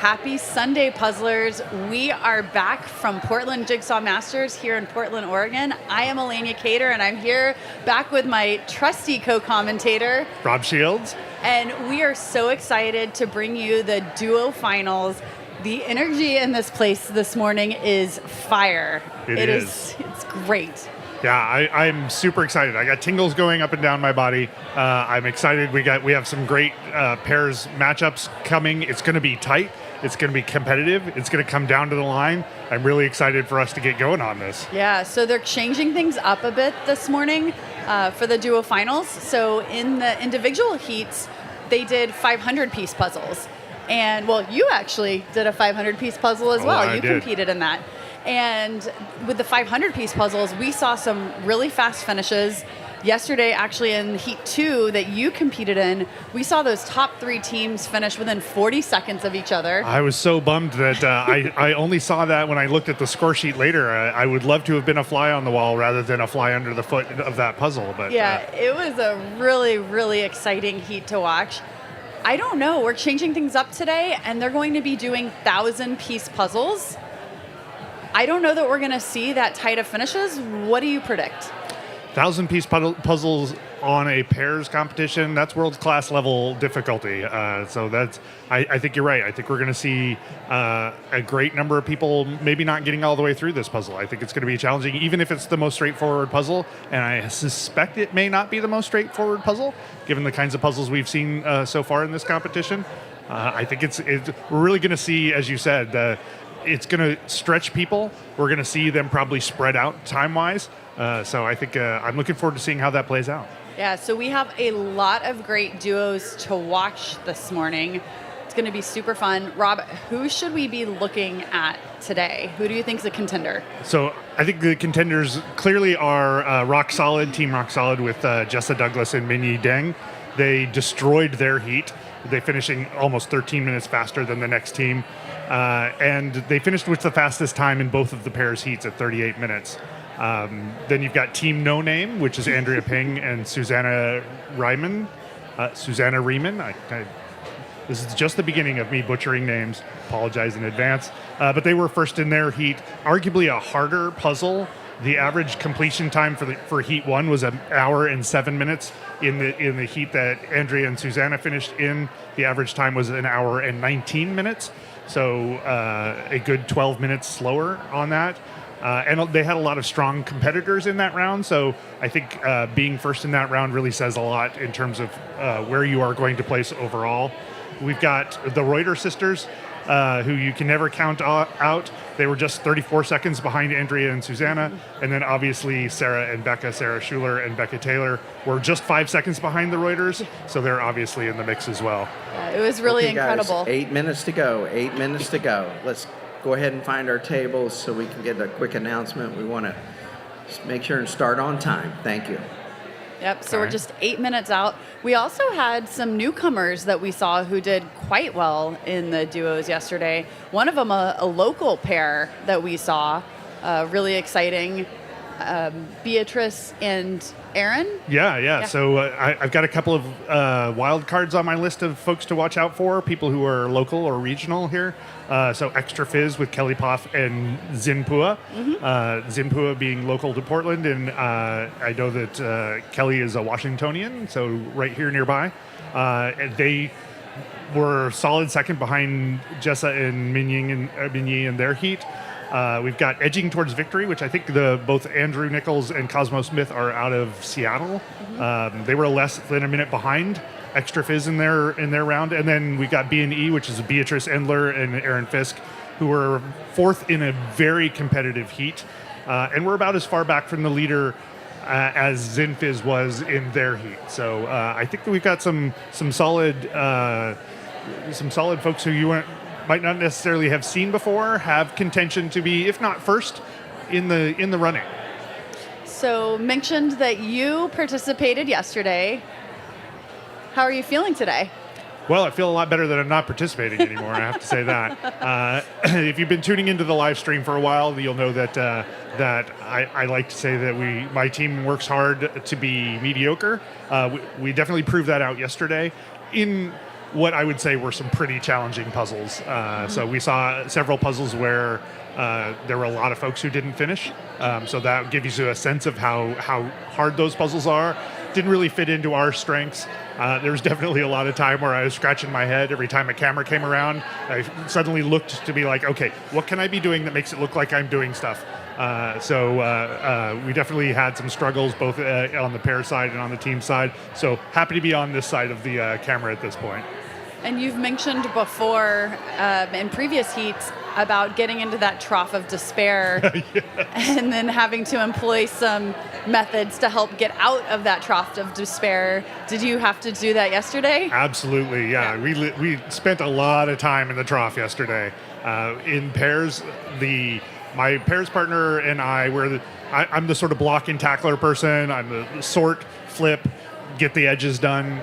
Happy Sunday, puzzlers. We are back from Portland Jigsaw Masters here in Portland, Oregon. I am Elenia Cater, and I'm here back with my trusty co-commentator, Rob Shields. And we are so excited to bring you the duo finals. The energy in this place this morning is fire. It is. It's great. Yeah, I'm super excited. I got tingles going up and down my body. I'm excited. We have some great pairs matchups coming. It's going to be tight. It's going to be competitive. It's going to come down to the line. I'm really excited for us to get going on this. Yeah, so they're changing things up a bit this morning for the duo finals. So in the individual heats, they did 500-piece puzzles. And, well, you actually did a 500-piece puzzle as well. You competed in that. And with the 500-piece puzzles, we saw some really fast finishes. Yesterday, actually, in Heat 2 that you competed in, we saw those top three teams finish within 40 seconds of each other. I was so bummed that I only saw that when I looked at the score sheet later. I would love to have been a fly on the wall rather than a fly under the foot of that puzzle. But yeah, it was a really, really exciting heat to watch. I don't know. We're changing things up today, and they're going to be doing 1,000-piece puzzles. I don't know that we're going to see that tight of finishes. What do you predict? 1,000-piece puzzles on a pairs competition, that's world-class level difficulty. So that's, I think you're right. I think we're going to see a great number of people maybe not getting all the way through this puzzle. I think it's going to be challenging, even if it's the most straightforward puzzle. And I suspect it may not be the most straightforward puzzle, given the kinds of puzzles we've seen so far in this competition. I think we're really going to see, as you said, it's going to stretch people. We're going to see them probably spread out time-wise. So I think I'm looking forward to seeing how that plays out. Yeah, so we have a lot of great duos to watch this morning. It's going to be super fun. Rob, who should we be looking at today? Who do you think is a contender? So I think the contenders clearly are Rock Solid, Team Rock Solid with Jessa Douglas and Minyi Deng. They destroyed their heat. They finishing almost 13 minutes faster than the next team. And they finished with the fastest time in both of the pairs heats at 38 minutes. Then you've got Team No Name, which is Andrea Ping and Susanna Riemann. This is just the beginning of me butchering names. Apologize in advance. But they were first in their heat. Arguably a harder puzzle. The average completion time for Heat 1 was 1 hour and 7 minutes. In the heat that Andrea and Susanna finished in, the average time was 1 hour and 19 minutes. So a good 12 minutes slower on that. And they had a lot of strong competitors in that round. So I think being first in that round really says a lot in terms of where you are going to place overall. We've got the Reuter sisters, who you can never count out. They were just 34 seconds behind Andrea and Susanna. And then obviously Sarah and Becca, Sarah Schuler and Becca Taylor were just 5 seconds behind the Reuters. So they're obviously in the mix as well. It was really incredible. Guys, 8 minutes to go. 8 minutes to go. Let's go ahead and find our tables so we can get a quick announcement. We want to make sure and start on time. Thank you. Yep, so we're just 8 minutes out. We also had some newcomers that we saw who did quite well in the duos yesterday. One of them, a local pair that we saw, really exciting, Beatrice and Aaron. Yeah. So I've got a couple of wild cards on my list of folks to watch out for, people who are local or regional here. So Extra Fizz with Kelly Poff and Zinpua. Zinpua being local to Portland, and I know that Kelly is a Washingtonian, so right here nearby. And they were solid second behind Jessa and Minyi in their heat. We've got Edging Towards Victory, which I think both Andrew Nichols and Cosmo Smith are out of Seattle. They were less than a minute behind Extra Fizz in their round. And then we got B&E, which is Beatrice Endler and Aaron Fisk, who were fourth in a very competitive heat. And we're about as far back from the leader as Zinfizz was in their heat. So I think that we've got some solid folks who you might not necessarily have seen before, have contention to be, if not first, in the running. So mentioned that you participated yesterday. How are you feeling today? Well, I feel a lot better that I'm not participating anymore, I have to say that. If you've been tuning into the live stream for a while, you'll know that I like to say that my team works hard to be mediocre. We definitely proved that out yesterday. In what I would say were some pretty challenging puzzles. So we saw several puzzles where there were a lot of folks who didn't finish. So that gives you a sense of how hard those puzzles are. Didn't really fit into our strengths. There was definitely a lot of time where I was scratching my head every time a camera came around. I suddenly looked to be like, okay, what can I be doing that makes it look like I'm doing stuff? So we definitely had some struggles both on the pair side and on the team side. So happy to be on this side of the camera at this point. And you've mentioned before in previous heats about getting into that trough of despair and then having to employ some methods to help get out of that trough of despair. Did you have to do that yesterday? Absolutely, yeah. We spent a lot of time in the trough yesterday. In pairs, my pairs partner and I'm the sort of block and tackler person. I'm the sort, flip, get the edges done.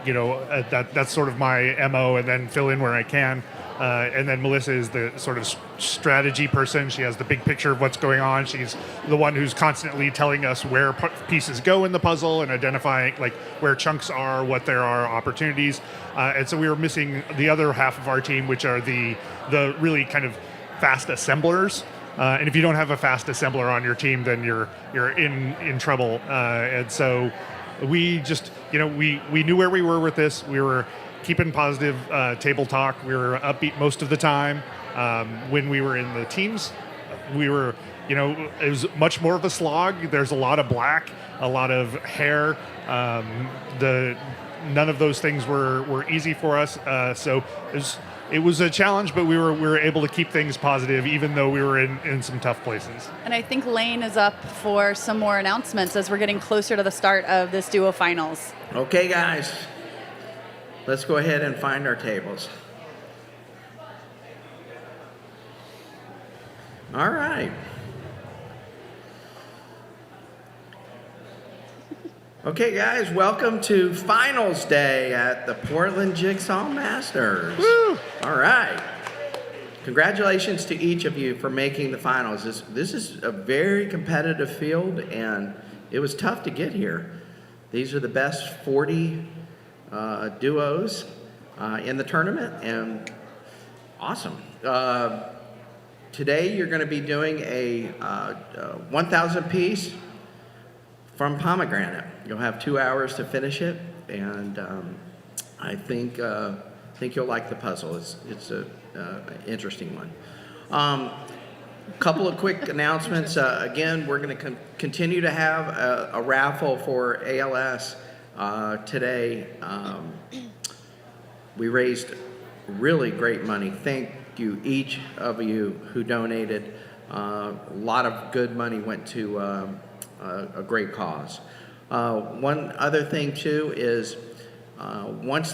That's sort of my MO, and then fill in where I can. And then Melissa is the sort of strategy person. She has the big picture of what's going on. She's the one who's constantly telling us where pieces go in the puzzle and identifying like where chunks are, what there are opportunities. And so we were missing the other half of our team, which are the really kind of fast assemblers. And if you don't have a fast assembler on your team, then you're in trouble. And so we just, we knew where we were with this. We were keeping positive table talk. We were upbeat most of the time. When we were in the teams, we were, it was much more of a slog. There's a lot of black, a lot of hair. None of those things were easy for us. So it was a challenge, but we were able to keep things positive, even though we were in some tough places. And I think Lane is up for some more announcements as we're getting closer to the start of this duo finals. Okay, guys. Let's go ahead and find our tables. All right. Okay, guys, welcome to Finals Day at the Portland Jigsaw Masters. Woo! All right. Congratulations to each of you for making the finals. This is a very competitive field, and it was tough to get here. These are the best 40 duos in the tournament, and awesome. Today you're going to be doing a 1,000 piece from pomegranate. You'll have 2 hours to finish it, and I think you'll like the puzzle. It's an interesting one. Couple of quick announcements. Again, we're going to continue to have a raffle for ALS. Today, we raised really great money. Thank you, each of you who donated. A lot of good money went to a great cause. One other thing, too, is once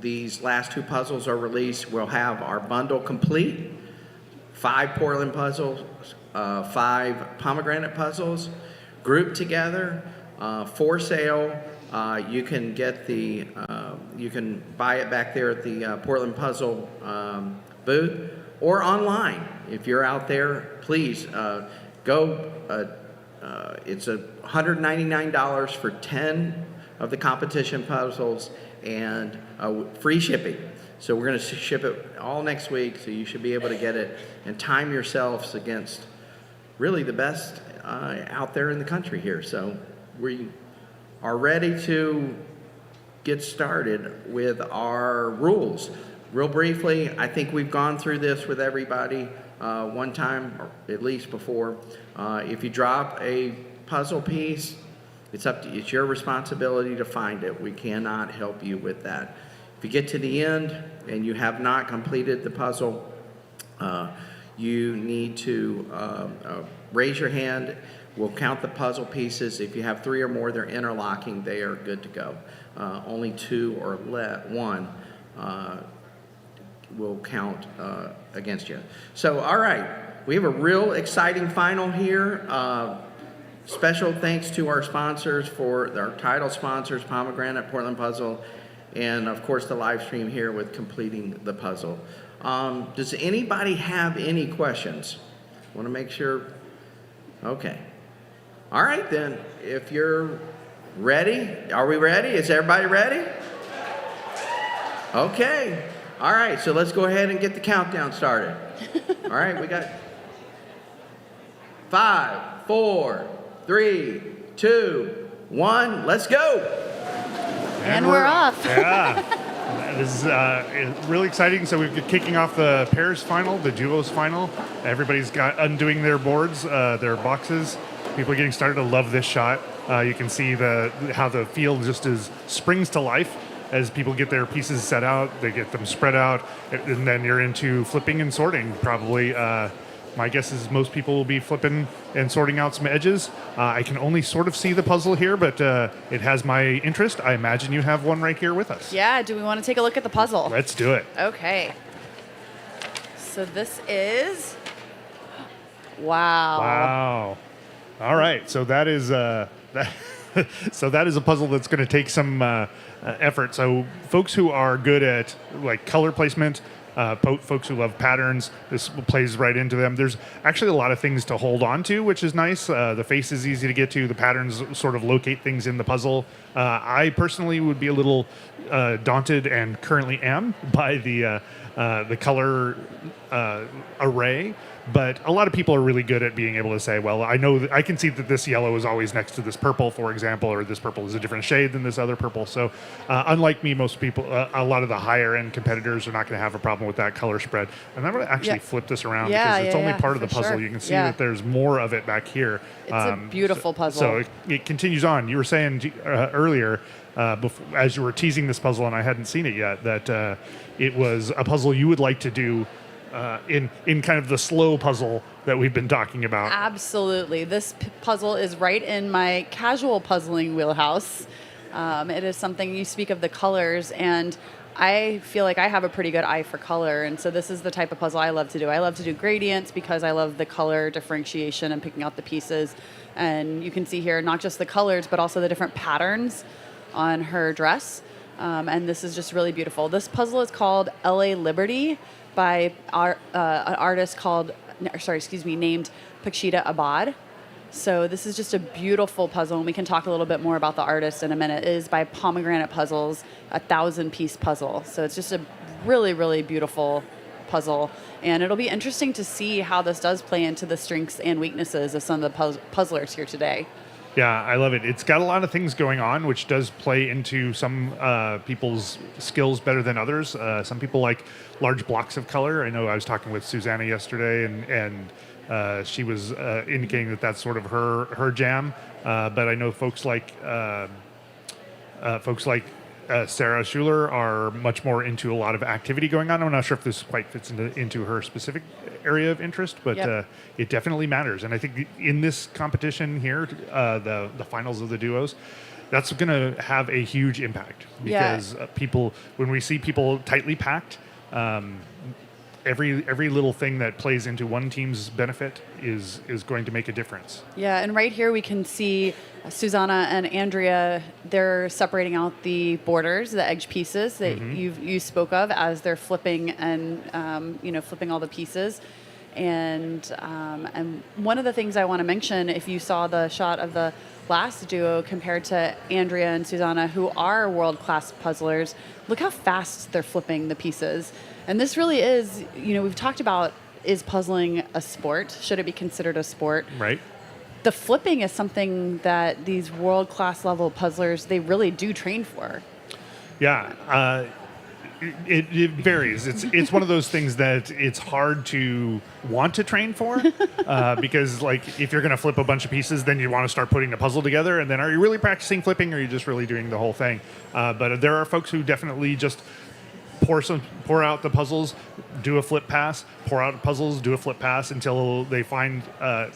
these last 2 puzzles are released, we'll have our bundle complete. 5 Portland puzzles, 5 pomegranate puzzles, grouped together. For sale. You can get you can buy it back there at the Portland Puzzle booth or online. If you're out there, please go. It's $199 for 10 of the competition puzzles and free shipping. So we're going to ship it all next week, so you should be able to get it and time yourselves against really the best out there in the country here. So we are ready to get started with our rules. Real briefly, I think we've gone through this with everybody one time, or at least before. If you drop a puzzle piece, it's your responsibility to find it. We cannot help you with that. If you get to the end and you have not completed the puzzle, you need to raise your hand. We'll count the puzzle pieces. If you have 3 or more, they're interlocking. They are good to go. Only 2 or 1 will count against you. So, all right. We have a real exciting final here. Special thanks to our sponsors for our title sponsors, Pomegranate, Portland Puzzle, and, of course, the live stream here with completing the puzzle. Does anybody have any questions? Want to make sure? Okay. All right, then, if you're ready, are we ready? Is everybody ready? Okay. All right, so let's go ahead and get the countdown started. All right, we got 5, 4, 3, 2, 1. Let's go. And we're off. Yeah. That is really exciting. So we're kicking off the pairs final, the duos final. Everybody's got undoing their boards, their boxes. People are getting started. I love this shot. You can see how the field just springs to life as people get their pieces set out. They get them spread out, and then you're into flipping and sorting. Probably, my guess is most people will be flipping and sorting out some edges. I can only sort of see the puzzle here, but it has my interest. I imagine you have one right here with us. Yeah, do we want to take a look at the puzzle? Let's do it. Okay. So this is... Wow. Wow. All right, so that is so that is a puzzle that's going to take some effort. So folks who are good at like color placement, folks who love patterns, this plays right into them. There's actually a lot of things to hold on to, which is nice. The face is easy to get to. The patterns sort of locate things in the puzzle. I personally would be a little daunted, and currently am, by the color array. But a lot of people are really good at being able to say, well, I know I can see that this yellow is always next to this purple, for example, or this purple is a different shade than this other purple. So unlike me, most people, a lot of the higher end competitors are not going to have a problem with that color spread. And I'm going to actually flip this around because it's only part of the puzzle. Sure. You can see that there's more of it back here. It's a beautiful puzzle. So it continues on. You were saying earlier, as you were teasing this puzzle, and I hadn't seen it yet, that it was a puzzle you would like to do in kind of the slow puzzle that we've been talking about. Absolutely. This puzzle is right in my casual puzzling wheelhouse. It is something, you speak of the colors, and I feel like I have a pretty good eye for color, and so this is the type of puzzle I love to do. I love to do gradients because I love the color differentiation and picking out the pieces. And you can see here not just the colors, but also the different patterns on her dress. And this is just really beautiful. This puzzle is called LA Liberty by an artist named Pakshita Abad. So this is just a beautiful puzzle, and we can talk a little bit more about the artist in a minute. It is by Pomegranate Puzzles, a 1,000-piece puzzle. So it's just a really, really beautiful puzzle, and it'll be interesting to see how this does play into the strengths and weaknesses of some of the puzzlers here today. Yeah, I love it. It's got a lot of things going on, which does play into some people's skills better than others. Some people like large blocks of color. I know I was talking with Susanna yesterday, and she was indicating that that's sort of her jam. But I know folks like Sarah Schuler are much more into a lot of activity going on. I'm not sure if this quite fits into her specific area of interest, but it definitely matters. And I think in this competition here, the finals of the duos, that's going to have a huge impact because when we see people tightly packed, every little thing that plays into one team's benefit is going to make a difference. Yeah, and right here we can see Susanna and Andrea, they're separating out the borders, the edge pieces that you spoke of as they're flipping and flipping all the pieces. And one of the things I want to mention, if you saw the shot of the last duo compared to Andrea and Susanna, who are world-class puzzlers, look how fast they're flipping the pieces. And this really is, we've talked about, is puzzling a sport? Should it be considered a sport? Right. The flipping is something that these world-class level puzzlers, they really do train for. Yeah. It varies. It's one of those things that it's hard to want to train for because, like, if you're going to flip a bunch of pieces, then you want to start putting the puzzle together. And then are you really practicing flipping, or are you just really doing the whole thing? But there are folks who definitely just pour out the puzzles, do a flip pass, pour out puzzles, do a flip pass until they find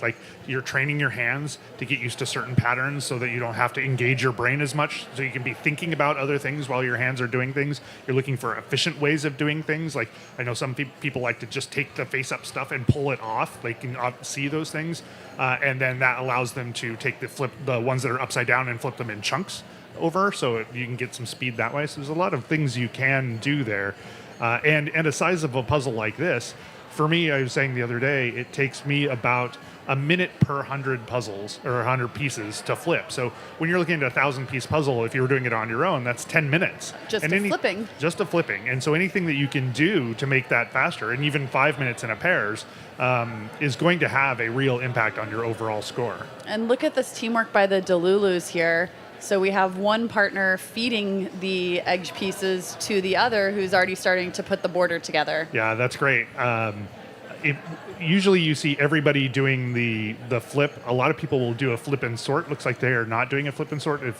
like you're training your hands to get used to certain patterns so that you don't have to engage your brain as much, so you can be thinking about other things while your hands are doing things. You're looking for efficient ways of doing things. Like, I know some people like to just take the face up stuff and pull it off. They can see those things, and then that allows them to take the ones that are upside down and flip them in chunks over, so you can get some speed that way. So there's a lot of things you can do there, and a size of a puzzle like this, for me, I was saying the other day, it takes me about a minute per 100 puzzles or 100 pieces to flip. So when you're looking at a 1,000-piece puzzle, if you were doing it on your own, that's 10 minutes. Just and flipping. Just a flipping. And so anything that you can do to make that faster, and even 5 minutes in a pairs, is going to have a real impact on your overall score. And look at this teamwork by the Delulus here. So we have one partner feeding the edge pieces to the other who's already starting to put the border together. Yeah, that's great. Usually you see everybody doing the flip. A lot of people will do a flip and sort. Looks like they are not doing a flip and sort if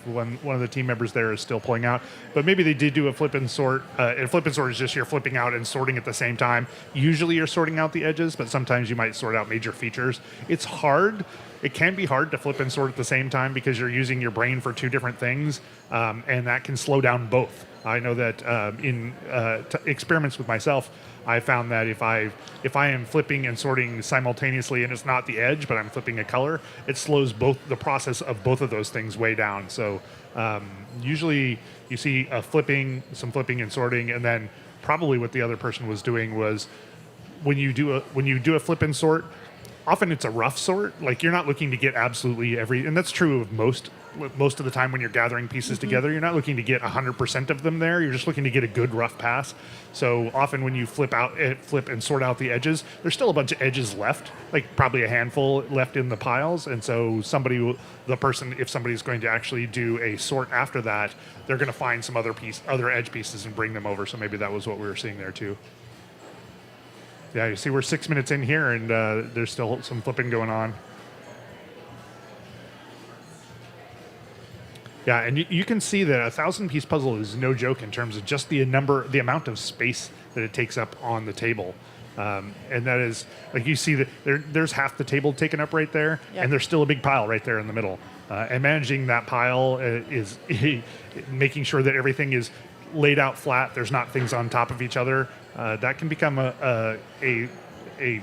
one of the team members there is still pulling out. But maybe they did do a flip and sort. And flip and sort is just you're flipping out and sorting at the same time. Usually you're sorting out the edges, but sometimes you might sort out major features. It's hard. It can be hard to flip and sort at the same time because you're using your brain for two different things, and that can slow down both. I know that in experiments with myself, I found that if I am flipping and sorting simultaneously and it's not the edge, but I'm flipping a color, it slows the process of both of those things way down. So usually you see some flipping and sorting, and then probably what the other person was doing was when you do a flip and sort, often it's a rough sort. Like you're not looking to get absolutely and that's true of most of the time when you're gathering pieces together. You're not looking to get 100% of them there. You're just looking to get a good rough pass. So often when you flip and sort out the edges, there's still a bunch of edges left, like probably a handful left in the piles. And so if somebody's going to actually do a sort after that, they're going to find some other edge pieces and bring them over. So maybe that was what we were seeing there too. Yeah, you see we're 6 minutes in here, and there's still some flipping going on. Yeah, and you can see that a 1,000-piece puzzle is no joke in terms of just the amount of space that it takes up on the table. And that is, like you see that there's half the table taken up right there, yep. And there's still a big pile right there in the middle. And managing that pile is making sure that everything is laid out flat. There's not things on top of each other. That can become a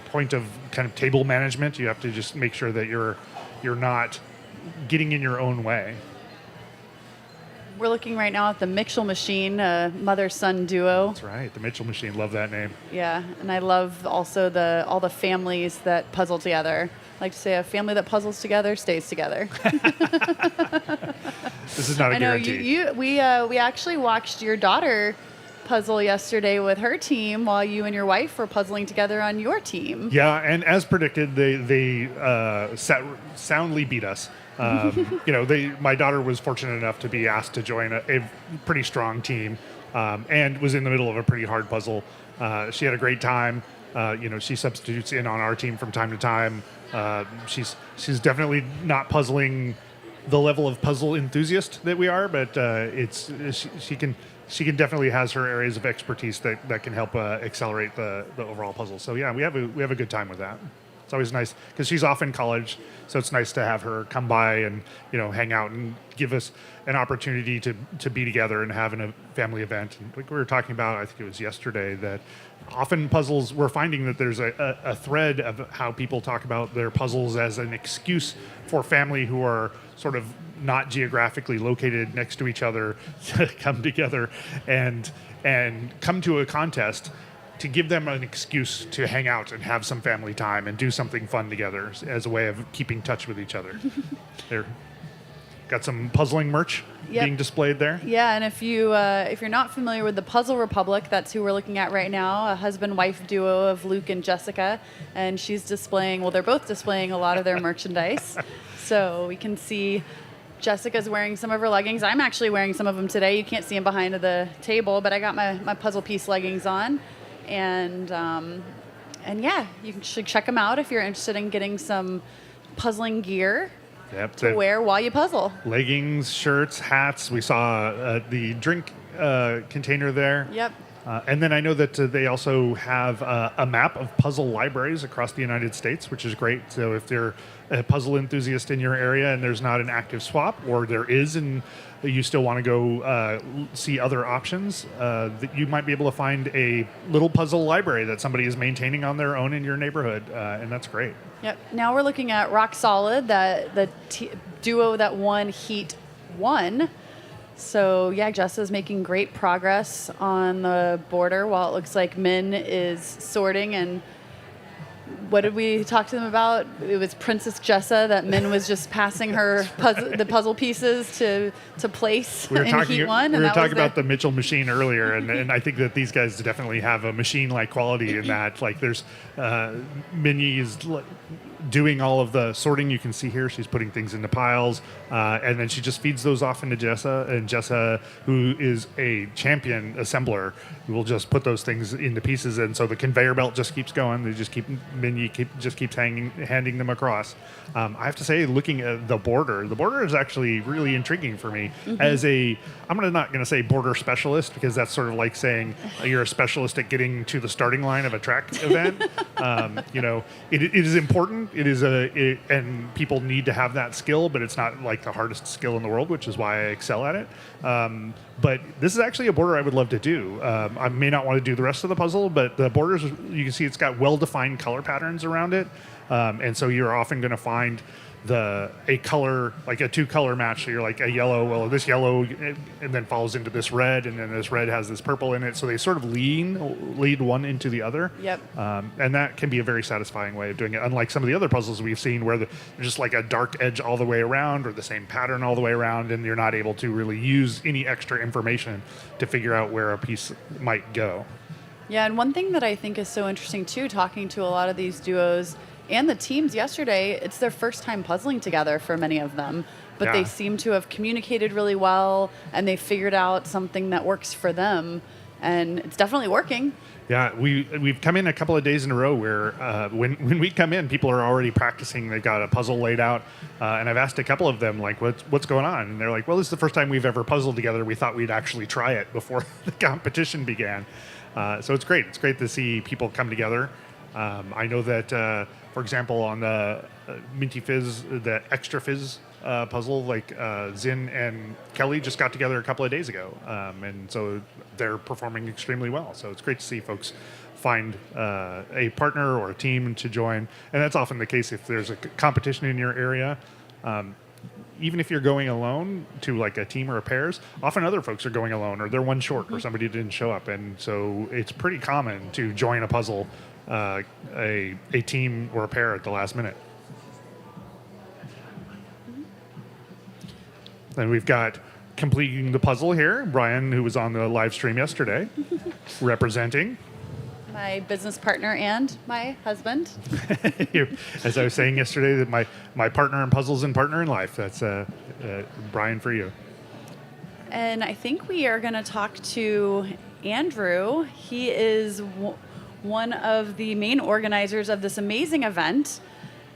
point of kind of table management. You have to just make sure that you're not getting in your own way. We're looking right now at the Mitchell machine, mother-son duo. That's right, the Mitchell machine. Love that name. Yeah, and I love also all the families that puzzle together. I like to say a family that puzzles together stays together. This is not a guarantee. I know we actually watched your daughter puzzle yesterday with her team while you and your wife were puzzling together on your team. Yeah, and as predicted, they soundly beat us. My daughter was fortunate enough to be asked to join a pretty strong team, and was in the middle of a pretty hard puzzle. She had a great time. She substitutes in on our team from time to time. She's definitely not puzzling the level of puzzle enthusiast that we are, but she can definitely has her areas of expertise that can help accelerate the overall puzzle. So yeah, we have a good time with that. It's always nice because she's off in college, so it's nice to have her come by and hang out and give us an opportunity to be together and have a family event. And like we were talking about, I think it was yesterday, that often puzzles, we're finding that there's a thread of how people talk about their puzzles as an excuse for family who are sort of not geographically located next to each other to come together and come to a contest to give them an excuse to hang out and have some family time and do something fun together as a way of keeping touch with each other. They're got some puzzling merch being displayed there. Yeah, and if you're not familiar with the Puzzle Republic, that's who we're looking at right now, a husband-wife duo of Luke and Jessica, and they're both displaying a lot of their merchandise. So we can see Jessica's wearing some of her leggings. I'm actually wearing some of them today. You can't see them behind the table, but I got my puzzle piece leggings on. And yeah, you should check them out if you're interested in getting some puzzling gear to wear while you puzzle. Leggings, shirts, hats. We saw the drink container there. Yep. And then I know that they also have a map of puzzle libraries across the United States, which is great. So if you're a puzzle enthusiast in your area and there's not an active swap, or there is and you still want to go see other options, that you might be able to find a little puzzle library that somebody is maintaining on their own in your neighborhood, and that's great. Yep. Now we're looking at Rock Solid, the duo that won Heat 1. So yeah, Jessa's making great progress on the border while it looks like Min is sorting. And what did we talk to them about? It was Princess Jessa that Min was just passing her the puzzle pieces to place in Heat 1. We were talking about the Mitchell machine earlier, and I think that these guys definitely have a machine-like quality in that. Like there's Minnie is doing all of the sorting. You can see here she's putting things into piles, and then she just feeds those off into Jessa. And Jessa, who is a champion assembler, will just put those things into pieces. And so the conveyor belt just keeps going. They just Minnie keeps handing them across. I have to say, looking at the border is actually really intriguing for me. As I'm not going to say border specialist, because that's sort of like saying you're a specialist at getting to the starting line of a track event. It is important. And people need to have that skill, but it's not like the hardest skill in the world, which is why I excel at it. But this is actually a border I would love to do. I may not want to do the rest of the puzzle, but the borders, you can see it's got well-defined color patterns around it. And so you're often going to find a color, like a 2-color match. So you're like a yellow, well, this yellow and then falls into this red, and then this red has this purple in it. So they sort of lead one into the other. Yep. And that can be a very satisfying way of doing it. Unlike some of the other puzzles we've seen where there's just like a dark edge all the way around or the same pattern all the way around, and you're not able to really use any extra information to figure out where a piece might go. Yeah, and one thing that I think is so interesting too, talking to a lot of these duos and the teams yesterday, it's their first time puzzling together for many of them, but they seem to have communicated really well, and they figured out something that works for them, and it's definitely working. Yeah, we've come in a couple of days in a row where when we come in, people are already practicing. They've got a puzzle laid out, and I've asked a couple of them, like, what's going on? And they're like, well, this is the first time we've ever puzzled together. We thought we'd actually try it before the competition began. So it's great. It's great to see people come together. I know that, for example, on the Minty Fizz, the Extra Fizz puzzle, like Zin and Kelly just got together a couple of days ago. And so they're performing extremely well. So it's great to see folks find a partner or a team to join. And that's often the case if there's a competition in your area. Even if you're going alone to like a team or a pairs, often other folks are going alone, or they're one short, or somebody didn't show up. And so it's pretty common to join a puzzle, a team or a pair at the last minute. Then we've got completing the puzzle here, Brian, who was on the live stream yesterday, representing. My business partner and my husband. As I was saying yesterday, that my partner in puzzles and partner in life. That's Brian for you. And I think we are going to talk to Andrew. He is one of the main organizers of this amazing event,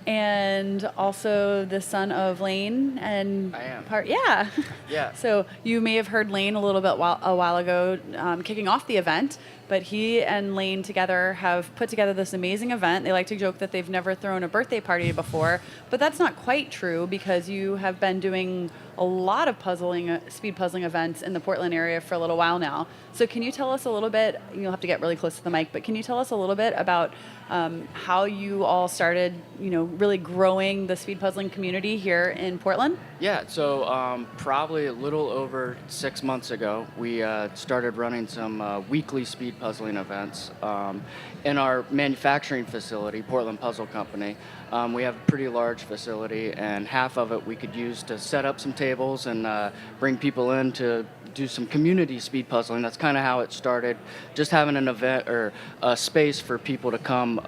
and also the son of Lane. And I am. Yeah. Yeah. So you may have heard Lane a little bit a while ago kicking off the event, but he and Lane together have put together this amazing event. They like to joke that they've never thrown a birthday party before, but that's not quite true, because you have been doing a lot of speed puzzling events in the Portland area for a little while now. So can you tell us a little bit, you'll have to get really close to the mic, but can you tell us a little bit about how you all started, really growing the speed puzzling community here in Portland? Yeah, so probably a little over 6 months ago, we started running some weekly speed puzzling events in our manufacturing facility, Portland Puzzle Company. We have a pretty large facility, and half of it we could use to set up some tables and bring people in to do some community speed puzzling. That's kind of how it started, just having an event or a space for people to come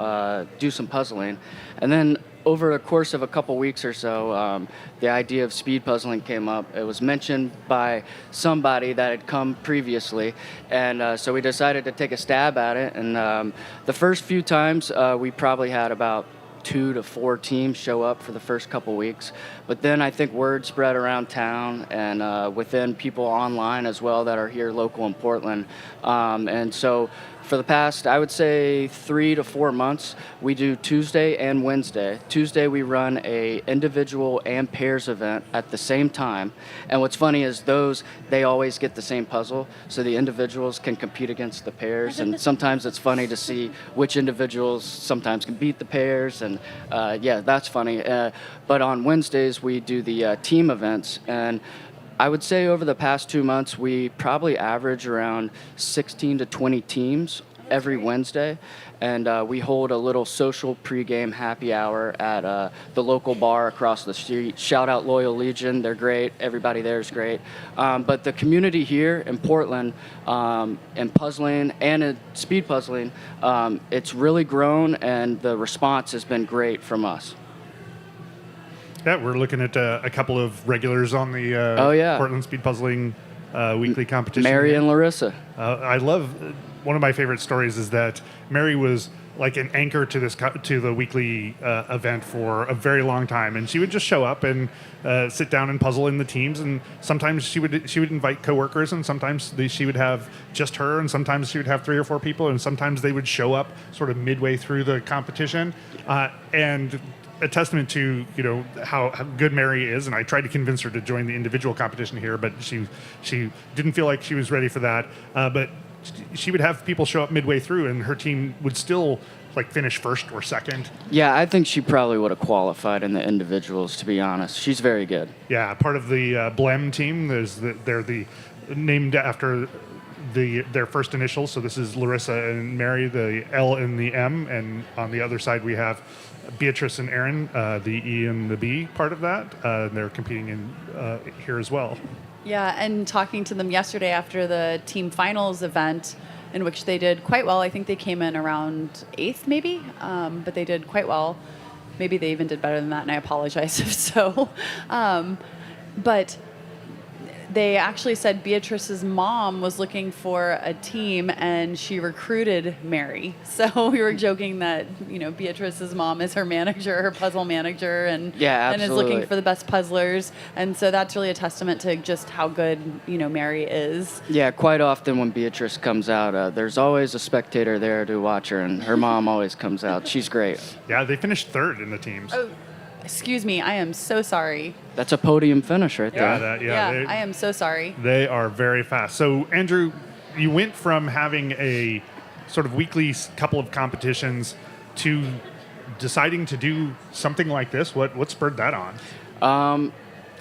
do some puzzling. And then over the course of a couple weeks or so, the idea of speed puzzling came up. It was mentioned by somebody that had come previously, and so we decided to take a stab at it. And the first few times, we probably had about 2 to 4 teams show up for the first couple weeks. But then I think word spread around town and within people online as well that are here local in Portland. And so for the past, I would say 3 to 4 months, we do Tuesday and Wednesday. Tuesday we run a individual and pairs event at the same time. And what's funny is they always get the same puzzle, so the individuals can compete against the pairs. And sometimes it's funny to see which individuals sometimes can beat the pairs. And yeah, that's funny. But on Wednesdays we do the team events. And I would say over the past 2 months, we probably average around 16 to 20 teams every Wednesday. And we hold a little social pregame happy hour at the local bar across the street. Shout out Loyal Legion. They're great. Everybody there is great. But the community here in Portland, in puzzling and in speed puzzling, it's really grown, and the response has been great from us. Yeah, we're looking at a couple of regulars on the Portland Speed Puzzling weekly competition. Mary and Larissa. I love one of my favorite stories is that Mary was like an anchor to to the weekly event for a very long time, and she would just show up and sit down and puzzle in the teams. And sometimes she would invite coworkers, and sometimes she would have just her, and sometimes she would have 3 or 4 people, and sometimes they would show up sort of midway through the competition, and a testament to how good Mary is. And I tried to convince her to join the individual competition here, but she didn't feel like she was ready for that. But she would have people show up midway through, and her team would still like finish first or second. Yeah, I think she probably would have qualified in the individuals, to be honest. She's very good. Yeah, part of the Blem team. They're named after their first initials. So this is Larissa and Mary, the L and the M, and on the other side we have Beatrice and Aaron, the E and the B part of that. They're competing in here as well. Yeah, and talking to them yesterday after the team finals event, in which they did quite well. I think they came in around 8th, maybe, but they did quite well. Maybe they even did better than that, and I apologize if so. But they actually said Beatrice's mom was looking for a team, and she recruited Mary. So we were joking that Beatrice's mom is her manager, her puzzle manager, and is looking for the best puzzlers. And so that's really a testament to just how good Mary is. Yeah, quite often when Beatrice comes out, there's always a spectator there to watch her, and her mom always comes out. She's great. Yeah, they finished 3rd in the teams. Oh, excuse me, I am so sorry. That's a podium finish right there. Yeah, I am so sorry. They are very fast. So, Andrew, you went from having a sort of weekly couple of competitions to deciding to do something like this. What spurred that on?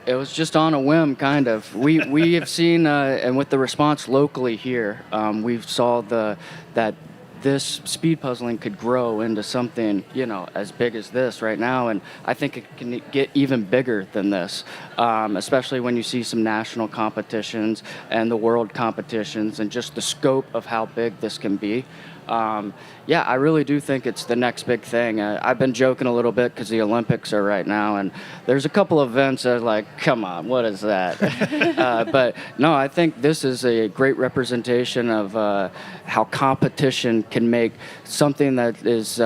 It was just on a whim, kind of. We have seen, and with the response locally here, we saw that this speed puzzling could grow into something, as big as this right now. And I think it can get even bigger than this, especially when you see some national competitions and the world competitions and just the scope of how big this can be. I really do think it's the next big thing. I've been joking a little bit because the Olympics are right now, and there's a couple of events that are like, come on, what is that? But no, I think this is a great representation of how competition can make something that is,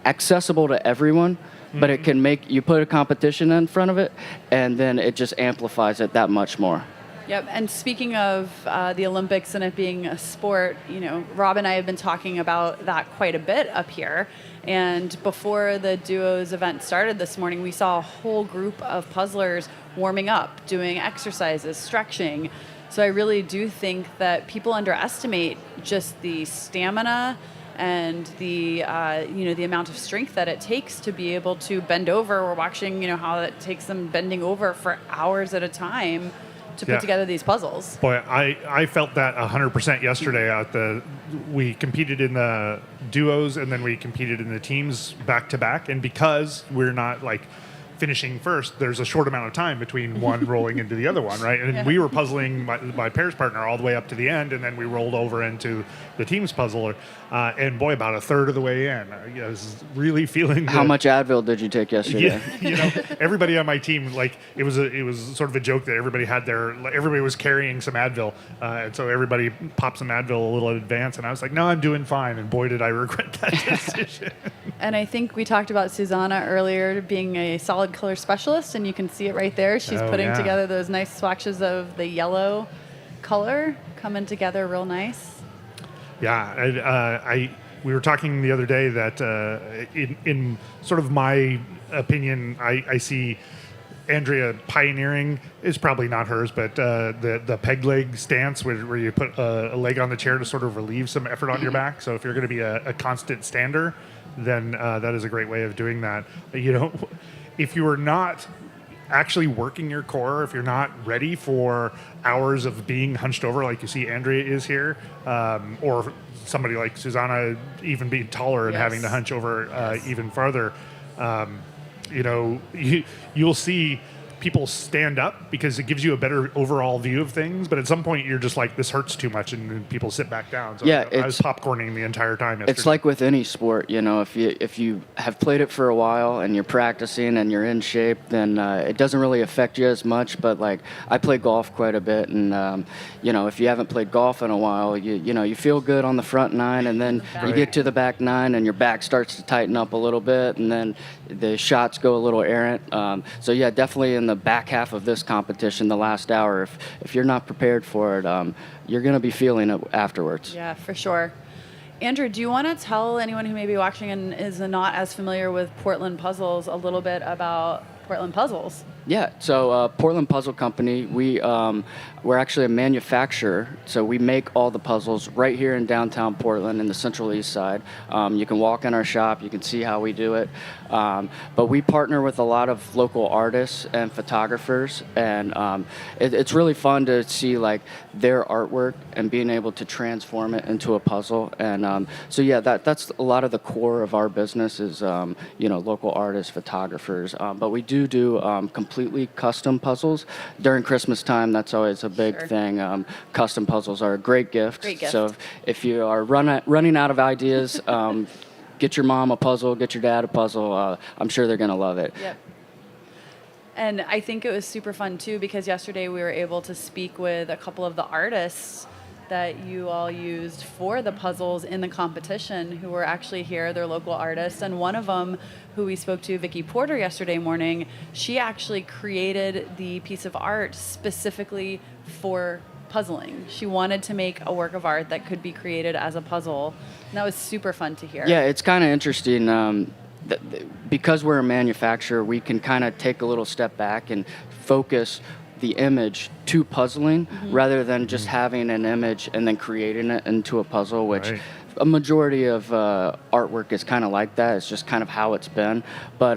accessible to everyone. But it can make you put a competition in front of it, and then it just amplifies it that much more. Yep, and speaking of the Olympics and it being a sport, Rob and I have been talking about that quite a bit up here. And before the duos event started this morning, we saw a whole group of puzzlers warming up, doing exercises, stretching. So I really do think that people underestimate just the stamina and the the amount of strength that it takes to be able to bend over. We're watching how it takes them bending over for hours at a time to put together these puzzles. Boy, I felt that 100% yesterday. We competed in the duos, and then we competed in the teams back to back. And because we're not finishing first, there's a short amount of time between one rolling into the other one, right? And we were puzzling my pairs partner all the way up to the end, and then we rolled over into the team's puzzle. And boy, about a third of the way in, I was really feeling. How much Advil did you take yesterday? Everybody on my team, it was sort of a joke that everybody was carrying some Advil, and so everybody popped some Advil a little in advance, and I was like, no, I'm doing fine. And boy, did I regret that decision. And I think we talked about Susanna earlier being a solid color specialist, and you can see it right there. She's putting together those nice swatches of the yellow color coming together real nice. Yeah, we were talking the other day that in sort of my opinion, I see Andrea pioneering is probably not hers, but the peg leg stance where you put a leg on the chair to sort of relieve some effort on your back. So if you're going to be a constant stander, then that is a great way of doing that. If you are not actually working your core, if you're not ready for hours of being hunched over like you see Andrea is here, or somebody like Susanna even being taller and Yes. having to hunch over Yes. even farther, you'll see people stand up because it gives you a better overall view of things. But at some point, you're just like, this hurts too much, and then people sit back down. So Yeah, I was popcorning the entire time yesterday. It's like with any sport, if you have played it for a while and you're practicing and you're in shape, then it doesn't really affect you as much. But like I play golf quite a bit, and if you haven't played golf in a while, you feel good on the front nine, and then you get to the back nine and your back starts to tighten up a little bit, and then the shots go a little errant. So yeah, definitely in the back half of this competition, the last hour, if you're not prepared for it, you're going to be feeling it afterwards. Yeah, for sure. Andrew, do you want to tell anyone who may be watching and is not as familiar with Portland Puzzles a little bit about Portland Puzzles? Yeah, so Portland Puzzle Company, we're actually a manufacturer, so we make all the puzzles right here in downtown Portland in the Central East Side. You can walk in our shop, you can see how we do it, but we partner with a lot of local artists and photographers, and it's really fun to see like their artwork and being able to transform it into a puzzle. And so yeah, that's a lot of the core of our business is local artists, photographers, but we do completely custom puzzles during Christmas time. That's always a big Sure. thing. Custom puzzles are a great gift. Great gift. So if you are running out of ideas, get your mom a puzzle, get your dad a puzzle. I'm sure they're gonna love it. Yep. And I think it was super fun too because yesterday we were able to speak with a couple of the artists that you all used for the puzzles in the competition who were actually here, they're local artists. And one of them who we spoke to, Vicky Porter, yesterday morning, she actually created the piece of art specifically for puzzling. She wanted to make a work of art that could be created as a puzzle. And that was super fun to hear. Yeah, it's kind of interesting. Because we're a manufacturer, we can kind of take a little step back and focus the image to puzzling rather than just having an image and then creating it into a puzzle, which Right. a majority of artwork is kind of like that. It's just kind of how it's been. But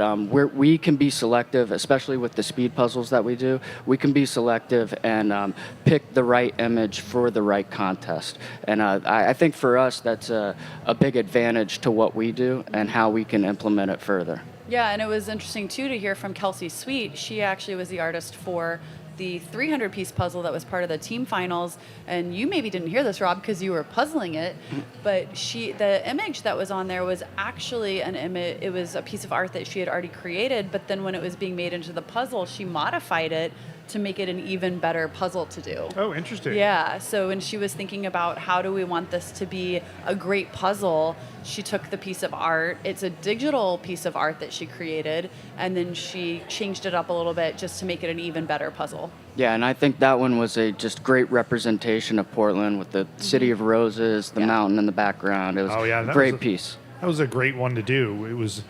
we can be selective, especially with the speed puzzles that we do. We can be selective and pick the right image for the right contest. And I think for us, that's a big advantage to what we do and how we can implement it further. Yeah, and it was interesting too to hear from Kelsey Sweet. She actually was the artist for the 300-piece puzzle that was part of the team finals. And you maybe didn't hear this, Rob, because you were puzzling it. But the image that was on there was actually an image. It was a piece of art that she had already created. But then when it was being made into the puzzle, she modified it to make it an even better puzzle to do. Oh, interesting. Yeah, so when she was thinking about how do we want this to be a great puzzle, she took the piece of art. It's a digital piece of art that she created, and then she changed it up a little bit just to make it an even better puzzle. Yeah, and I think that one was a just great representation of Portland with the City of Roses, the Yeah. mountain in the background. It was Oh, yeah, a that great was piece. That was a great one to do. It was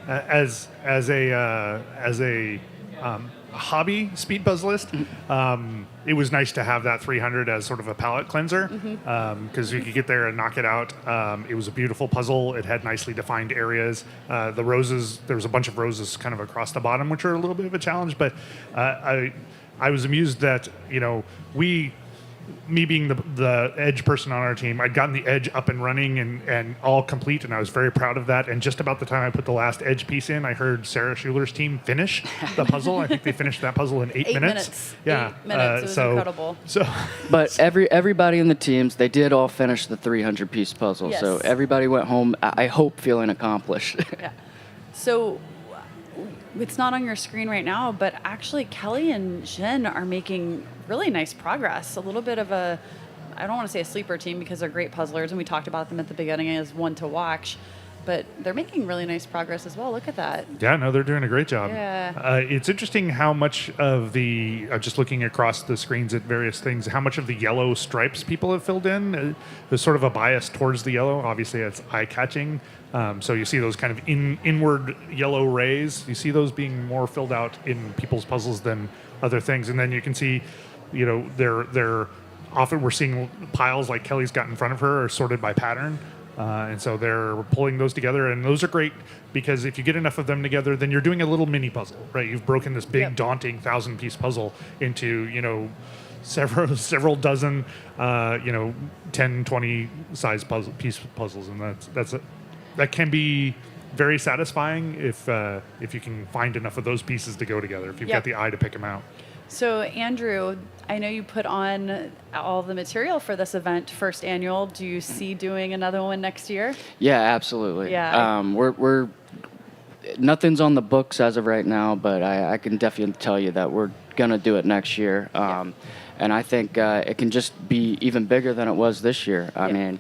as a hobby speed puzzleist. It was nice to have that 300 as sort of a palate cleanser because you could get there and knock it out. It was a beautiful puzzle. It had nicely defined areas. The roses, there was a bunch of roses kind of across the bottom, which are a little bit of a challenge. But I was amused that me being the edge person on our team, I'd gotten the edge up and running and all complete, and I was very proud of that. And just about the time I put the last edge piece in, I heard Sarah Schuler's team finish the puzzle. I think they finished that puzzle in 8 minutes. Yeah, 8 minutes. It was incredible. So, But everybody in the teams, they did all finish the 300-piece puzzle. Yes. So everybody went home, I hope, feeling accomplished. Yeah. So it's not on your screen right now, but actually Kelly and Jen are making really nice progress. A little bit of a, I don't want to say a sleeper team because they're great puzzlers, and we talked about them at the beginning as one to watch, but they're making really nice progress as well. Look at that. yeah, no, they're doing a great job. Yeah. It's interesting how much of the, just looking across the screens at various things, how much of the yellow stripes people have filled in. There's sort of a bias towards the yellow. Obviously, it's eye-catching. So you see those kind of inward yellow rays. You see those being more filled out in people's puzzles than other things. And then you can see, they're often we're seeing piles like Kelly's got in front of her are sorted by pattern. And so they're pulling those together, and those are great because if you get enough of them together, then you're doing a little mini puzzle, right? You've broken this big, Yep. daunting 1,000-piece puzzle into, several dozen, 10, 20 size piece puzzles, and that can be very satisfying if you can find enough of those pieces to go together. If you've Yep. got the eye to pick them out. So, Andrew, I know you put on all the material for this event, first annual. Do you see doing another one next year? Yeah, absolutely. Yeah. We're nothing's on the books as of right now, but I can definitely tell you that we're gonna do it next year. And I think it can just be even bigger than it was this year. I mean,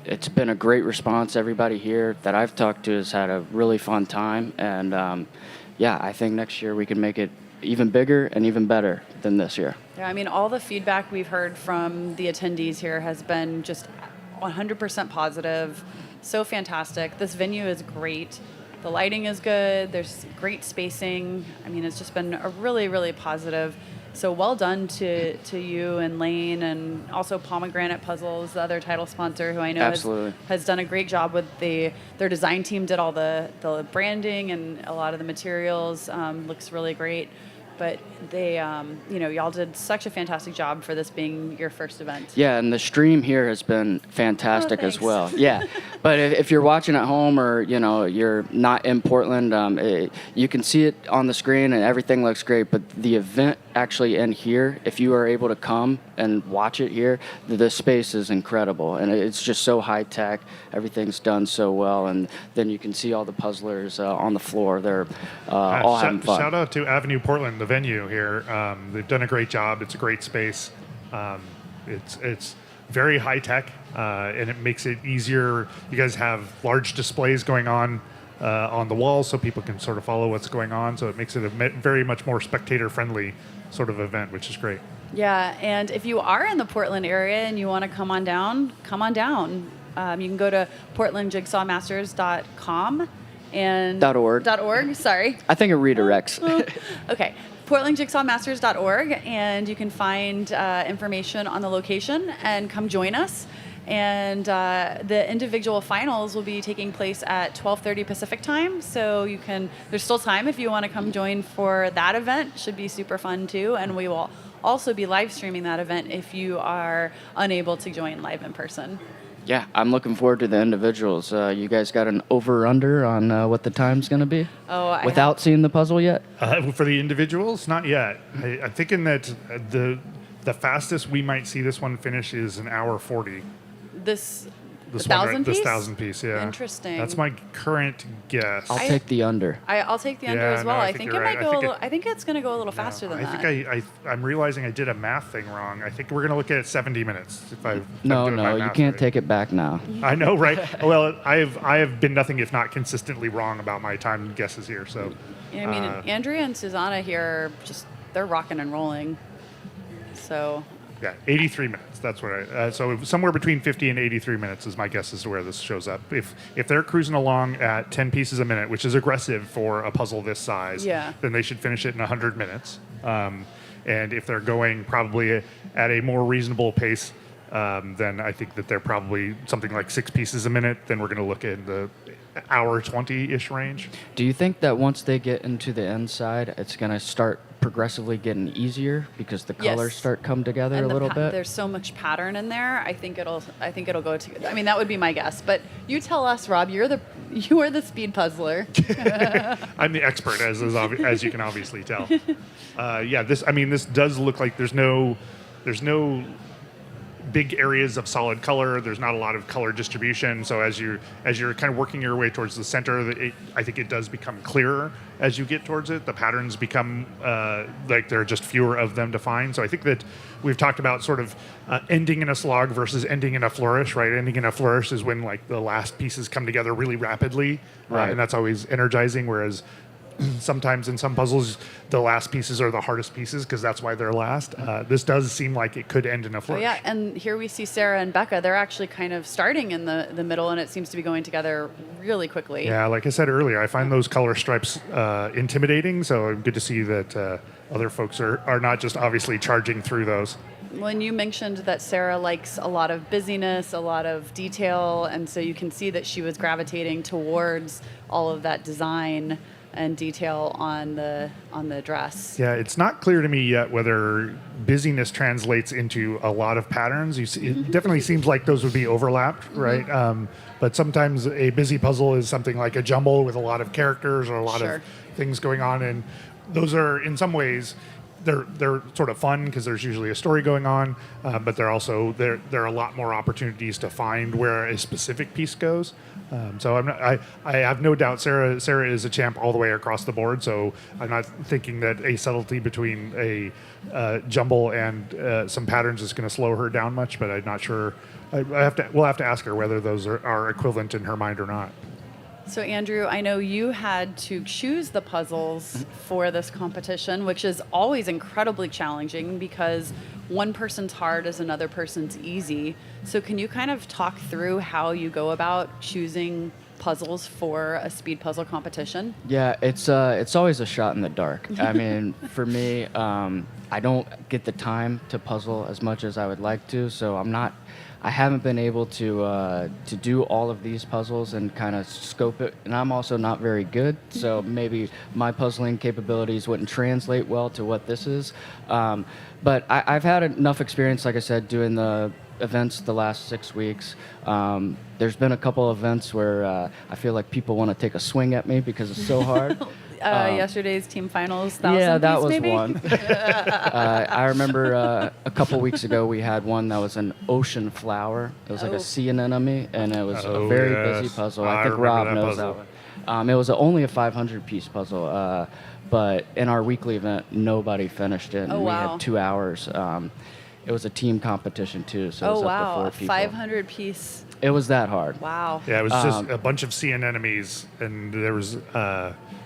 it's been a great response. Everybody here that I've talked to has had a really fun time, and I think next year we can make it even bigger and even better than this year. Yeah, I mean, all the feedback we've heard from the attendees here has been just 100% positive. So fantastic. This venue is great. The lighting is good. There's great spacing. I mean, it's just been a really, really positive. So well done to you and Lane, and also Pomegranate Puzzles, the other title sponsor, who I know has done a great job with their design team. Did all the branding and a lot of the materials. Looks really great. But they, y'all did such a fantastic job for this being your first event. Yeah, and the stream here has been fantastic as thanks. well. Yeah, but if you're watching at home or you're not in Portland, you can see it on the screen and everything looks great. But the event actually in here, if you are able to come and watch it here, the space is incredible, and it's just so high tech. Everything's done so well, and then you can see all the puzzlers on the floor. They're all having fun. Shout out to Avenue Portland, the venue here. They've done a great job. It's a great space. It's very high tech, and it makes it easier. You guys have large displays going on the walls, so people can sort of follow what's going on. So it makes it a very much more spectator-friendly sort of event, which is great. Yeah, and if you are in the Portland area and you want to come on down, come on down. You can go to portlandjigsawmasters.com and .org. Sorry. I think it redirects. Okay, portlandjigsawmasters.org, and you can find information on the location and come join us. And the individual finals will be taking place at 12:30 Pacific time, so there's still time if you want to come join for that event. Should be super fun too, and we will also be live streaming that event if you are unable to join live in person. Yeah, I'm looking forward to the individuals. You guys got an over/under on what the time's going to be? Oh, without seeing the puzzle yet? For the individuals, not yet. I'm thinking that the fastest we might see this one finish is an hour 40. This This 1,000 piece? This 1,000 piece, yeah. Interesting. That's my current guess. I'll take the under. I'll take the under Yeah, as well. no, I I think think you're it might right. go. I think it's going to go a little faster than that. I'm realizing I did a math thing wrong. I think we're going to look at 70 minutes. If I'm No, doing my you math can't right. take it back now. I know, right? Well, I have been nothing if not consistently wrong about my time guesses here. So, I mean, Andrea and Susanna here they're rocking and rolling. So. yeah, 83 minutes. That's what so somewhere between 50 and 83 minutes is my guess as to where this shows up. If they're cruising along at 10 pieces a minute, which is aggressive for a puzzle this size, Yeah. then they should finish it in 100 minutes. And if they're going probably at a more reasonable pace, then I think that they're probably something like 6 pieces a minute. Then we're going to look in the hour 20-ish range. Do you think that once they get into the inside, it's going to start progressively getting easier because the colors Yes. start come together And a little bit? there's so much pattern in there. I think it'll go to. I mean, that would be my guess. But you tell us, Rob. You are the speed puzzler. I'm the expert, as you can obviously tell. This does look like there's no big areas of solid color. There's not a lot of color distribution. So as you're kind of working your way towards the center, I think it does become clearer as you get towards it. The patterns become like there are just fewer of them to find. So I think that we've talked about sort of ending in a slog versus ending in a flourish, right? Ending in a flourish is when like the last pieces come together really rapidly, Right. and that's always energizing. Whereas sometimes in some puzzles, the last pieces are the hardest pieces because that's why they're last. This does seem like it could end in a Oh, flourish. yeah, and here we see Sarah and Becca. They're actually kind of starting in the middle, and it seems to be going together really quickly. Yeah, like I said earlier, I find those color stripes intimidating, so good to see that other folks are not just obviously charging through those. When you mentioned that Sarah likes a lot of busyness, a lot of detail, and so you can see that she was gravitating towards all of that design and detail on the dress. Yeah, it's not clear to me yet whether busyness translates into a lot of patterns. It definitely seems like those would be overlapped, right? But sometimes a busy puzzle is something like a jumble with a lot of characters or a lot Sure. of things going on, and those are in some ways they're sort of fun because there's usually a story going on, but they're also there are a lot more opportunities to find where a specific piece goes. So I have no doubt Sarah is a champ all the way across the board. So I'm not thinking that a subtlety between a jumble and some patterns is going to slow her down much. But I'm not sure. We'll have to ask her whether those are equivalent in her mind or not. So Andrew, I know you had to choose the puzzles for this competition, which is always incredibly challenging because one person's hard is another person's easy. So can you kind of talk through how you go about choosing puzzles for a speed puzzle competition? Yeah, it's always a shot in the dark. I mean, for me, I don't get the time to puzzle as much as I would like to, so I haven't been able to do all of these puzzles and kind of scope it, and I'm also not very good, so maybe my puzzling capabilities wouldn't translate well to what this is. But I've had enough experience, like I said, doing the events the last 6 weeks. There's been a couple events where I feel like people want to take a swing at me because it's so hard. Yesterday's team finals, 1,000 Yeah, that piece, was maybe? one. I remember a couple weeks ago we had one that was an ocean flower. It was like a sea anemone, and it was a very busy puzzle. I think remember Rob that knows puzzle. that one. It was only a 500-piece puzzle, but in our weekly event, nobody finished it, and Oh, we wow. had 2 hours. It was a team competition too, so it was Oh, up to wow. 4 A people. 500 piece. It was that hard. Wow. Yeah, it was just a bunch of sea anemones, and there was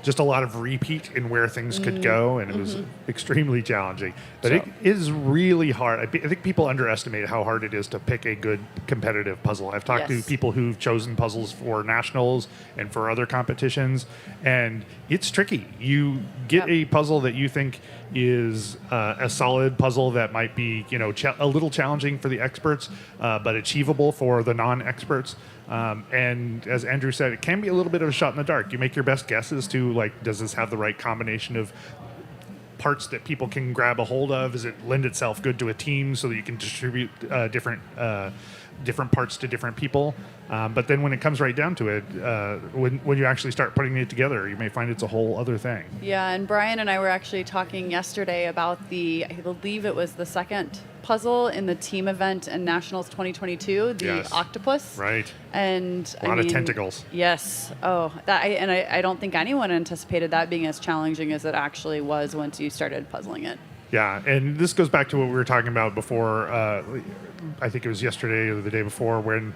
just a lot of repeat in where things could go, and it was extremely challenging. But So- it is really hard. I think people underestimate how hard it is to pick a good competitive puzzle. I've talked Yes. to people who've chosen puzzles for nationals and for other competitions, and it's tricky. You get Yep. a puzzle that you think is a solid puzzle that might be, a little challenging for the experts, but achievable for the non-experts. And as Andrew said, it can be a little bit of a shot in the dark. You make your best guesses to, does this have the right combination of parts that people can grab a hold of? Does it lend itself good to a team so that you can distribute different parts to different people? But then when it comes right down to it, when you actually start putting it together, you may find it's a whole other thing. Yeah, and Brian and I were actually talking yesterday about I believe it was the second puzzle in the team event in Nationals 2022, the Yes. octopus. Right. And A lot of tentacles. Yes. Oh, I don't think anyone anticipated that being as challenging as it actually was once you started puzzling it. Yeah, and this goes back to what we were talking about before. I think it was yesterday or the day before when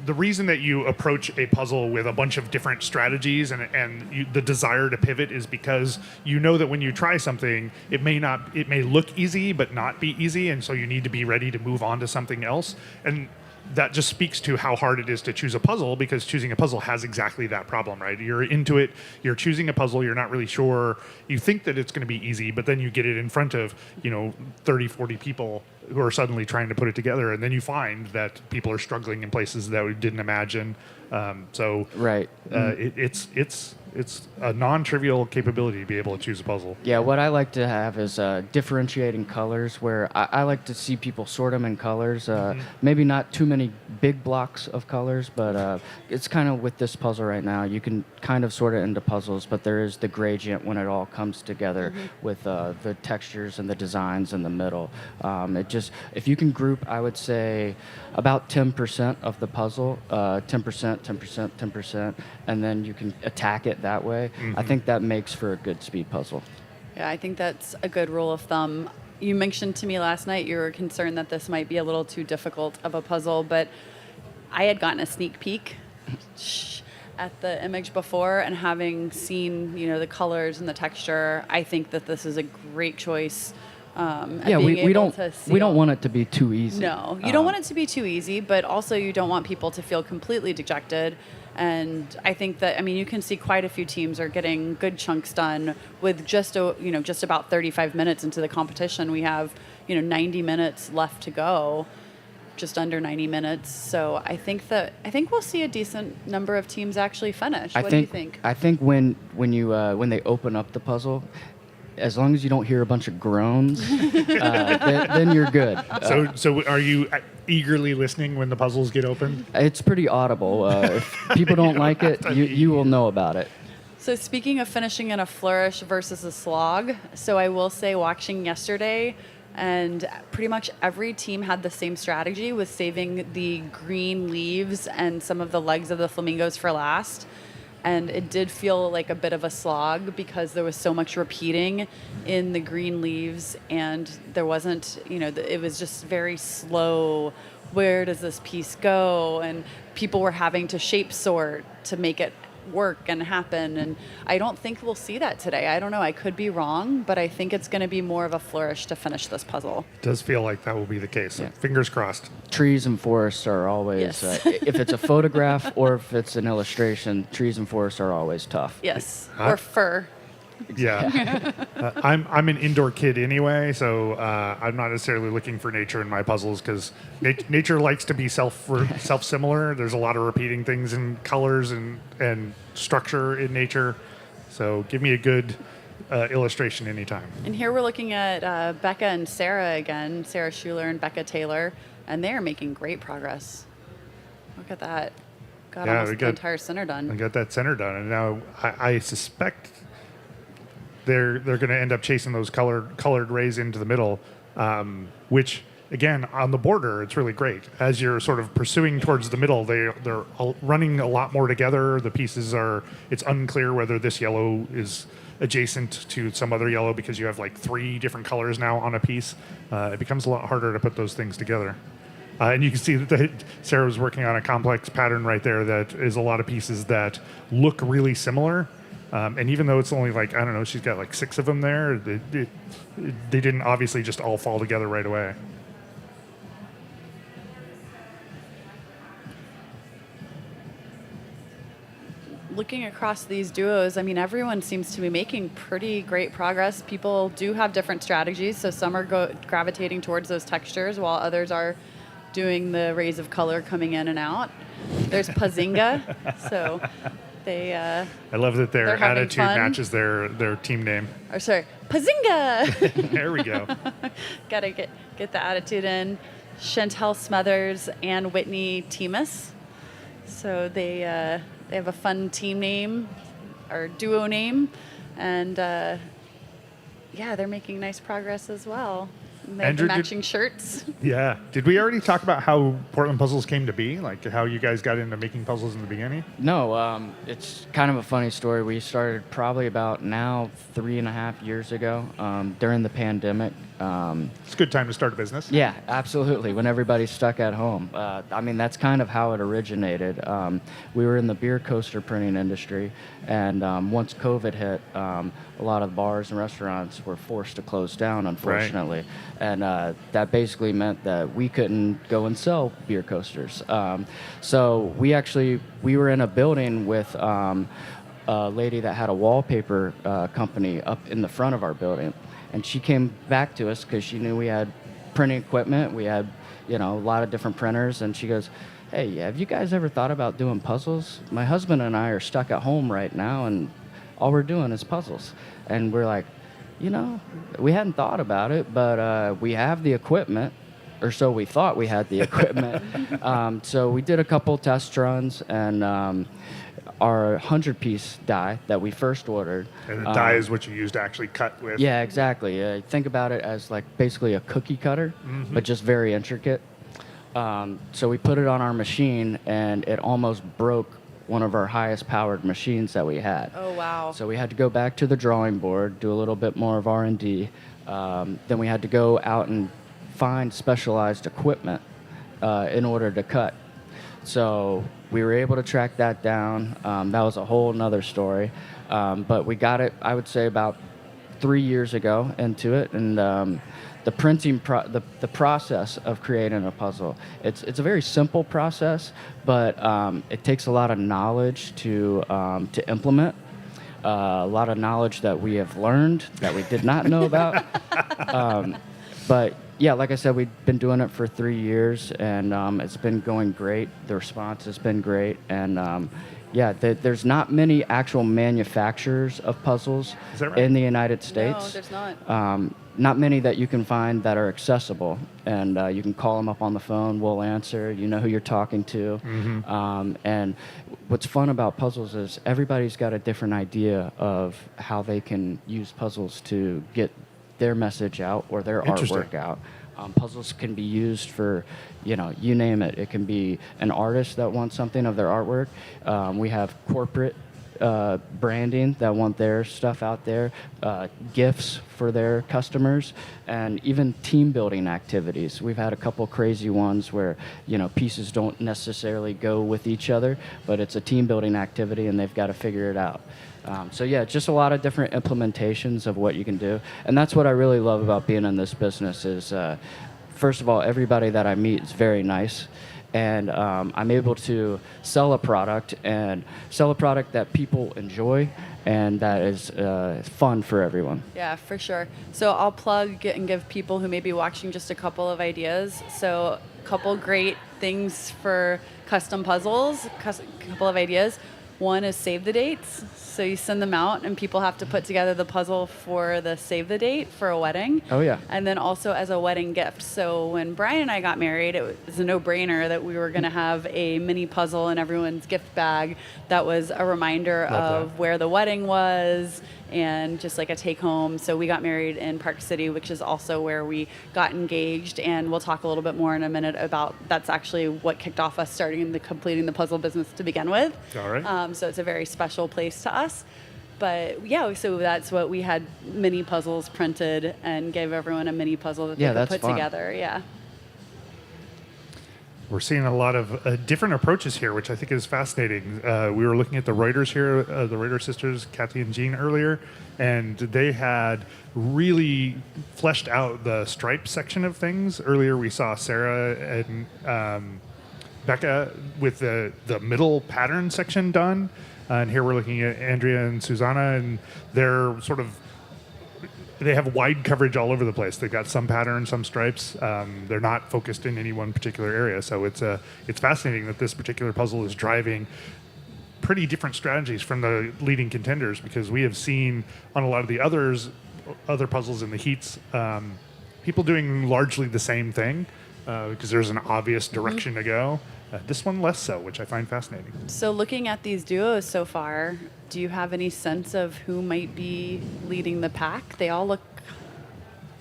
the reason that you approach a puzzle with a bunch of different strategies and the desire to pivot is because you know that when you try something, it may look easy but not be easy, and so you need to be ready to move on to something else. And that just speaks to how hard it is to choose a puzzle, because choosing a puzzle has exactly that problem, right? You're into it, you're choosing a puzzle, you're not really sure, you think that it's going to be easy, but then you get it in front of, 30, 40 people who are suddenly trying to put it together, and then you find that people are struggling in places that we didn't imagine. Right. It's a non-trivial capability to be able to choose a puzzle. Yeah, what I like to have is differentiating colors, where I like to see people sort them in colors. Maybe not too many big blocks of colors, but it's kind of with this puzzle right now. You can kind of sort it into puzzles, but there is the gradient when it all comes together with the textures and the designs in the middle. If you can group, I would say about 10% of the puzzle, 10%, 10%, 10%, and then you can attack it that way. I think that makes for a good speed puzzle. Yeah, I think that's a good rule of thumb. You mentioned to me last night you were concerned that this might be a little too difficult of a puzzle, but I had gotten a sneak peek at the image before, and having seen, the colors and the texture, I think that this is a great choice. Yeah, we don't want it to be too easy. No, you don't want it to be too easy, but also you don't want people to feel completely dejected. And I think that, I mean, you can see quite a few teams are getting good chunks done with just about 35 minutes into the competition. We have, 90 minutes left to go, just under 90 minutes. So I think we'll see a decent number of teams actually finish. What do you think? I think when they open up the puzzle, as long as you don't hear a bunch of groans, then you're good. So are you eagerly listening when the puzzles get opened? It's pretty audible. If people don't like it, you will know about it. So speaking of finishing in a flourish versus a slog, so I will say watching yesterday, and pretty much every team had the same strategy with saving the green leaves and some of the legs of the flamingos for last. And it did feel like a bit of a slog because there was so much repeating in the green leaves, and there wasn't, it was just very slow. Where does this piece go? And people were having to shape sort to make it work and happen. And I don't think we'll see that today. I don't know. I could be wrong, but I think it's going to be more of a flourish to finish this puzzle. It does feel like that will be the case. Yeah. Fingers crossed. Trees and forests are always, Yes. if it's a photograph or if it's an illustration, trees and forests are always tough. Yes. Or fur. Yeah. I'm an indoor kid anyway, so I'm not necessarily looking for nature in my puzzles because nature likes to be self-similar. There's a lot of repeating things in colors and structure in nature. So give me a good illustration anytime. And here we're looking at Becca and Sarah again, Sarah Schuler and Becca Taylor, and they are making great progress. Look at that. Got almost the entire center done. I got that center done, and now I suspect they're going to end up chasing those colored rays into the middle, which again on the border it's really great. As you're sort of pursuing towards the middle, they're running a lot more together. The pieces it's unclear whether this yellow is adjacent to some other yellow because you have like 3 different colors now on a piece. It becomes a lot harder to put those things together. And you can see that Sarah was working on a complex pattern right there that is a lot of pieces that look really similar. And even though it's only like, I don't know, she's got like 6 of them there, they didn't obviously just all fall together right away. Looking across these duos, I mean, everyone seems to be making pretty great progress. People do have different strategies, so some are gravitating towards those textures while others are doing the rays of color coming in and out. There's Pazinga, so they... I love that their having attitude fun. matches their team name. Or sorry, Pazinga! There we go. Gotta get the attitude in. Chantel Smothers and Whitney Temus. So they have a fun team name or duo name, and they're making nice progress as well. And they have the Andrew, matching shirts. Yeah. Did we already talk about how Portland Puzzles came to be? Like how you guys got into making puzzles in the beginning? No, it's kind of a funny story. We started probably about now 3.5 years ago during the pandemic. It's a good time to start a business. Yeah, absolutely. When everybody's stuck at home. That's kind of how it originated. We were in the beer coaster printing industry, and once COVID hit, a lot of bars and restaurants were forced to close down, unfortunately. Right. And that basically meant that we couldn't go and sell beer coasters. So we were in a building with a lady that had a wallpaper company up in the front of our building. And she came back to us because she knew we had printing equipment. We had, a lot of different printers. And she goes, "Hey, have you guys ever thought about doing puzzles? My husband and I are stuck at home right now, and all we're doing is puzzles." And we're like, we hadn't thought about it, but we have the equipment, or so we thought we had the equipment. So we did a couple test runs, and our 100-piece die that we first ordered. And the die is what you use to actually cut with. Yeah, exactly. Think about it as like basically a cookie cutter, but just very intricate. So we put it on our machine, and it almost broke one of our highest powered machines that we had. Oh, wow. So we had to go back to the drawing board, do a little bit more of R&D. Then we had to go out and find specialized equipment in order to cut. So we were able to track that down. That was a whole nother story. But we got it, I would say, about 3 years ago into it, and the printing the process of creating a puzzle. It's a very simple process, but it takes a lot of knowledge to implement. A lot of knowledge that we have learned that we did not know about. But yeah, like I said, we've been doing it for 3 years, and it's been going great. The response has been great, and there's not many actual manufacturers of puzzles Is that right? in the United States. No, there's not. Not many that you can find that are accessible, and you can call them up on the phone. We'll answer. You know who you're talking to. And what's fun about puzzles is everybody's got a different idea of how they can use puzzles to get their message out or their artwork out. Puzzles can be used for, you name it. It can be an artist that wants something of their artwork. We have corporate branding that want their stuff out there, gifts for their customers, and even team building activities. We've had a couple crazy ones where pieces don't necessarily go with each other, but it's a team building activity and they've got to figure it out. Just a lot of different implementations of what you can do, and that's what I really love about being in this business is, first of all, everybody that I meet is very nice. And I'm able to sell a product that people enjoy and that is fun for everyone. Yeah, for sure. So I'll plug and give people who may be watching just a couple of ideas. So a couple great things for custom puzzles, a couple of ideas. One is save the dates. So you send them out and people have to put together the puzzle for the save the date for a wedding. Oh, yeah. And then also as a wedding gift. So when Brian and I got married, it was a no-brainer that we were going to have a mini puzzle in everyone's gift bag that was a reminder of where the wedding was and just like a take home. So we got married in Park City, which is also where we got engaged. And we'll talk a little bit more in a minute about that's actually what kicked off us starting and completing the puzzle business to begin with. All right. So it's a very special place to us. But yeah, so that's what we had, mini puzzles printed and gave everyone a mini puzzle that they could put together. Yeah. We're seeing a lot of different approaches here, which I think is fascinating. We were looking at the Reuters here, the Reuters sisters, Kathy and Jean, earlier, and they had really fleshed out the stripe section of things. Earlier, we saw Sarah and Becca with the middle pattern section done. And here we're looking at Andrea and Susanna, and they're they have wide coverage all over the place. They've got some patterns, some stripes. They're not focused in any one particular area. So it's fascinating that this particular puzzle is driving pretty different strategies from the leading contenders, because we have seen on a lot of the other puzzles in the heats, people doing largely the same thing because there's an obvious direction to go. This one less so, which I find fascinating. So looking at these duos so far, do you have any sense of who might be leading the pack? They all look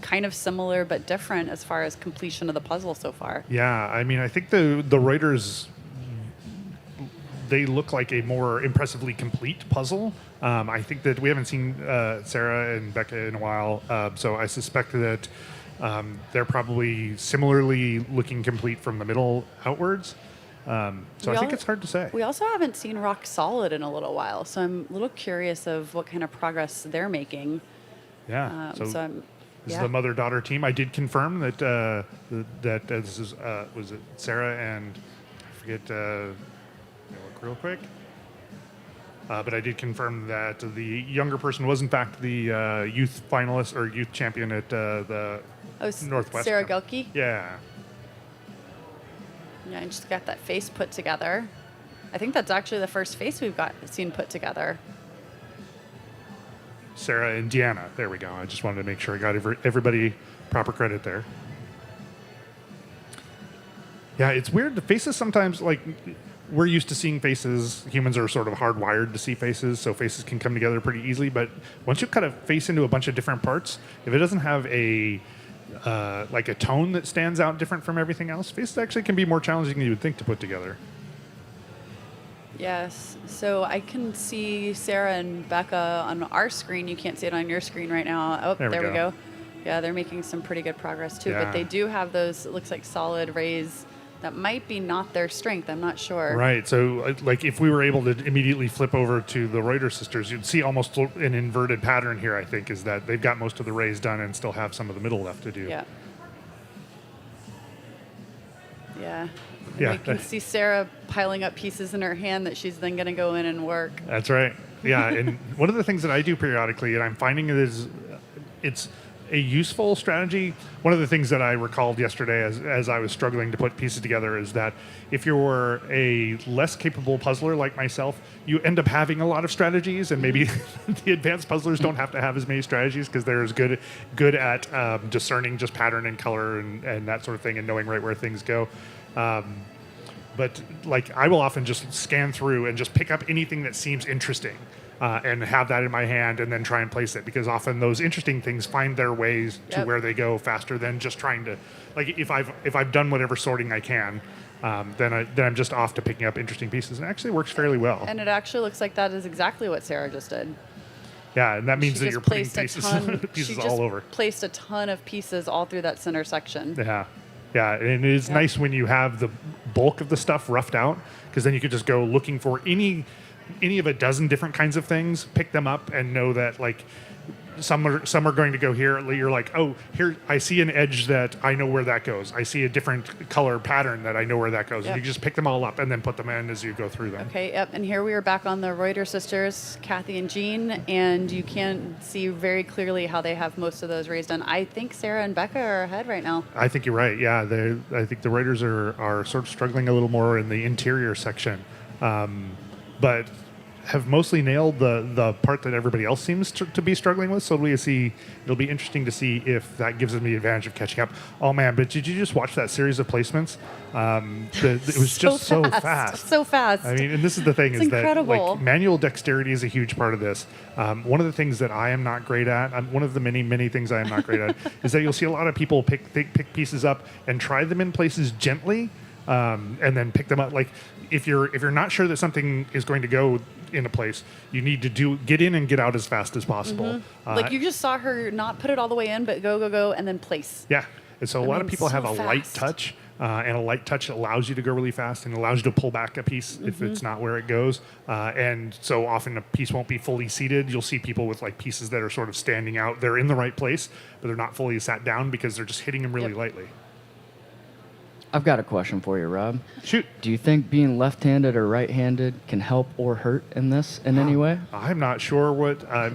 kind of similar but different as far as completion of the puzzle so far. Yeah, I mean, I think the Reuters, they look like a more impressively complete puzzle. I think that we haven't seen Sarah and Becca in a while, so I suspect that they're probably similarly looking complete from the middle outwards. I think it's hard to say. We also haven't seen Rock Solid in a little while, so I'm a little curious of what kind of progress they're making. Yeah. This is the mother-daughter team. I did confirm that that this is was it Sarah and I forget. Look real quick. But I did confirm that the younger person was in fact the youth finalist or youth champion at the Northwest. Sarah Gelke? Yeah. Yeah, and she's got that face put together. I think that's actually the first face we've seen put together. Sarah and Deanna. There we go. I just wanted to make sure I got everybody proper credit there. Yeah, it's weird. The faces sometimes, like, we're used to seeing faces. Humans are sort of hardwired to see faces, so faces can come together pretty easily. But once you cut a face into a bunch of different parts, if it doesn't have a tone that stands out different from everything else, faces actually can be more challenging than you would think to put together. Yes. So I can see Sarah and Becca on our screen. You can't see it on your screen right now. Oh, there we go. Yeah, they're making some pretty good progress too. Yeah. But they do have those, it looks like solid rays that might be not their strength. I'm not sure. Right. So, like, if we were able to immediately flip over to the Reuter sisters, you'd see almost an inverted pattern here, I think, is that they've got most of the rays done and still have some of the middle left to do. Yeah. Yeah. Yeah. You can see Sarah piling up pieces in her hand that she's then going to go in and work. That's right. Yeah. And one of the things that I do periodically, and I'm finding it is it's a useful strategy. One of the things that I recalled yesterday as I was struggling to put pieces together is that if you're a less capable puzzler like myself, you end up having a lot of strategies, and maybe the advanced puzzlers don't have to have as many strategies because they're as good at discerning just pattern and color and that sort of thing and knowing right where things go. But like I will often just scan through and just pick up anything that seems interesting. And have that in my hand and then try and place it, because often those interesting things find their ways to where they go faster than just trying to, like, if I've done whatever sorting I can, then I'm just off to picking up interesting pieces, and it actually works fairly well. And it actually looks like that is exactly what Sarah just did. Yeah, and that means She that just you're putting placed pieces she all just over. placed a ton of pieces all through that center section. Yeah, and it is nice when you have the bulk of the stuff roughed out, because then you could just go looking for any of a dozen different kinds of things, pick them up, and know that like some are going to go here. You're like, oh, here I see an edge that I know where that goes. I see a different color pattern that I know where that goes. Yep. You just pick them all up and then put them in as you go through them. Okay, yep. And here we are back on the Reuter sisters, Kathy and Jean, and you can see very clearly how they have most of those rays done. I think Sarah and Becca are ahead right now. I think you're right. Yeah, I think the writers are sort of struggling a little more in the interior section. But have mostly nailed the part that everybody else seems to be struggling with. So it'll be interesting to see if that gives them the advantage of catching up. Oh man, but did you just watch that series of placements? It was just so fast. So fast. I mean, and this is the thing, It's is incredible. that like manual dexterity is a huge part of this. One of the things that I am not great at, one of the many things I am not great at, is that you'll see a lot of people pick pieces up and try them in places gently, and then pick them up. Like if you're not sure that something is going to go in a place, you need to get in and get out as fast as possible. Like you just saw her not put it all the way in, but go, and then place. Yeah. And so a lot of people have a light fast. touch, and a light touch allows you to go really fast and allows you to pull back a piece if it's not where it goes. And so often a piece won't be fully seated. You'll see people with like pieces that are sort of standing out. They're in the right place, but they're not fully sat down because they're just hitting them really lightly. I've got a question for you, Rob. Shoot. Do you think being left-handed or right-handed can help or hurt in this in any way? I'm not sure what I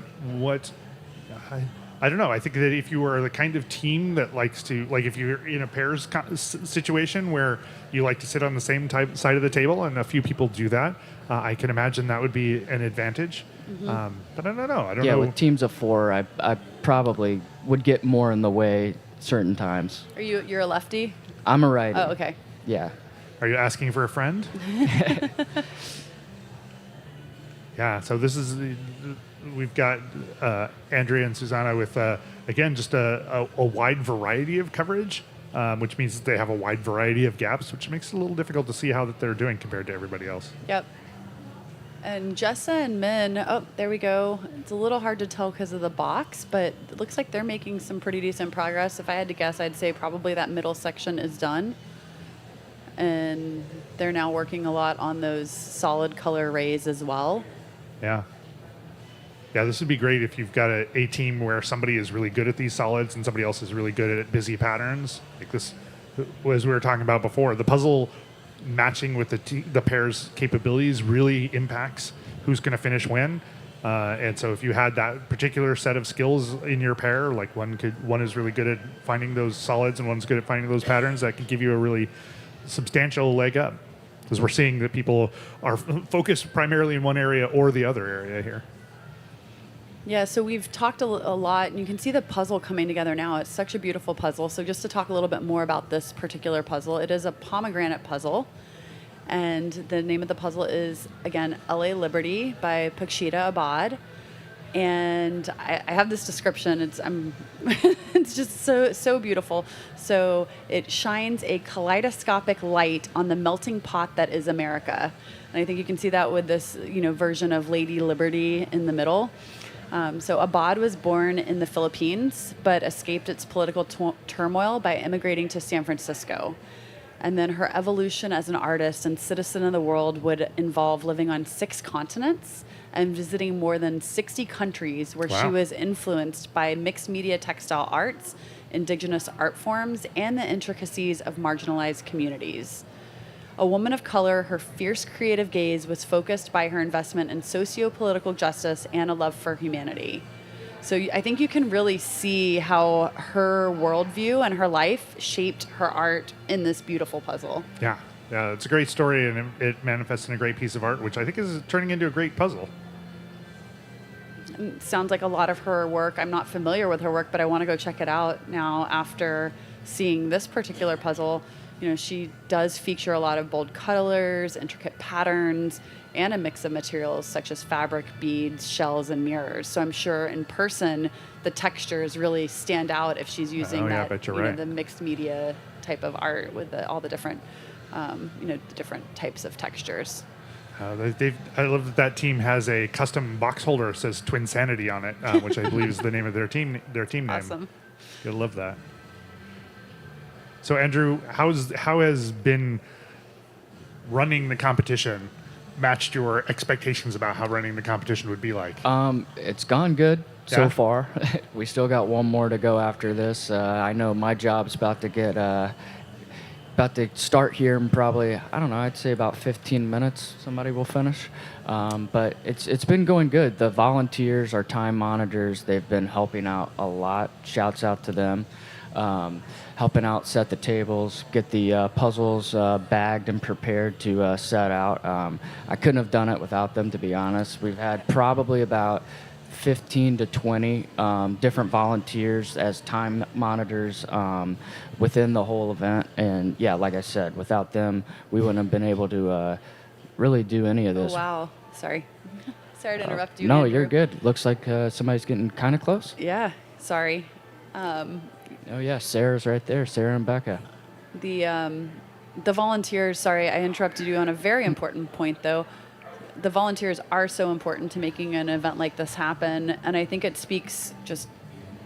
don't know. I think that if you are the kind of team that likes to, like if you're in a pairs situation where you like to sit on the same side of the table, and a few people do that, I can imagine that would be an advantage. But I don't know. I don't know. Yeah, with teams of four, I probably would get more in the way certain times. You're a lefty? I'm a righty. Oh, okay. Yeah. Are you asking for a friend? Yeah, so we've got Andrea and Susanna with, again, just a wide variety of coverage, which means that they have a wide variety of gaps, which makes it a little difficult to see how that they're doing compared to everybody else. Yep. And Jessa and Min, oh, there we go. It's a little hard to tell because of the box, but it looks like they're making some pretty decent progress. If I had to guess, I'd say probably that middle section is done. And they're now working a lot on those solid color rays as well. Yeah. Yeah, this would be great if you've got a team where somebody is really good at these solids and somebody else is really good at busy patterns. Like this, as we were talking about before, the puzzle matching with the pair's capabilities really impacts who's going to finish when. And so if you had that particular set of skills in your pair, like one is really good at finding those solids and one's good at finding those patterns, that could give you a really substantial leg up. Because we're seeing that people are focused primarily in one area or the other area here. Yeah, so we've talked a lot, and you can see the puzzle coming together now. It's such a beautiful puzzle. So just to talk a little bit more about this particular puzzle, it is a pomegranate puzzle. And the name of the puzzle is, again, LA Liberty by Pakshita Abad. And I have this description. It's just so beautiful. So it shines a kaleidoscopic light on the melting pot that is America. And I think you can see that with this, version of Lady Liberty in the middle. So Abad was born in the Philippines, but escaped its political turmoil by immigrating to San Francisco. And then her evolution as an artist and citizen of the world would involve living on 6 continents and visiting more than 60 countries where she Wow. was influenced by mixed media textile arts, indigenous art forms, and the intricacies of marginalized communities. A woman of color, her fierce creative gaze was focused by her investment in socio-political justice and a love for humanity. So I think you can really see how her worldview and her life shaped her art in this beautiful puzzle. Yeah. Yeah, it's a great story, and it manifests in a great piece of art, which I think is turning into a great puzzle. Sounds like a lot of her work. I'm not familiar with her work, but I want to go check it out now after seeing this particular puzzle. You know, she does feature a lot of bold colors, intricate patterns, and a mix of materials such as fabric, beads, shells, and mirrors. So I'm sure in person, the textures really stand out if she's using I that, bet you're you know, right. the mixed media type of art with all the different, the different types of textures. I love that team has a custom box holder that says Twin Sanity on it, which I believe is the name of their team name. Awesome. You'll love that. So Andrew, how has been running the competition matched your expectations about how running the competition would be like? It's gone good so Yeah? far. We still got one more to go after this. I know my job's about to start here in probably, I don't know, I'd say about 15 minutes somebody will finish. But it's been going good. The volunteers, our time monitors, they've been helping out a lot. Shouts out to them. Helping out set the tables, get the puzzles bagged and prepared to set out. I couldn't have done it without them, to be honest. We've had probably about 15 to 20 different volunteers as time monitors within the whole event. And yeah, like I said, without them, we wouldn't have been able to really do any of Oh, this. wow. Sorry. Sorry to interrupt you. No, Andrew. you're good. Looks like somebody's getting kind of close. Yeah, sorry. Oh yeah, Sarah's right there. Sarah and Becca. The volunteers, sorry, I interrupted you on a very important point, though. The volunteers are so important to making an event like this happen, and I think it speaks just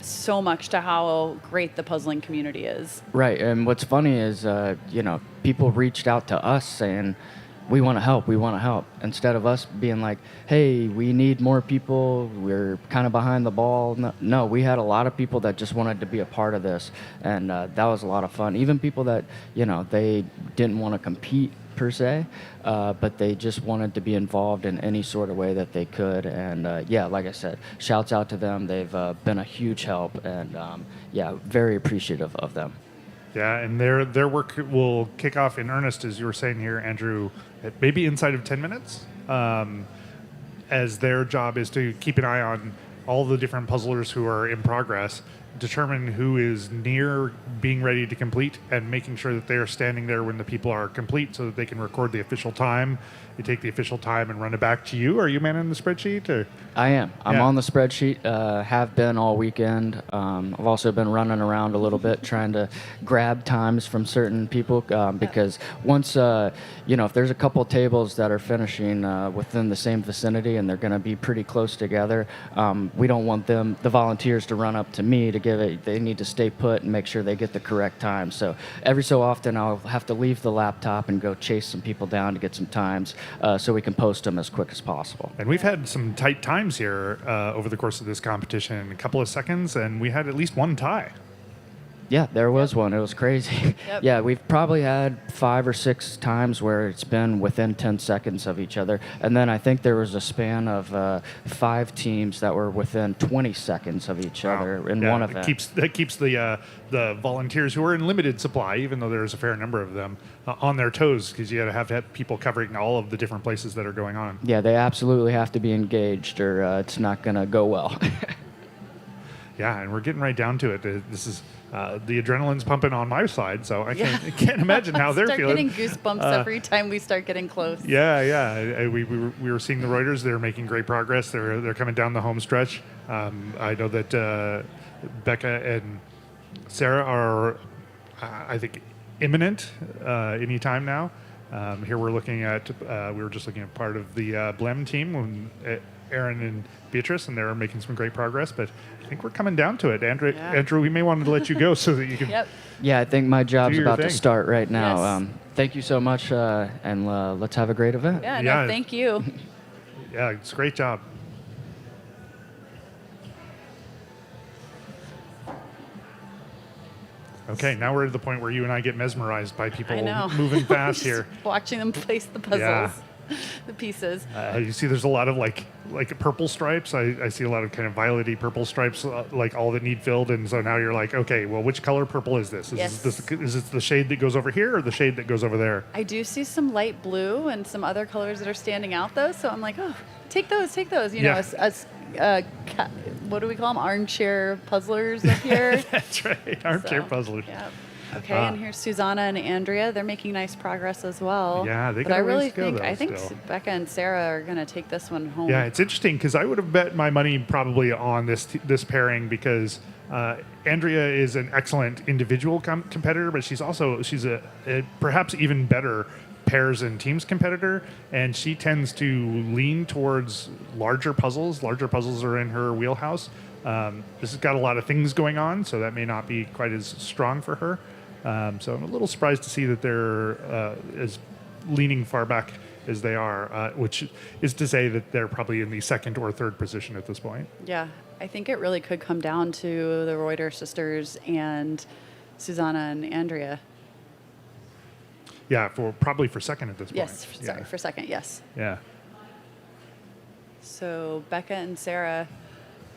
so much to how great the puzzling community is. Right, and what's funny is, people reached out to us saying, we want to help, instead of us being like, hey, we need more people, we're kind of behind the ball. No, we had a lot of people that just wanted to be a part of this, and that was a lot of fun. Even people that, they didn't want to compete per se, but they just wanted to be involved in any sort of way that they could. And like I said, shouts out to them. They've been a huge help, and very appreciative of them. Yeah, and their work will kick off in earnest, as you were saying here, Andrew, at maybe inside of 10 minutes, as their job is to keep an eye on all the different puzzlers who are in progress, determine who is near being ready to complete, and making sure that they are standing there when the people are complete so that they can record the official time. You take the official time and run it back to you. Are you manning the spreadsheet? Or? I am. I'm Yeah. on the spreadsheet, have been all weekend. I've also been running around a little bit trying to grab times from certain people because once, if there's a couple tables that are finishing within the same vicinity and they're going to be pretty close together, we don't want the volunteers to run up to me to give it. They need to stay put and make sure they get the correct time. So every so often I'll have to leave the laptop and go chase some people down to get some times so we can post them as quick as possible. And we've had some tight times here over the course of this competition, a couple of seconds, and we had at least one tie. Yeah, there was one. It was crazy. Yep. Yeah, we've probably had 5 or 6 times where it's been within 10 seconds of each other. And then I think there was a span of 5 teams that were within 20 seconds of each other in one event. That keeps the volunteers who are in limited supply, even though there's a fair number of them, on their toes, because you got to have people covering all of the different places that are going on. Yeah, they absolutely have to be engaged or it's not going to go well. Yeah, and we're getting right down to it. This is the adrenaline's pumping on my side, so I can't imagine how they're feeling. Start getting goosebumps every time we start getting close. Yeah. We were seeing the Reuters. They're making great progress. They're coming down the home stretch. I know that Becca and Sarah are, I think, imminent any time now. Here we're looking at. We were just looking at part of the Blem team Aaron and Beatrice, and they're making some great progress. But I think we're coming down to it. Yeah. Andrew, we may want to let you go so that you can. Yep. Yeah, I think my job's your about to thing. start right now. Yes. Thank you so much, and let's have a great event. Yeah, Yeah. no, thank you. Yeah, it's a great job. Okay, now we're at the point where you and I get mesmerized by people I know. moving fast Just here. Watching them place the puzzles, Yeah. the pieces. You see, there's a lot of like purple stripes. I see a lot of kind of violety purple stripes, like all that need filled. And so now you're like, okay, well, which color purple is this? Yes. Is it the shade that goes over here or the shade that goes over there? I do see some light blue and some other colors that are standing out, though. So I'm like, oh, take those. You know, Yeah. what do we call them? Armchair puzzlers up here. That's right, armchair So, puzzlers. Yeah. Okay, and here's Susanna and Andrea. They're making nice progress as well. Yeah, they But got I a ways really to go, think though, I think still. Becca and Sarah are going to take this one home. Yeah, it's interesting because I would have bet my money probably on this pairing because Andrea is an excellent individual competitor, but she's a perhaps even better pairs and teams competitor, and she tends to lean towards larger puzzles. Larger puzzles are in her wheelhouse. This has got a lot of things going on, so that may not be quite as strong for her. So I'm a little surprised to see that they're as leaning far back as they are, which is to say that they're probably in the second or third position at this point. Yeah, I think it really could come down to the Reuter sisters and Susanna and Andrea. Yeah, probably for second at this point. Yes, Yeah. sorry, for second, yes. Yeah. So Becca and Sarah,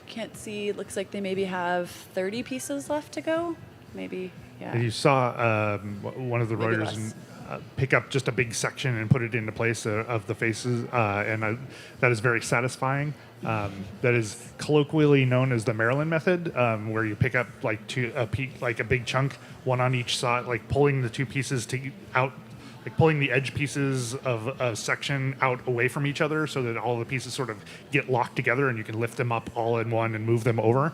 can't see, it looks like they maybe have 30 pieces left to go. Maybe, yeah. And you saw one of the Maybe Reuters less. pick up just a big section and put it into place of the faces, and that is very satisfying. That is colloquially known as the Maryland method, where you pick up like a big chunk, one on each side, like pulling the two pieces out, like pulling the edge pieces of a section out away from each other, so that all the pieces sort of get locked together, and you can lift them up all in one and move them over.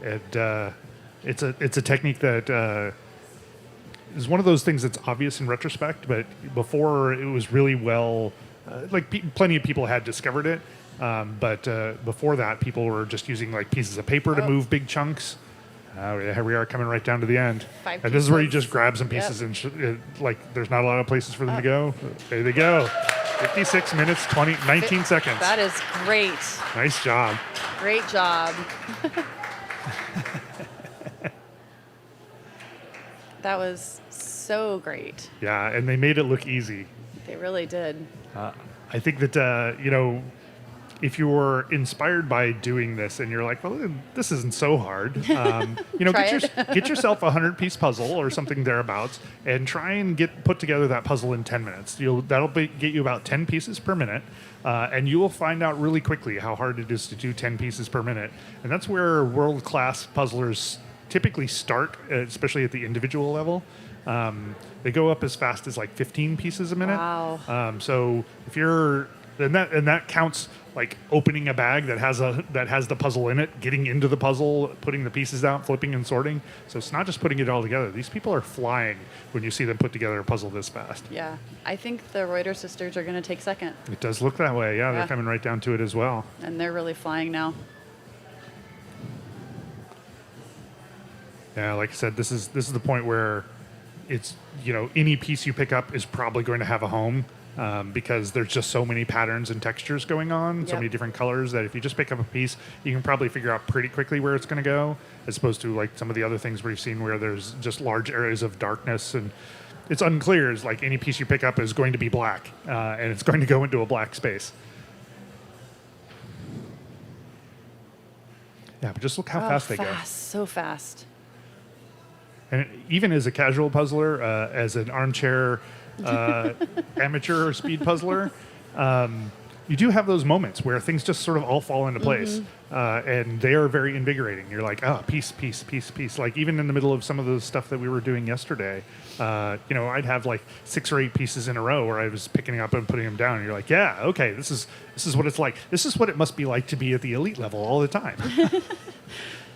It's a technique that is one of those things that's obvious in retrospect, but before it was really well, plenty of people had discovered it, but before that, people were just using like pieces of paper to move big chunks. Here we are coming right down to the end. 5 And this is where you pieces. just grab some pieces and there's not a lot of places for them to go. There they go. 56 minutes, 19 seconds. That is great. Nice job. Great job. That was so great. Yeah, and they made it look easy. They really did. I think that, if you were inspired by doing this and you're like, well, this isn't so hard, Try get yourself a 100-piece puzzle or something thereabouts and try and put together that puzzle in 10 minutes. That'll get you about 10 pieces per minute, and you will find out really quickly how hard it is to do 10 pieces per minute. And that's where world-class puzzlers typically start, especially at the individual level. They go up as fast as like 15 pieces a minute. Wow. So if you're and that counts like opening a bag that has the puzzle in it, getting into the puzzle, putting the pieces out, flipping and sorting. So it's not just putting it all together. These people are flying when you see them put together a puzzle this fast. Yeah. I think the Reuter sisters are going to take second, It does look that way. Yeah, they're Yeah. coming right down to it as well. and they're really flying now. Yeah, like I said, this is the point where it's any piece you pick up is probably going to have a home. Because there's just so many patterns and textures going on, so Yep. many different colors, that if you just pick up a piece, you can probably figure out pretty quickly where it's going to go, as opposed to like some of the other things we've seen where there's just large areas of darkness and it's unclear. It's like any piece you pick up is going to be black, and it's going to go into a black space. Yeah, but just look how fast they go. So fast. And even as a casual puzzler, as an armchair amateur or speed puzzler, you do have those moments where things just sort of all fall into place, and they are very invigorating. You're like, piece. Like even in the middle of some of the stuff that we were doing yesterday, I'd have like 6 or 8 pieces in a row where I was picking up and putting them down. And you're like, yeah, okay, this is what it's like. This is what it must be like to be at the elite level all the time.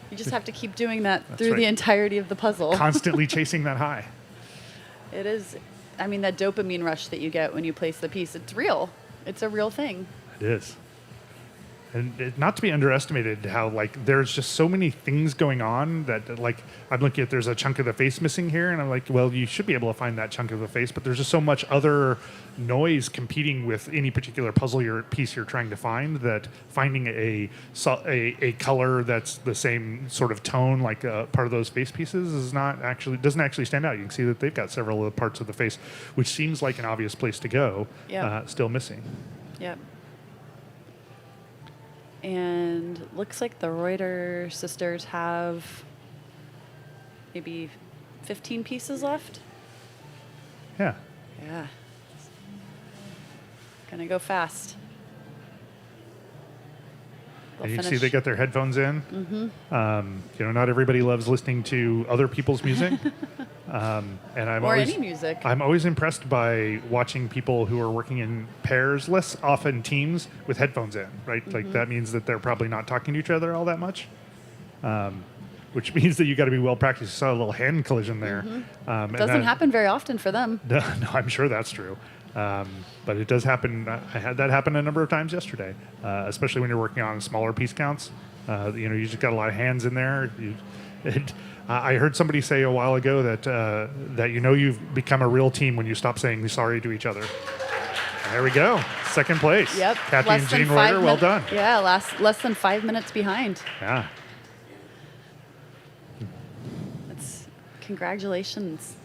You just have to keep doing that That's through right. the entirety of the puzzle. Constantly chasing that high. It is, that dopamine rush that you get when you place the piece, it's real. It's a real thing. It is. And not to be underestimated how, like, there's just so many things going on that, like, I'm looking at there's a chunk of the face missing here, and I'm like, well, you should be able to find that chunk of the face, but there's just so much other noise competing with any particular puzzle piece you're trying to find that finding a color that's the same sort of tone, like part of those face pieces, doesn't actually stand out. You can see that they've got several of the parts of the face, which seems like an obvious place to go, still missing. Yep. And looks like the Reuter sisters have maybe 15 pieces left. Yeah. Yeah. Gonna go fast. They'll And you can see finish. they got their headphones in. Mm-hmm. Not everybody loves listening to other people's music. And any music. I'm always impressed by watching people who are working in pairs, less often teams, with headphones in, right? Mm-hmm. Like that means that they're probably not talking to each other all that much. Which means that you got to be well practiced. You saw a little hand collision there. Mm-hmm. Doesn't happen very often for them. No, I'm sure that's true. But it does happen. I had that happen a number of times yesterday, especially when you're working on smaller piece counts. You just got a lot of hands in there. I heard somebody say a while ago that you've become a real team when you stop saying sorry to each other. There we go. Second place. Yep. Kathy and Jean Reuter, well done. Yeah, less than 5 minutes behind. Yeah. Congratulations.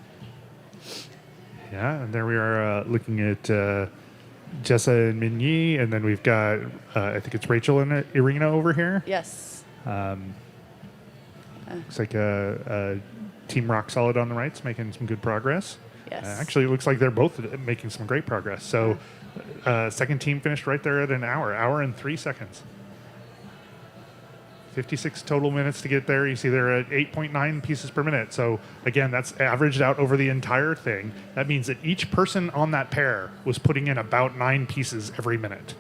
Yeah, and there we are looking at Jessa and Minyi, and then we've got, I think it's Rachel and Irina over here. Yes. Looks like Team Rock Solid on the right's making some good progress. Yes. Actually, it looks like they're both making some great progress. So second team finished right there at an hour and 3 seconds. 56 total minutes to get there. You see they're at 8.9 pieces per minute. So again, that's averaged out over the entire thing. That means that each person on that pair was putting in about 9 pieces every minute.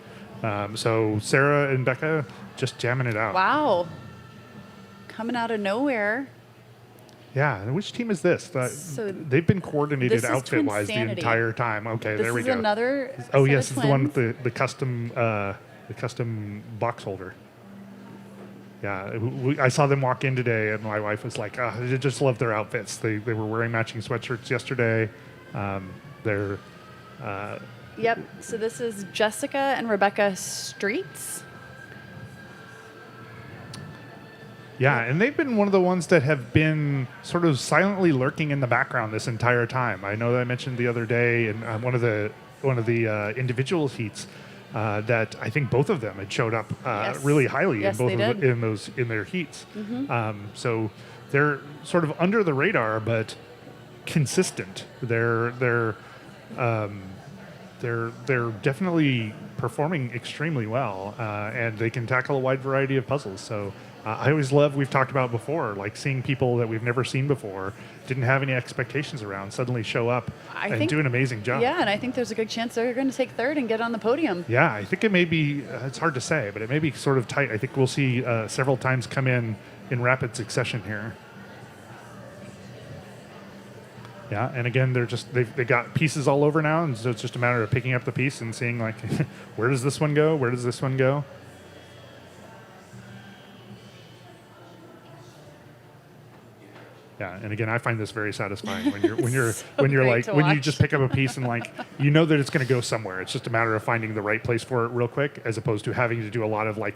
So Sarah and Becca just jamming it out. Wow. Coming out of nowhere. Yeah, and which team is this? So they've been coordinated this is outfit-wise the Twinsanity. entire time. Okay, This there we is go. another Oh set yes, of it's the one with twins. the custom box holder. Yeah, I saw them walk in today, and my wife was like, I just love their outfits. They were wearing matching sweatshirts yesterday. They're Yep. So this is Jessica and Rebecca Streets. yeah, and they've been one of the ones that have been sort of silently lurking in the background this entire time. I know that I mentioned the other day in one of the individual heats that I think both of them had showed up Yes. really highly Yes, in both they of did. in their heats. Mm-hmm. So they're sort of under the radar, but consistent. They're definitely performing extremely well, and they can tackle a wide variety of puzzles. So I always love, we've talked about before, like seeing people that we've never seen before, didn't have any expectations around, suddenly show up and do an amazing job. Yeah, and I think there's a good chance they're going to take third and get on the podium. Yeah, I think it may be, it's hard to say, but it may be sort of tight. I think we'll see several times come in rapid succession here. Yeah, and again, they've got pieces all over now, and so it's just a matter of picking up the piece and seeing, like, where does this one go? Where does this one go? Yeah, and again, I find this very satisfying when you're So when you great to watch. just pick up a piece and like you know that it's going to go somewhere. It's just a matter of finding the right place for it real quick, as opposed to having to do a lot of like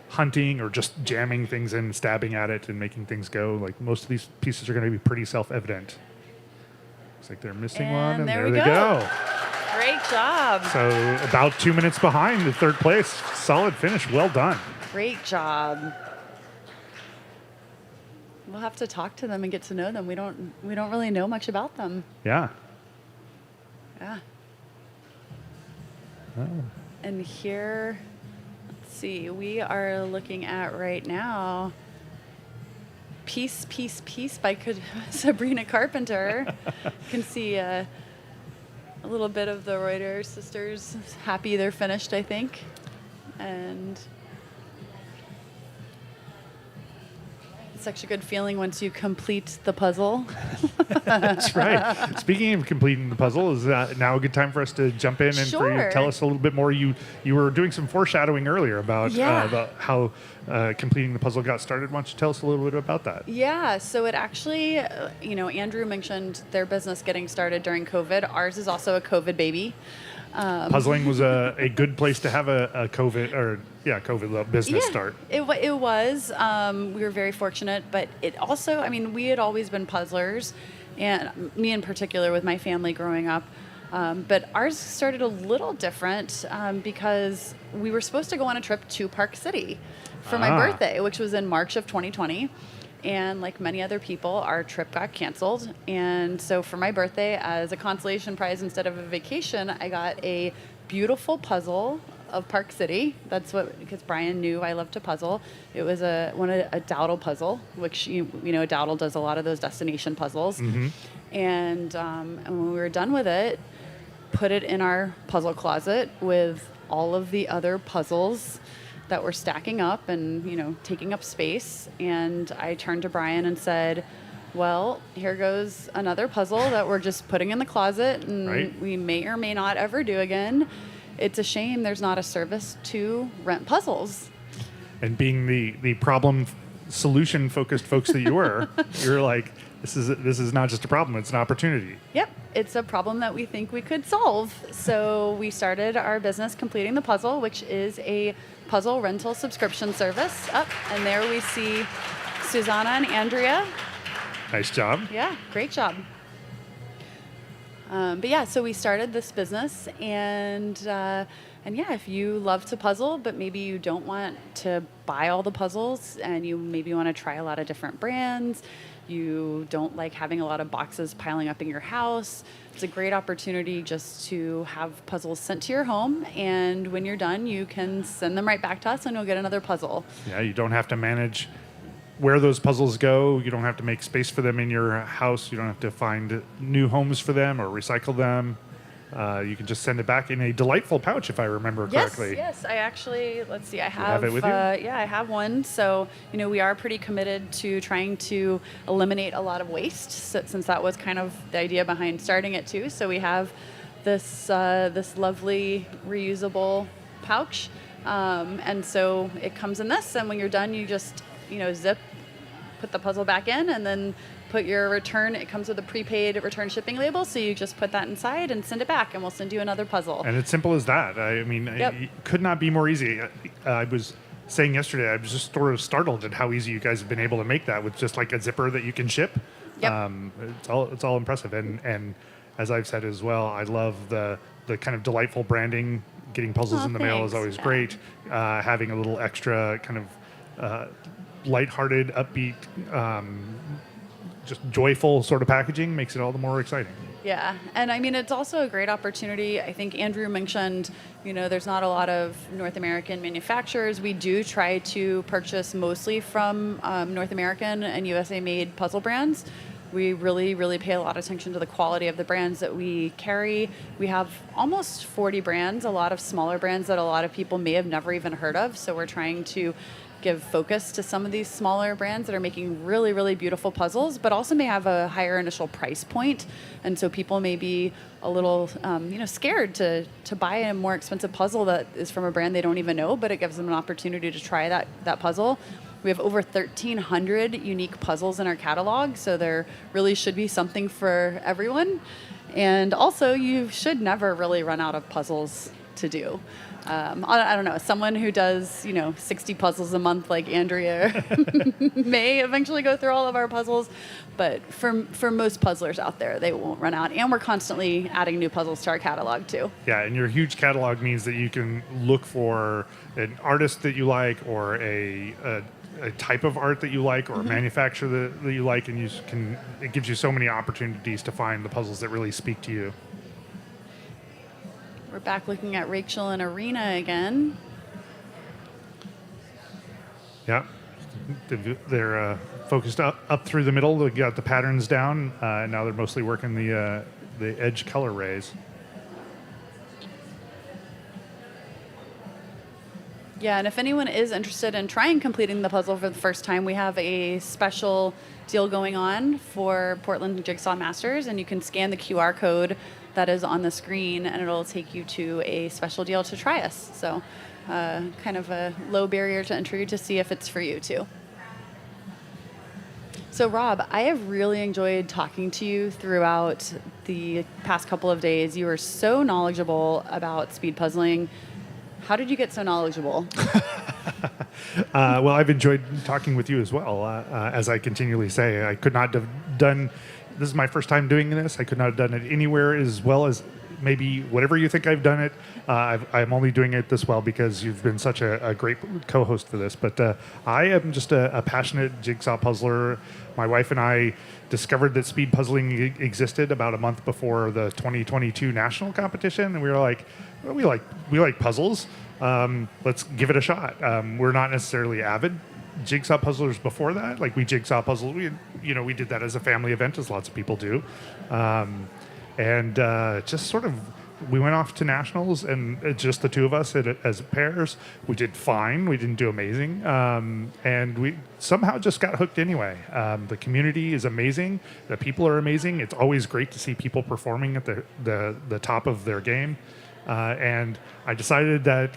hunting or just jamming things in, stabbing at it, and making things go. Like most of these pieces are going to be pretty self-evident. Looks like they're missing one, and there they go. Great job. So about 2 minutes behind the third place. Solid finish. Well done. Great job. We'll have to talk to them and get to know them. We don't really know much about them. Yeah. Yeah. Oh. And here, let's see, we are looking at right now Piece, Piece, Piece by Sabrina Carpenter. You can see a little bit of the Reuter sisters. Happy they're finished, I think. And such a good feeling once you complete the puzzle. That's right. Speaking of completing the puzzle, is now a good time for us to jump in and for you to Sure. tell us a little bit more? You were doing some foreshadowing earlier about Yeah. how completing the puzzle got started. Why don't you tell us a little bit about that? Yeah, so it actually, Andrew mentioned their business getting started during COVID. Ours is also a COVID baby. Puzzling was a good place to have a COVID business start. It was. We were very fortunate, but it also, we had always been puzzlers, and me in particular with my family growing up. But ours started a little different because we were supposed to go on a trip to Park City for my birthday, which was in March of 2020. And like many other people, our trip got canceled. And so for my birthday, as a consolation prize instead of a vacation, I got a beautiful puzzle of Park City. That's because Brian knew I loved to puzzle. It was a dowdle puzzle, which, a dowdle does a lot of those destination puzzles. Mm-hmm. And when we were done with it, put it in our puzzle closet with all of the other puzzles that were stacking up and, taking up space. And I turned to Brian and said, well, here goes another puzzle that we're just putting in the closet and Right. we may or may not ever do again. It's a shame there's not a service to rent puzzles. And being the problem solution focused folks that you were, you're like, this is not just a problem, it's an opportunity. Yep, it's a problem that we think we could solve. So we started our business Completing the Puzzle, which is a puzzle rental subscription service. And there we see Susanna and Andrea. Nice job. Yeah, great job. So we started this business, and if you love to puzzle, but maybe you don't want to buy all the puzzles, and you maybe want to try a lot of different brands, you don't like having a lot of boxes piling up in your house, it's a great opportunity just to have puzzles sent to your home, and when you're done, you can send them right back to us, and you'll get another puzzle. Yeah, you don't have to manage where those puzzles go. You don't have to make space for them in your house. You don't have to find new homes for them or recycle them. You can just send it back in a delightful pouch, if I remember correctly. Yes. I actually, let's see, I have it with you? I have one. So, we are pretty committed to trying to eliminate a lot of waste, since that was kind of the idea behind starting it too. So we have this lovely reusable pouch, and so it comes in this. And when you're done, you just zip, put the puzzle back in, and then put your return. It comes with a prepaid return shipping label, so you just put that inside and send it back, and we'll send you another puzzle. And it's simple as that. Yep. It could not be more easy. I was saying yesterday, I was just sort of startled at how easy you guys have been able to make that with just like a zipper that you can ship. Yep. It's all impressive. And as I've said as well, I love the kind of delightful branding. Getting puzzles in the mail is Thanks. always Yeah. great. Having a little extra kind of lighthearted, upbeat, just joyful sort of packaging makes it all the more exciting. Yeah, and it's also a great opportunity. I think Andrew mentioned, there's not a lot of North American manufacturers. We do try to purchase mostly from North American and USA made puzzle brands. We really, really pay a lot of attention to the quality of the brands that we carry. We have almost 40 brands, a lot of smaller brands that a lot of people may have never even heard of. So we're trying to give focus to some of these smaller brands that are making really, really beautiful puzzles, but also may have a higher initial price point. And so people may be a little, scared to buy a more expensive puzzle that is from a brand they don't even know, but it gives them an opportunity to try that puzzle. We have over 1,300 unique puzzles in our catalog, so there really should be something for everyone. And also, you should never really run out of puzzles to do. I don't know, someone who does, 60 puzzles a month like Andrea may eventually go through all of our puzzles, but for most puzzlers out there, they won't run out. And we're constantly adding new puzzles to our catalog too. Yeah, and your huge catalog means that you can look for an artist that you like, or a type of art that you like, or a manufacturer that you like, and it gives you so many opportunities to find the puzzles that really speak to you. We're back looking at Rachel and Arena again. Yeah, they're focused up through the middle. They got the patterns down, and now they're mostly working the edge color rays. Yeah, and if anyone is interested in trying completing the puzzle for the first time, we have a special deal going on for Portland Jigsaw Masters, and you can scan the QR code that is on the screen, and it'll take you to a special deal to try us. So kind of a low barrier to entry to see if it's for you, too. So, Rob, I have really enjoyed talking to you throughout the past couple of days. You are so knowledgeable about speed puzzling. How did you get so knowledgeable? Well, I've enjoyed talking with you as well. As I continually say, I could not have done, this is my first time doing this. I could not have done it anywhere as well as maybe whatever you think I've done it. I'm only doing it this well because you've been such a great co-host for this. But I am just a passionate jigsaw puzzler. My wife and I discovered that speed puzzling existed about a month before the 2022 national competition, and we were like, well, we like puzzles. Let's give it a shot. We're not necessarily avid jigsaw puzzlers before that. Like, we jigsaw puzzles. We did that as a family event, as lots of people do. And just sort of, we went off to nationals, and just the two of us as pairs. We did fine. We didn't do amazing. And we somehow just got hooked anyway. The community is amazing. The people are amazing. It's always great to see people performing at the top of their game. And I decided that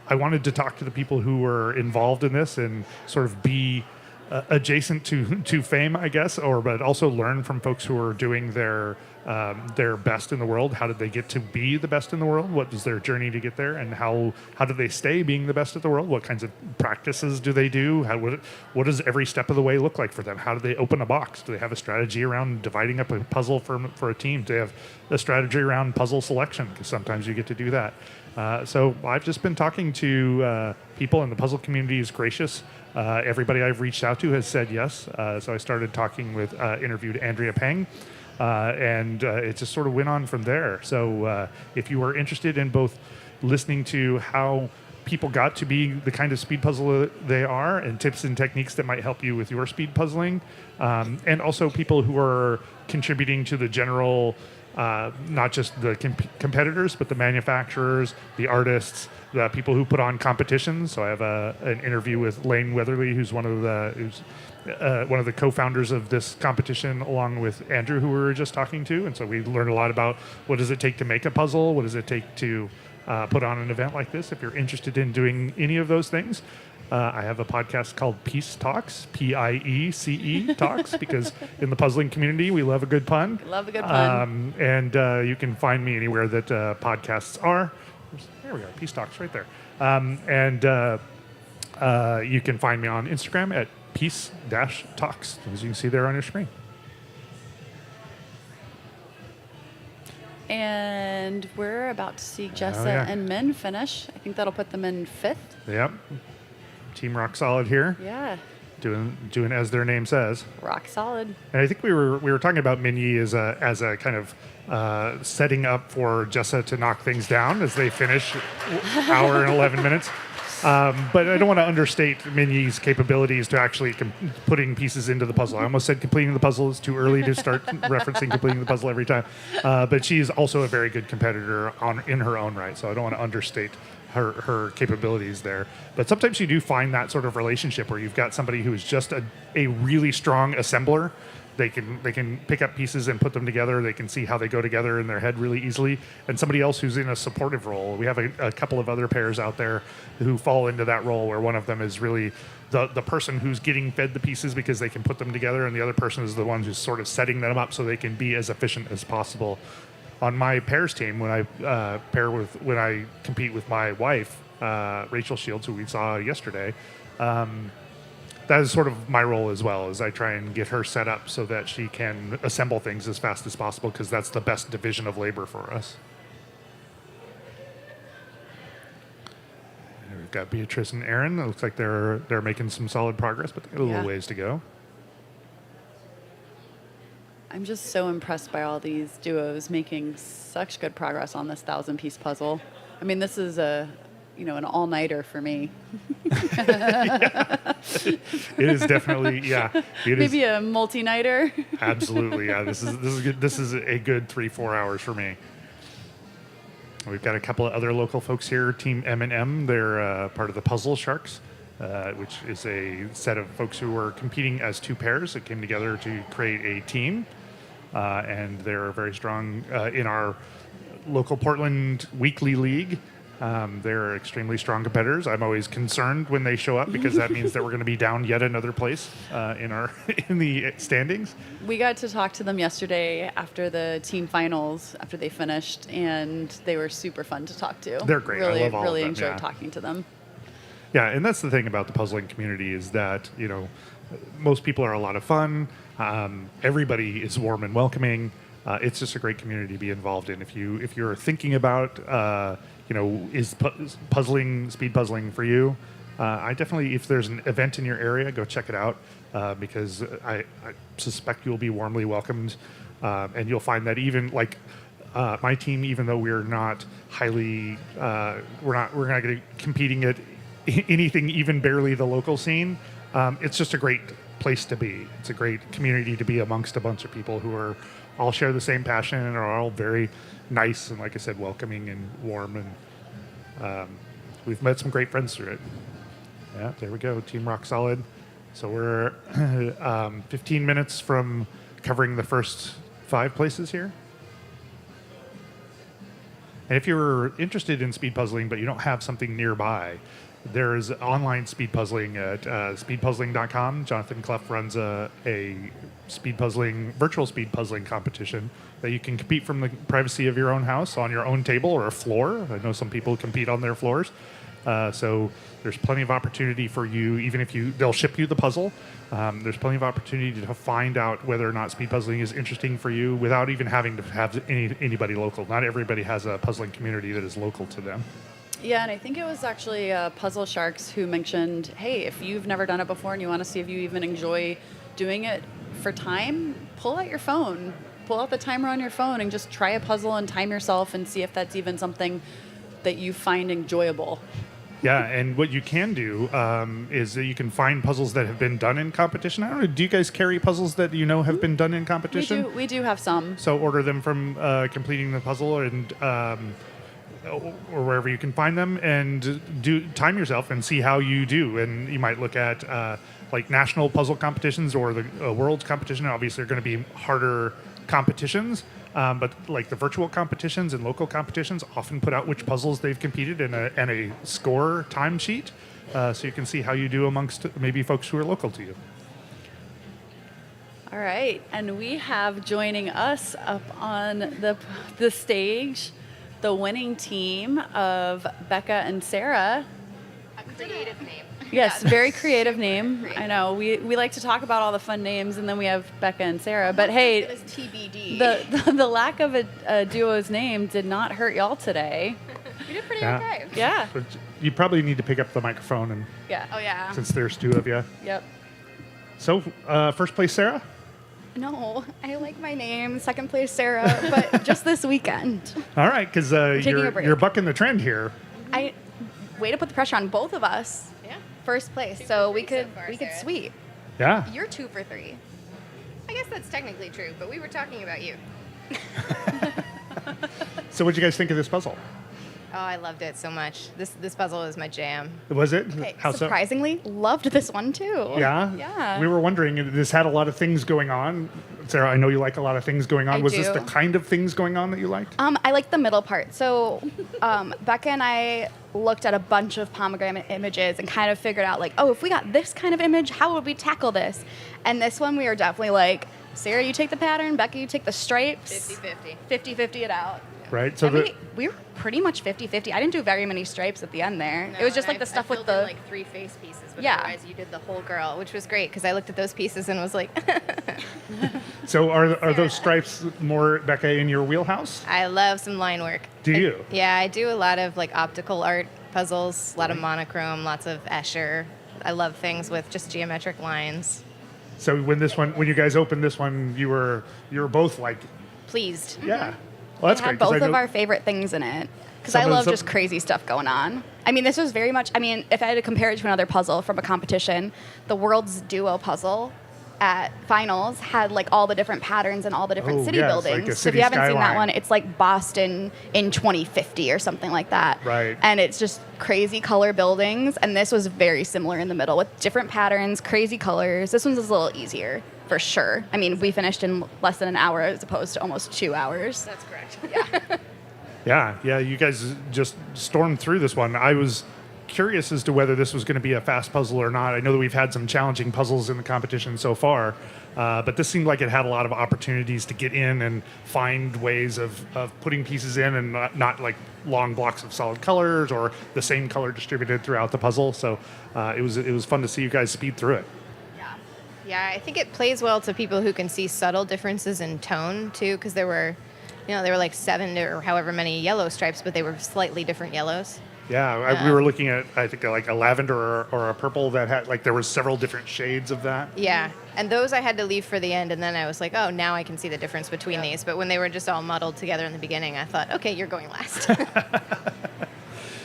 I wanted to talk to the people who were involved in this and sort of be adjacent to fame, I guess, but also learn from folks who are doing their best in the world. How did they get to be the best in the world? What was their journey to get there? And how do they stay being the best at the world? What kinds of practices do they do? What does every step of the way look like for them? How do they open a box? Do they have a strategy around dividing up a puzzle for a team? Do they have a strategy around puzzle selection? Because sometimes you get to do that. So I've just been talking to people, and the puzzle community is gracious. Everybody I've reached out to has said yes. So I started interviewed Andrea Peng, and it just sort of went on from there. So if you are interested in both listening to how people got to be the kind of speed puzzler they are, and tips and techniques that might help you with your speed puzzling, and also people who are contributing to the general, not just the competitors, but the manufacturers, the artists, the people who put on competitions. So I have an interview with Lane Weatherly, who's one of the co-founders of this competition, along with Andrew, who we were just talking to. And so we learned a lot about what does it take to make a puzzle, what does it take to put on an event like this. If you're interested in doing any of those things, I have a podcast called Peace Talks, Piece Talks, because in the puzzling community, we love a good pun. Love a good pun. And you can find me anywhere that podcasts are. There we go, Peace Talks right there. You can find me on Instagram at Peace-Talks, as you can see there on your screen. And we're about to see Jessa and Min finish. I think that'll put them in 5th. Yep. Team Rock Solid here. Yeah. Doing as their name says. Rock solid. And I think we were talking about Minyi as a kind of setting up for Jessa to knock things down as they finish hour and 11 minutes. But I don't want to understate Minyi's capabilities to actually putting pieces into the puzzle. I almost said completing the puzzle is too early to start referencing completing the puzzle every time. But she's also a very good competitor in her own right, so I don't want to understate her capabilities there. But sometimes you do find that sort of relationship where you've got somebody who is just a really strong assembler. They can pick up pieces and put them together. They can see how they go together in their head really easily. And somebody else who's in a supportive role. We have a couple of other pairs out there who fall into that role, where one of them is really the person who's getting fed the pieces because they can put them together, and the other person is the one who's sort of setting them up so they can be as efficient as possible. On my pairs team, when I compete with my wife, Rachel Shields, who we saw yesterday, that is sort of my role as well, as I try and get her set up so that she can assemble things as fast as possible, because that's the best division of labor for us. And we've got Beatrice and Aaron. It looks like they're making some solid progress, but they got a little ways to go. I'm just so impressed by all these duos making such good progress on this 1,000-piece puzzle. I mean, this is an all-nighter for me. It is definitely, yeah. Maybe a multi-nighter. Absolutely, yeah. This is a good 3-4 hours for me. We've got a couple of other local folks here, Team M&M. They're part of the Puzzle Sharks, which is a set of folks who were competing as two pairs that came together to create a team. And they're very strong in our local Portland weekly league. They're extremely strong competitors. I'm always concerned when they show up because that means that we're going to be down yet another place in the standings. We got to talk to them yesterday after the team finals, after they finished, and they were super fun to talk to. They're great. Really, I love all really of them, enjoyed talking to them. Yeah, and that's the thing about the puzzling community is that, most people are a lot of fun. Everybody is warm and welcoming. It's just a great community to be involved in. If you're thinking about, is speed puzzling for you? I definitely, if there's an event in your area, go check it out because I suspect you'll be warmly welcomed, and you'll find that even like my team, even though we're not highly, we're not going to be competing at anything even barely the local scene. It's just a great place to be. It's a great community to be amongst a bunch of people who are all share the same passion and are all very nice and, like I said, welcoming and warm. And we've met some great friends through it. Yeah, there we go. Team Rock Solid. So we're 15 minutes from covering the first 5 places here. And if you're interested in speed puzzling but you don't have something nearby, there's online speed puzzling at speedpuzzling.com. Jonathan Clough runs a virtual speed puzzling competition that you can compete from the privacy of your own house on your own table or a floor. I know some people compete on their floors. So there's plenty of opportunity for you, even if they'll ship you the puzzle. There's plenty of opportunity to find out whether or not speed puzzling is interesting for you without even having to have anybody local. Not everybody has a puzzling community that is local to them. Yeah, and I think it was actually Puzzle Sharks who mentioned, hey, if you've never done it before and you want to see if you even enjoy doing it for time, pull out your phone. Pull out the timer on your phone and just try a puzzle and time yourself and see if that's even something that you find enjoyable. Yeah, and what you can do is that you can find puzzles that have been done in competition. I don't know, do you guys carry puzzles that have been done in competition? We do have some. So order them from completing the puzzle and or wherever you can find them, and time yourself and see how you do. And you might look at like national puzzle competitions or the world's competition. Obviously, they're going to be harder competitions, but like the virtual competitions and local competitions often put out which puzzles they've competed in and a score time sheet, so you can see how you do amongst maybe folks who are local to you. All right, and we have joining us up on the stage the winning team of Becca and Sarah. A creative name. Yes, very creative name. I know. We like to talk about all the fun names, and then we have Becca and Sarah. But hey, it was TBD. The lack of a duo's name did not hurt y'all today. We did pretty okay. Yeah. But you probably need to pick up the microphone, and Yeah. Oh yeah. since there's 2 of you. Yep. So, first place, Sarah? No, I like my name. Second place, Sarah, but just this weekend. All right, because taking a break. you're bucking the trend here. Way to put the pressure on both of us. Yeah. First place, Two so for we three could so far, we could Sarah. sweep. Yeah. You're 2 for 3. I guess that's technically true, but we were talking about you. So, what did you guys think of this puzzle? Oh, I loved it so much. This puzzle is my jam. Was it? Okay, How so? surprisingly, loved this one too. Yeah? Yeah. We were wondering, this had a lot of things going on. Sarah, I know you like a lot of things going on. I Was this do. the kind of things going on that you liked? I like the middle part. So Becca and I looked at a bunch of pomegranate images and kind of figured out, like, oh, if we got this kind of image, how would we tackle this? And this one, we were definitely like, Sarah, you take the pattern. Becca, you take the stripes. 50-50. 50-50 it out. Right? So, And we were pretty much 50-50. I didn't do very many stripes at the end there. No, it was just and like the stuff I with filled the... in like 3 face pieces, but Yeah. otherwise you did the whole girl, which was great because I looked at those pieces and was like, so are those stripes more, Becca, in your wheelhouse? I love some line work. Do you? Yeah, I do a lot of like optical art puzzles, a lot of monochrome, lots of Escher. I love things with just geometric lines. So when you guys opened this one, you were both like, Pleased. yeah. Well, that's It great. had 'cause both I of know- our favorite things in it. Because Some I of love some- just crazy stuff going on. I mean, this was very much, if I had to compare it to another puzzle from a competition, the world's duo puzzle at finals had like all the different patterns and all the different city yeah, it's like buildings. a So if city you haven't seen that skyline. one, it's like Boston in 2050 or something like that. Right. And it's just crazy color buildings. And this was very similar in the middle with different patterns, crazy colors. This one's a little easier for sure. I mean, we finished in less than an hour as opposed to almost 2 hours. That's correct. Yeah, you guys just stormed through this one. I was curious as to whether this was going to be a fast puzzle or not. I know that we've had some challenging puzzles in the competition so far, but this seemed like it had a lot of opportunities to get in and find ways of putting pieces in and not like long blocks of solid colors or the same color distributed throughout the puzzle. So it was fun to see you guys speed through it. Yeah, I think it plays well to people who can see subtle differences in tone too, because there were like 7 or however many yellow stripes, but they were slightly different yellows. Yeah, we were looking at, I think, like a lavender or a purple that had, like, there was several different shades of that. Yeah, and those I had to leave for the end, and then I was like, oh, now I can see the difference between these. But when they were just all muddled together in the beginning, I thought, okay, you're going last.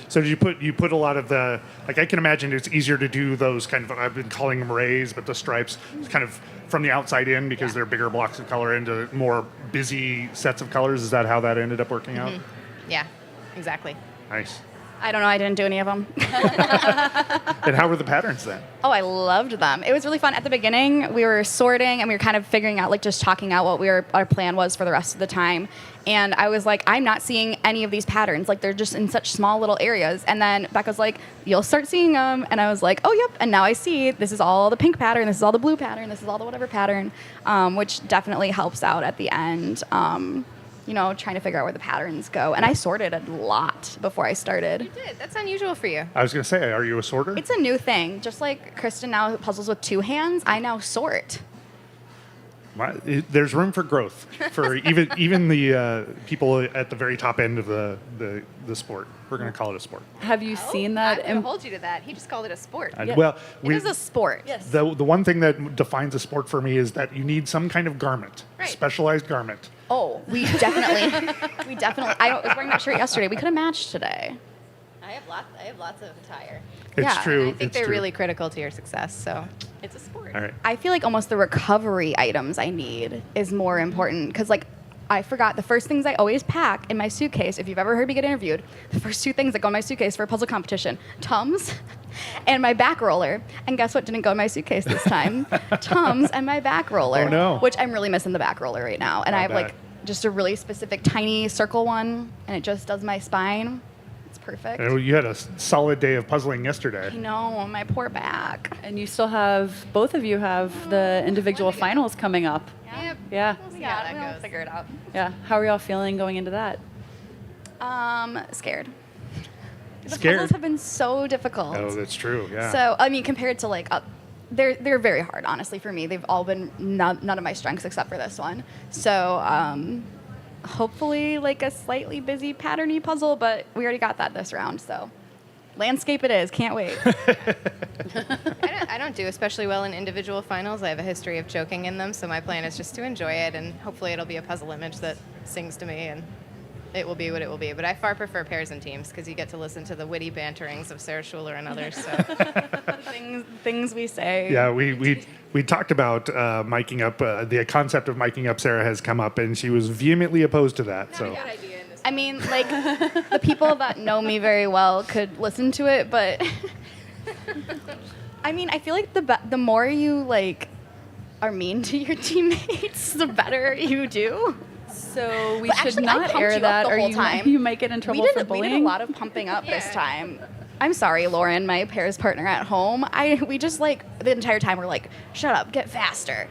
So did you put a lot of the, like, I can imagine it's easier to do those kind of, I've been calling them rays, but the stripes kind of from the outside in because they're bigger blocks of color into more busy sets of colors. Is that how that ended up working out? Yeah, exactly. Nice. I don't know. I didn't do any of them. And how were the patterns then? Oh, I loved them. It was really fun. At the beginning, we were sorting and we were kind of figuring out, like, just talking out what our plan was for the rest of the time. And I was like, I'm not seeing any of these patterns. Like, they're just in such small little areas. And then Becca's like, you'll start seeing them. And I was like, oh, yep. And now I see this is all the pink pattern. This is all the blue pattern. This is all the whatever pattern, which definitely helps out at the end. Trying to figure out where the patterns go. And I sorted a lot before I started. You did. That's unusual for you. I was going to say, are you a sorter? It's a new thing. Just like Kristen now puzzles with 2 hands, I now sort. There's room for growth for even the people at the very top end of the sport. We're going to call it a sport. Have you seen that? I'm going to hold you to that. He just called it a sport. Well, It is a sport. Yes. the one thing that defines a sport for me is that you need some kind of garment, Right. specialized garment. Oh, we definitely. I was wearing that shirt yesterday. We could have matched today. I have lots of attire. It's Yeah, true. I think it's they're true. really critical to your success, so it's a sport. All right. I feel like almost the recovery items I need is more important because, like, I forgot the first things I always pack in my suitcase. If you've ever heard me get interviewed, the first 2 things that go in my suitcase for a puzzle competition: Tums and my back roller. And guess what didn't go in my suitcase this time? Tums and my back roller. Oh, no. Which I'm really missing the back roller right now. And I have bet. like just a really specific tiny circle one, and it just does my spine. It's perfect. Oh, you had a solid day of puzzling yesterday. I know, my poor back. And you still have, both of you have the individual finals coming up. Yep. Yeah. We'll see how that we'll goes. figure it out. Yeah. How are y'all feeling going into that? Scared. The Scared? puzzles have been so difficult. Oh, that's true. Yeah. So, I mean, compared to like, they're very hard, honestly, for me. They've all been none of my strengths except for this one. So, hopefully, like a slightly busy, patterny puzzle, but we already got that this round. So, landscape it is. Can't wait. I don't do especially well in individual finals. I have a history of choking in them, so my plan is just to enjoy it, and hopefully it'll be a puzzle image that sings to me, and it will be what it will be. But I far prefer pairs and teams because you get to listen to the witty banterings of Sarah Schuler and others. So things we say. Yeah, we talked about miking up. The concept of miking up Sarah has come up, and she was vehemently opposed to that. So idea in this. I mean, like, the people that know me very well could listen to it, but I mean, I feel like the more you, like, are mean to your teammates, the better you do. So we But should actually, I not pumped air you up that, the or whole you time. you might get in trouble for We bullying. did a lot of pumping up this Yeah. time. I'm sorry, Lauren, my pairs partner at home. We just, like, the entire time we're like, shut up, get faster.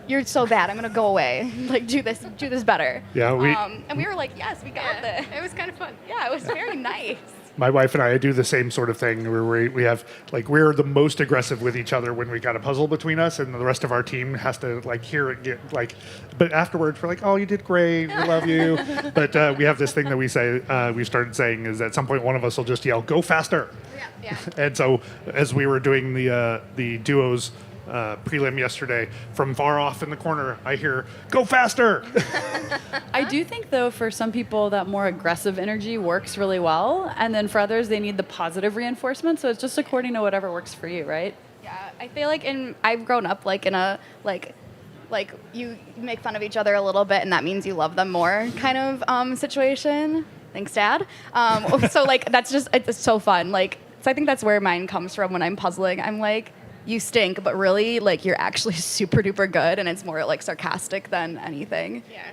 You're so bad. I'm gonna go away. Like, do this better. Yeah, and we were like, yes, we got this. It was kind of fun. Yeah, it was very nice. my wife and I do the same sort of thing where we have, like, we're the most aggressive with each other when we got a puzzle between us, and the rest of our team has to, like, hear it get, like, but afterwards we're like, oh, you did great, we love you. But we have this thing that we say, we started saying, is at some point one of us will just yell, go faster. Yeah. And so as we were doing the duos prelim yesterday, from far off in the corner, I hear, go faster. I do think, though, for some people, that more aggressive energy works really well. And then for others, they need the positive reinforcement. So it's just according to whatever works for you, right? Yeah, I feel like I've grown up like in a like you make fun of each other a little bit, and that means you love them more kind of situation. Thanks, Dad. So like that's just it's so fun. Like so I think that's where mine comes from when I'm puzzling. I'm like, you stink, but really like you're actually super duper good, and it's more like sarcastic than anything. Yeah.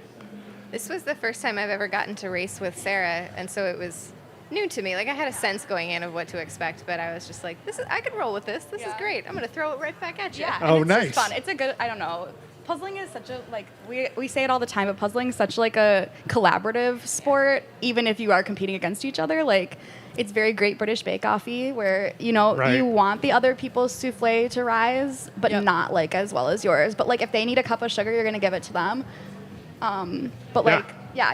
This was the first time I've ever gotten to race with Sarah, and so it was new to me. Like I had a sense going in of what to expect, but I was just like, I could roll with this. This is great. I'm gonna throw it right back at you. Yeah. Oh, and it's just nice. fun. It's a good. I don't know. Puzzling is such a like we say it all the time, but puzzling is such like a collaborative sport. Even if you are competing against each other, like it's very Great British Bake Offy, where Right. you want the other people's souffle to rise, but not like as well as yours. But like if they need a cup of sugar, you're gonna give it to them. But like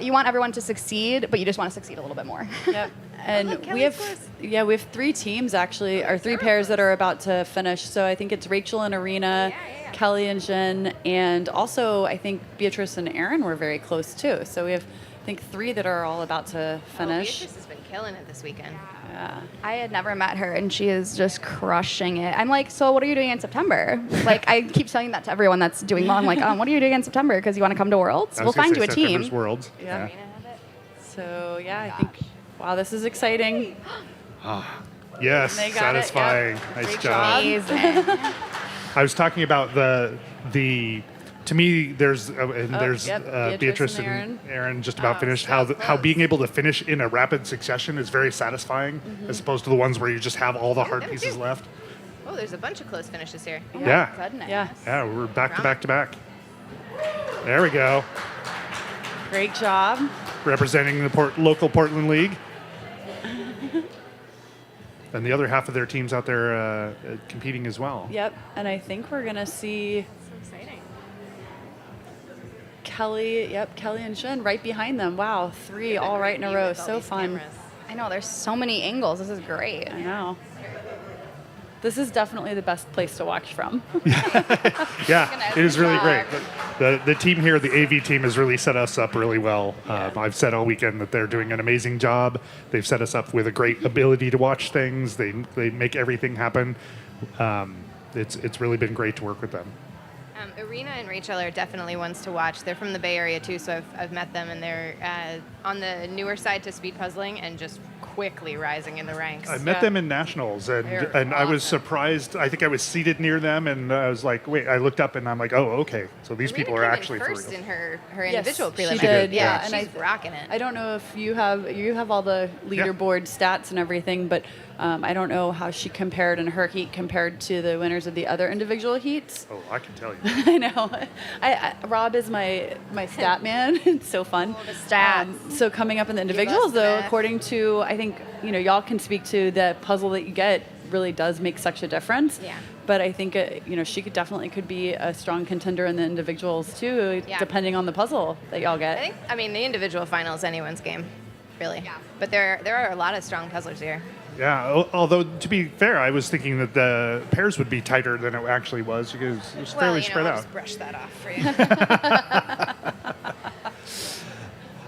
you want everyone to succeed, but you just want to succeed a little bit more. Yep. And look, we have Kelly's we have 3 teams actually, or 3 pairs that are about to finish. So I think it's Rachel and Arena, Kelly and Jen, and also I think Beatrice and Aaron were very close too. So we have I think 3 that are all about to finish. Beatrice has been killing it this weekend. Yeah. I had never met her, and she is just crushing it. I'm like, so what are you doing in September? Like, I keep saying that to everyone that's doing well. I'm like, what are you doing in September? Because you want to come to Worlds? I We'll was gonna find say you a team. September's Worlds. Yeah. So yeah, I think wow, this is exciting. Yes, They got it, satisfying. yep. Nice Great job. Amazing. I was talking about the to me, there's yep, Beatrice and Aaron just about finished. How being able to finish in a rapid succession is very satisfying, as opposed to the ones where you just have all the hard them pieces too. left. Oh, there's a bunch of close finishes here. Yeah. Goodness. Yeah. Yeah, we're back to back to back. There we go. Great job. Representing the local Portland League. And the other half of their team's out there competing as well. Yep. And I think we're gonna see So exciting. Kelly and Jen right behind them. Wow, 3 all right in a row. So fun. I know, there's so many angles. This is great. I know. This is definitely the best place to watch from. Yeah, it is really great. The team here, the AV team, has really set us up really well. I've said all weekend that they're doing an amazing job. They've set us up with a great ability to watch things. They make everything happen. It's really been great to work with them. Arena and Rachel are definitely ones to watch. They're from the Bay Area too, so I've met them, and they're on the newer side to speed puzzling and just quickly rising in the ranks. I met them in nationals, and They're I was awesome. surprised. I think I was seated near them, and I was like, wait. I looked up, and I'm like, oh, okay. So these people are Arena came in actually for first real. in her Yes, individual she prelim. did, yeah. she's And rocking it. I don't know if you have all the leaderboard stats and everything, but I don't know how she compared in her heat compared to the winners of the other individual heats. Oh, I can tell you. I know. Rob is my stat man. It's so fun. The stats. So coming up in the individuals, the though, math. according to I think y'all can speak to the puzzle that you get really does make such a difference. Yeah. But I think she could be a strong contender in the individuals too, Yeah. depending on the puzzle that y'all get. I mean, the individual final is anyone's game, really. Yeah. But there are a lot of strong puzzlers here. Yeah, although to be fair, I was thinking that the pairs would be tighter than it actually was because it was fairly spread I'll out. just brush that off for you.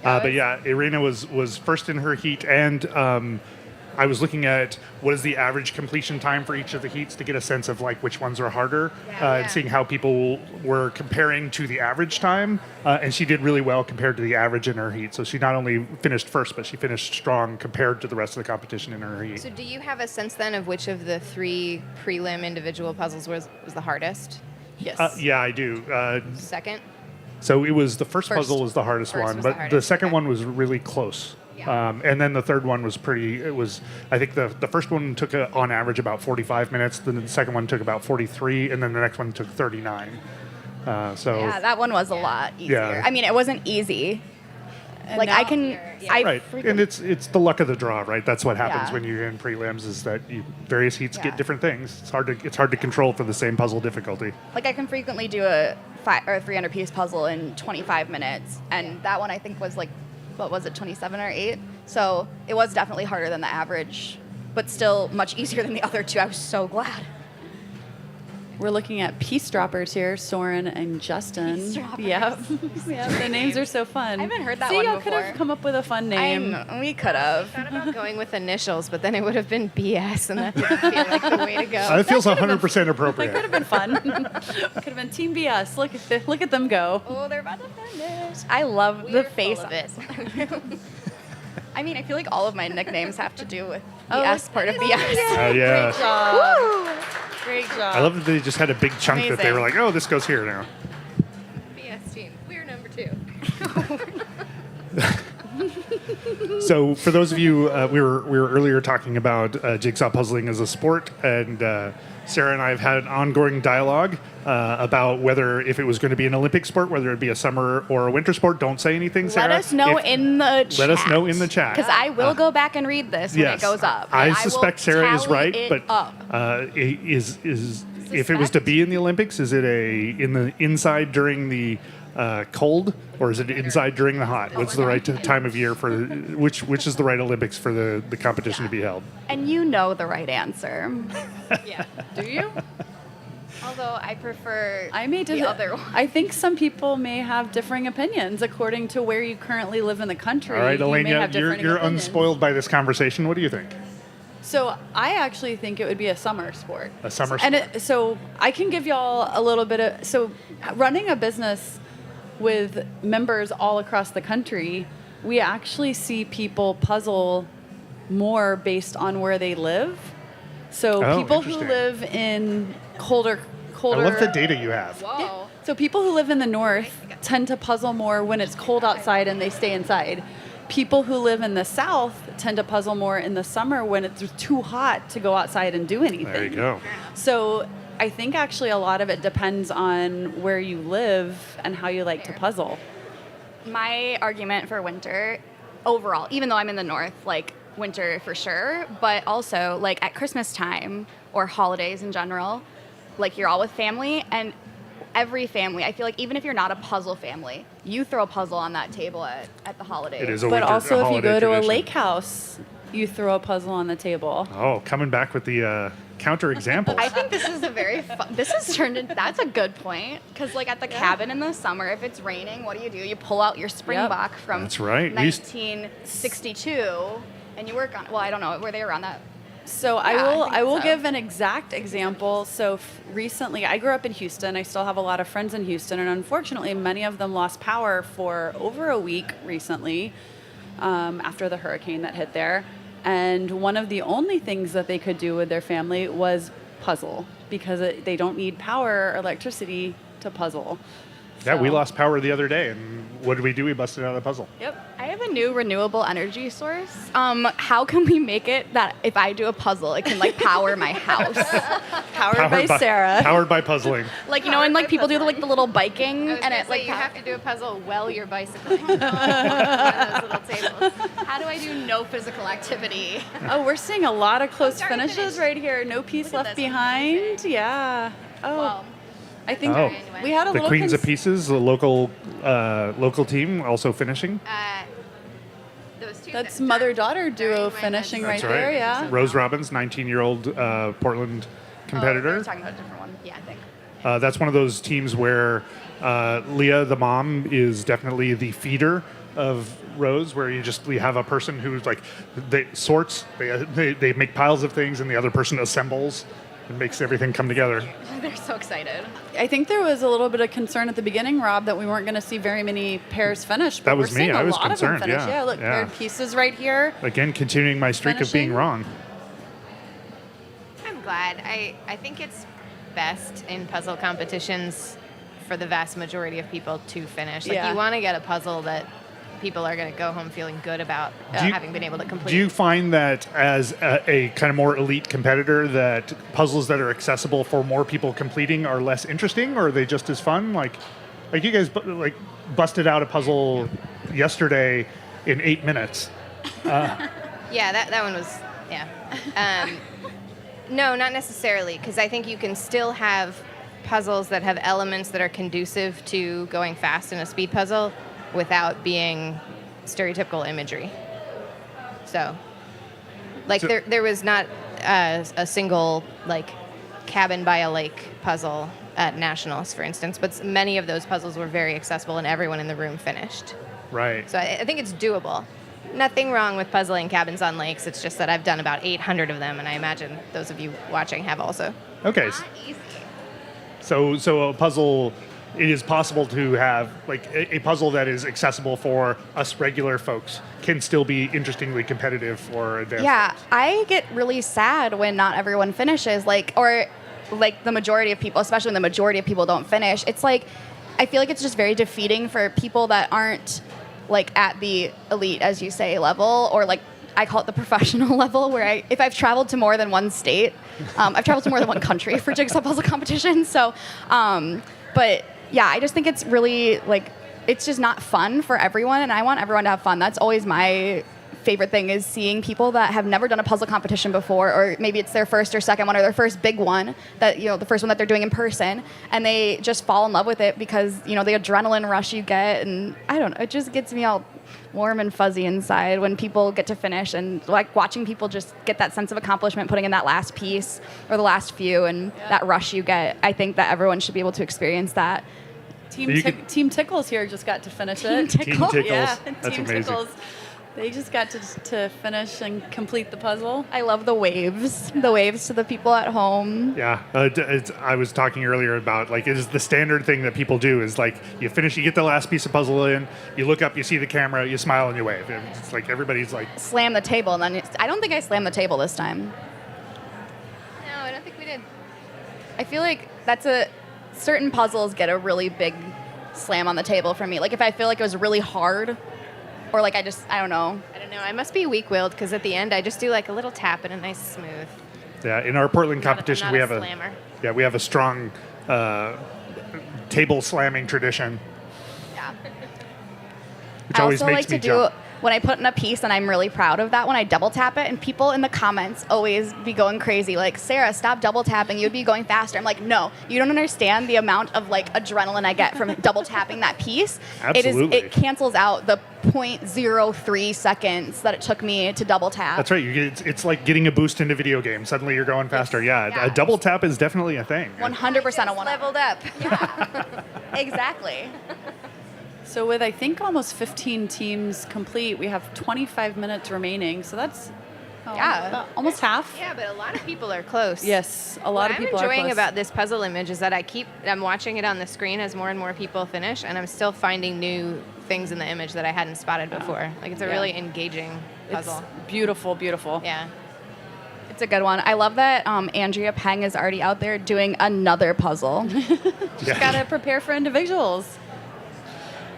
But yeah, Irina was first in her heat, and I was looking at what is the average completion time for each of the heats to get a sense of like which ones are harder, and seeing how people were comparing to the average time. And she did really well compared to the average in her heat. So she not only finished first, but she finished strong compared to the rest of the competition in her heat. So do you have a sense then of which of the 3 prelim individual puzzles was the hardest? Yes. Yeah, I do. Second? So it was the first First. puzzle was the hardest First one, was the but the hardest, second okay. one was really close. Yeah. And then the third one was I think the first one took on average about 45 minutes, then the second one took about 43, and then the next one took 39. Yeah, that one was a lot easier. Yeah. I mean, it wasn't easy. And Like now- I can, I Right, freaking- and it's the luck of the draw, right? That's what happens Yeah. when you're in prelims is that various heats Yeah. get different things. It's hard to control for the same puzzle difficulty. like I can frequently do a 300 piece puzzle in 25 minutes, and that one I think was like, what was it, 27 or 8? So it was definitely harder than the average, but still much easier than the other 2. I was so glad. We're looking at Peace Droppers here, Soren and Justin. Peace Droppers. Yep. Yep. The names are so fun. I haven't heard that See, one y'all could before. have come up with a fun name. We could have. I thought about going with initials, but then it would have been BS, and that didn't feel like the way to go. It feels 100% That could appropriate. have been fun. Could have been Team BS. Look at them go. Oh, they're about to finish. I love the We're face full of of it. I mean, I feel like all of my nicknames have to do with the Oh, S part of BS. Yeah. Great job. Great job. I love that they just had a big chunk that they were Amazing. like, oh, this goes here now. BS team. We're number 2. So for those of you, we were earlier talking about jigsaw puzzling as a sport, and Sarah and I have had an ongoing dialogue about whether if it was going to be an Olympic sport, whether it be a summer or a winter sport. Don't say anything, Sarah. Let us know If- in the chat. Let us know in the chat. Because I will go back and read this when Yes, it goes up. I and will suspect Sarah is tally right, it but up. is if it was to be in the Olympics, is it in the inside during the cold, or is it inside during the hot? What's the right time of year for which is the right Olympics for the competition to be held? And you know the right answer. Yeah. Do you? Although I prefer I may the other one. I think some people may have differing opinions according to where you currently live in the country. All right, You may Elena, have you're differing opinions. unspoiled by this conversation. What do you think? So I actually think it would be a summer sport. A summer And sport. so I can give y'all a little bit of, so running a business with members all across the country, we actually see people puzzle more based on where they live. So Oh, people who interesting. live in colder. I love the data you have. Whoa. So people who live in the north tend to puzzle more when it's cold outside and they stay inside. People who live in the south tend to puzzle more in the summer when it's too hot to go outside and do anything. There you go. So I think actually a lot of it depends on where you live and how you like to puzzle. My argument for winter, overall, even though I'm in the north, like winter for sure, but also like at Christmas time or holidays in general, like you're all with family, and every family, I feel like even if you're not a puzzle family, you throw a puzzle on that table at the holidays. It is a But winter, also if you holiday go to a tradition. lake house, you throw a puzzle on the table. Oh, coming back with the counter examples. I think this is a very fun, this has turned into, that's a good point. Because like at the cabin in the summer, if it's raining, what do? You pull out your Springbok from That's right. We used- 1962 and you work on, well, I don't know, were they around that? So Yeah, I I will think so. give an exact example. So recently, I grew up in Houston. I still have a lot of friends in Houston, and unfortunately, many of them lost power for over a week recently after the hurricane that hit there. And one of the only things that they could do with their family was puzzle because they don't need power or electricity to puzzle. Yeah, we So- lost power the other day, and what did we do? We busted out a puzzle. Yep. I have a new renewable energy source. How can we make it that if I do a puzzle, it can like power my house? Powered by Sarah. Powered by puzzling. Like, you know, and like people do like the little biking I was and gonna it say like you have to do a puzzle while you're bicycling. One of those little tables. how do I do no physical activity? Oh, we're seeing a lot of close start and finishes finish. right here. No piece Look at left this. behind. Yeah. Oh, Well, I think Oh. we had a The little Queens of Pieces, the local team, also finishing. Those two That's that mother-daughter start during duo my finishing husband's right there, yeah. Rose Robbins, 19-year-old Portland I competitor. was talking about a different one. Yeah, I think. That's one of those teams where Leah, the mom, is definitely the feeder of Rose, where you have a person who's like they sorts, they make piles of things, and the other person assembles and makes everything come together. They're so excited. I think there was a little bit of concern at the beginning, Rob, that we weren't going to see very many pairs finish. But That was we're me. seeing I a was lot concerned, of them finish. yeah, look, yeah. paired pieces right here. Again, continuing my streak of being Finishing. wrong. I'm glad. I think it's best in puzzle competitions for the vast majority of people to finish. Like Yeah. you want to get a puzzle that people are going to go home feeling good about Do you- having been able to complete. Do you find that as a kind of more elite competitor that puzzles that are accessible for more people completing are less interesting, or are they just as fun? Like you guys busted out a puzzle yesterday in 8 minutes. Yeah, that one was, yeah. No, not necessarily, because I think you can still have puzzles that have elements that are conducive to going fast in a speed puzzle without being stereotypical imagery. So, like, So- there was not a single, like, cabin by a lake puzzle at nationals, for instance, but many of those puzzles were very accessible and everyone in the room finished. Right. So I think it's doable. Nothing wrong with puzzling cabins on lakes. It's just that I've done about 800 of them, and I imagine those of you watching have also. Okay. So a puzzle, it is possible to have like a puzzle that is accessible for us regular folks can still be interestingly competitive for advanced. Yeah, folks. I get really sad when not everyone finishes, or the majority of people, especially when the majority of people don't finish. It's like, I feel like it's just very defeating for people that aren't like at the elite, as you say, level, or like I call it the professional level, where if I've traveled to more than one state, I've traveled to more than one country for jigsaw puzzle competitions. So, but yeah, I just think it's really like, it's just not fun for everyone, and I want everyone to have fun. That's always my favorite thing, is seeing people that have never done a puzzle competition before, or maybe it's their first or second one or their first big one, that, you know, the first one that they're doing in person, and they just fall in love with it because, you know, the adrenaline rush you get, and I don't know, it just gets me all warm and fuzzy inside when people get to finish, and like watching people just get that sense of accomplishment putting in that last piece or the last few, and that rush you get. I think that everyone should be able to experience that. Team Tickles here just got to finish it. Team Tickles. Yeah, That's Team amazing. Tickles. They just got to finish and complete the puzzle. I love the waves to the people at home. Yeah, I was talking earlier about like it is the standard thing that people do is like you finish, you get the last piece of puzzle in, you look up, you see the camera, you smile and you wave. And it's like everybody's like Slam the table, and then I don't think I slammed the table this time. No, I don't think we did. I feel like certain puzzles get a really big slam on the table for me. Like if I feel like it was really hard, or like I don't know. I don't know. I must be weak-willed because at the end I just do like a little tap and a nice smooth. yeah. In our Portland competition, I'm we not have a slammer. we have a strong table slamming tradition, Yeah. which I always also makes like me to jump. do when I put in a piece, and I'm really proud of that when I double tap it, and people in the comments always be going crazy like, Sarah, stop double tapping, you'd be going faster. I'm like, no, you don't understand the amount of like adrenaline I get from double tapping that piece. Absolutely. It cancels out the 0.03 seconds that it took me to double tap. That's right. It's like getting a boost into video games. Suddenly you're going faster. Yeah, Yeah. a double tap is definitely a thing. 100% a one leveled up. Exactly. So with I think almost 15 teams complete, we have 25 minutes remaining. So that's Yeah. almost half. Yeah, but a lot of people are close. Yes, a lot of people What I'm enjoying are close. about this puzzle image is that I'm watching it on the screen as more and more people finish, and I'm still finding new things in the image that I hadn't spotted before. Like it's a Yeah. really engaging puzzle. It's beautiful, beautiful. Yeah. It's a good one. I love that Andrea Peng is already out there doing another puzzle. Yeah. Got to prepare for individuals.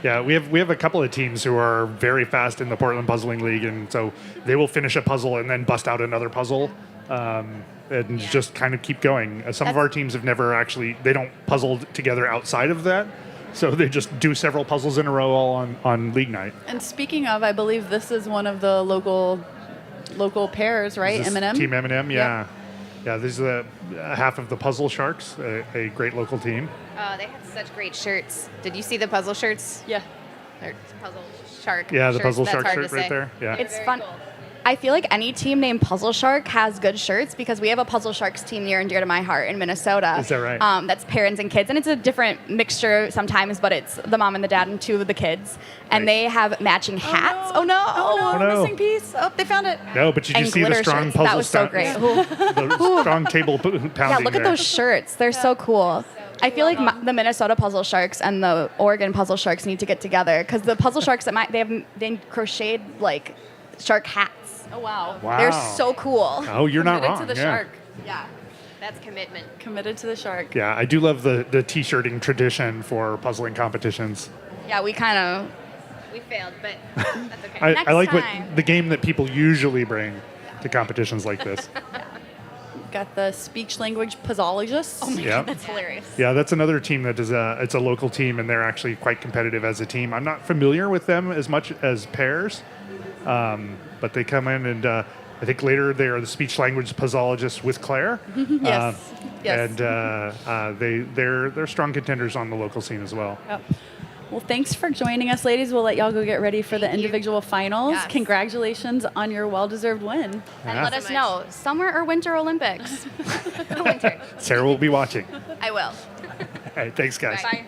Yeah, we have a couple of teams who are very fast in the Portland Puzzling League, and so they will finish a puzzle and then bust out another puzzle, and just kind of keep going. Some of our teams have never they don't puzzle together outside of that, so they just do several puzzles in a row all on league night. And speaking of, I believe this is one of the local pairs, right? Is this M&M. Team M&M, yeah. Yeah, this is half of the Puzzle Sharks, a great local team. They had such great shirts. Did you see the puzzle shirts? Yeah. Or puzzle shark. Yeah, the shirts. Puzzle That's Shark hard shirt to right say. there. Yeah. They're It's very fun. cool. I feel like any team named Puzzle Shark has good shirts because we have a Puzzle Sharks team near and dear to my heart in Minnesota. Is that right? That's parents and kids, and it's a different mixture sometimes, but it's the mom and the dad and two of the kids, and Right. they have matching hats. Oh no! Oh no! no. Missing piece. Oh, they found it. No, but did you And see the glitter strong shirts. puzzle? That was so great. The strong table pounding. Yeah, look at there. those shirts. They're so cool. I feel like the Minnesota Puzzle Sharks and the Oregon Puzzle Sharks need to get together because the Puzzle Sharks they crocheted like shark hats. Oh wow. Wow. They're so cool. Oh, you're not Committed wrong. to the yeah. shark. Yeah. That's commitment. Committed to the shark. Yeah, I do love the t-shirting tradition for puzzling competitions. Yeah, we kind of. We failed, but that's okay. Next I like time. the game that people usually bring to competitions like this. Got the speech language puzzologists. Oh Yeah. That's hilarious. Yeah, that's another team that is it's a local team, and they're actually quite competitive as a team. I'm not familiar with them as much as pairs, but they come in, and I think later they are the speech language puzzologists with Claire. Yes. Yes. And they're strong contenders on the local scene as well. Yep. Well, thanks for joining us, ladies. We'll let y'all go get ready for the individual finals. Yes. Congratulations on your well-deserved win. And Yeah. let us So know, summer or winter Olympics. Winter. Sarah will be watching. I will. All right, thanks, guys. Bye.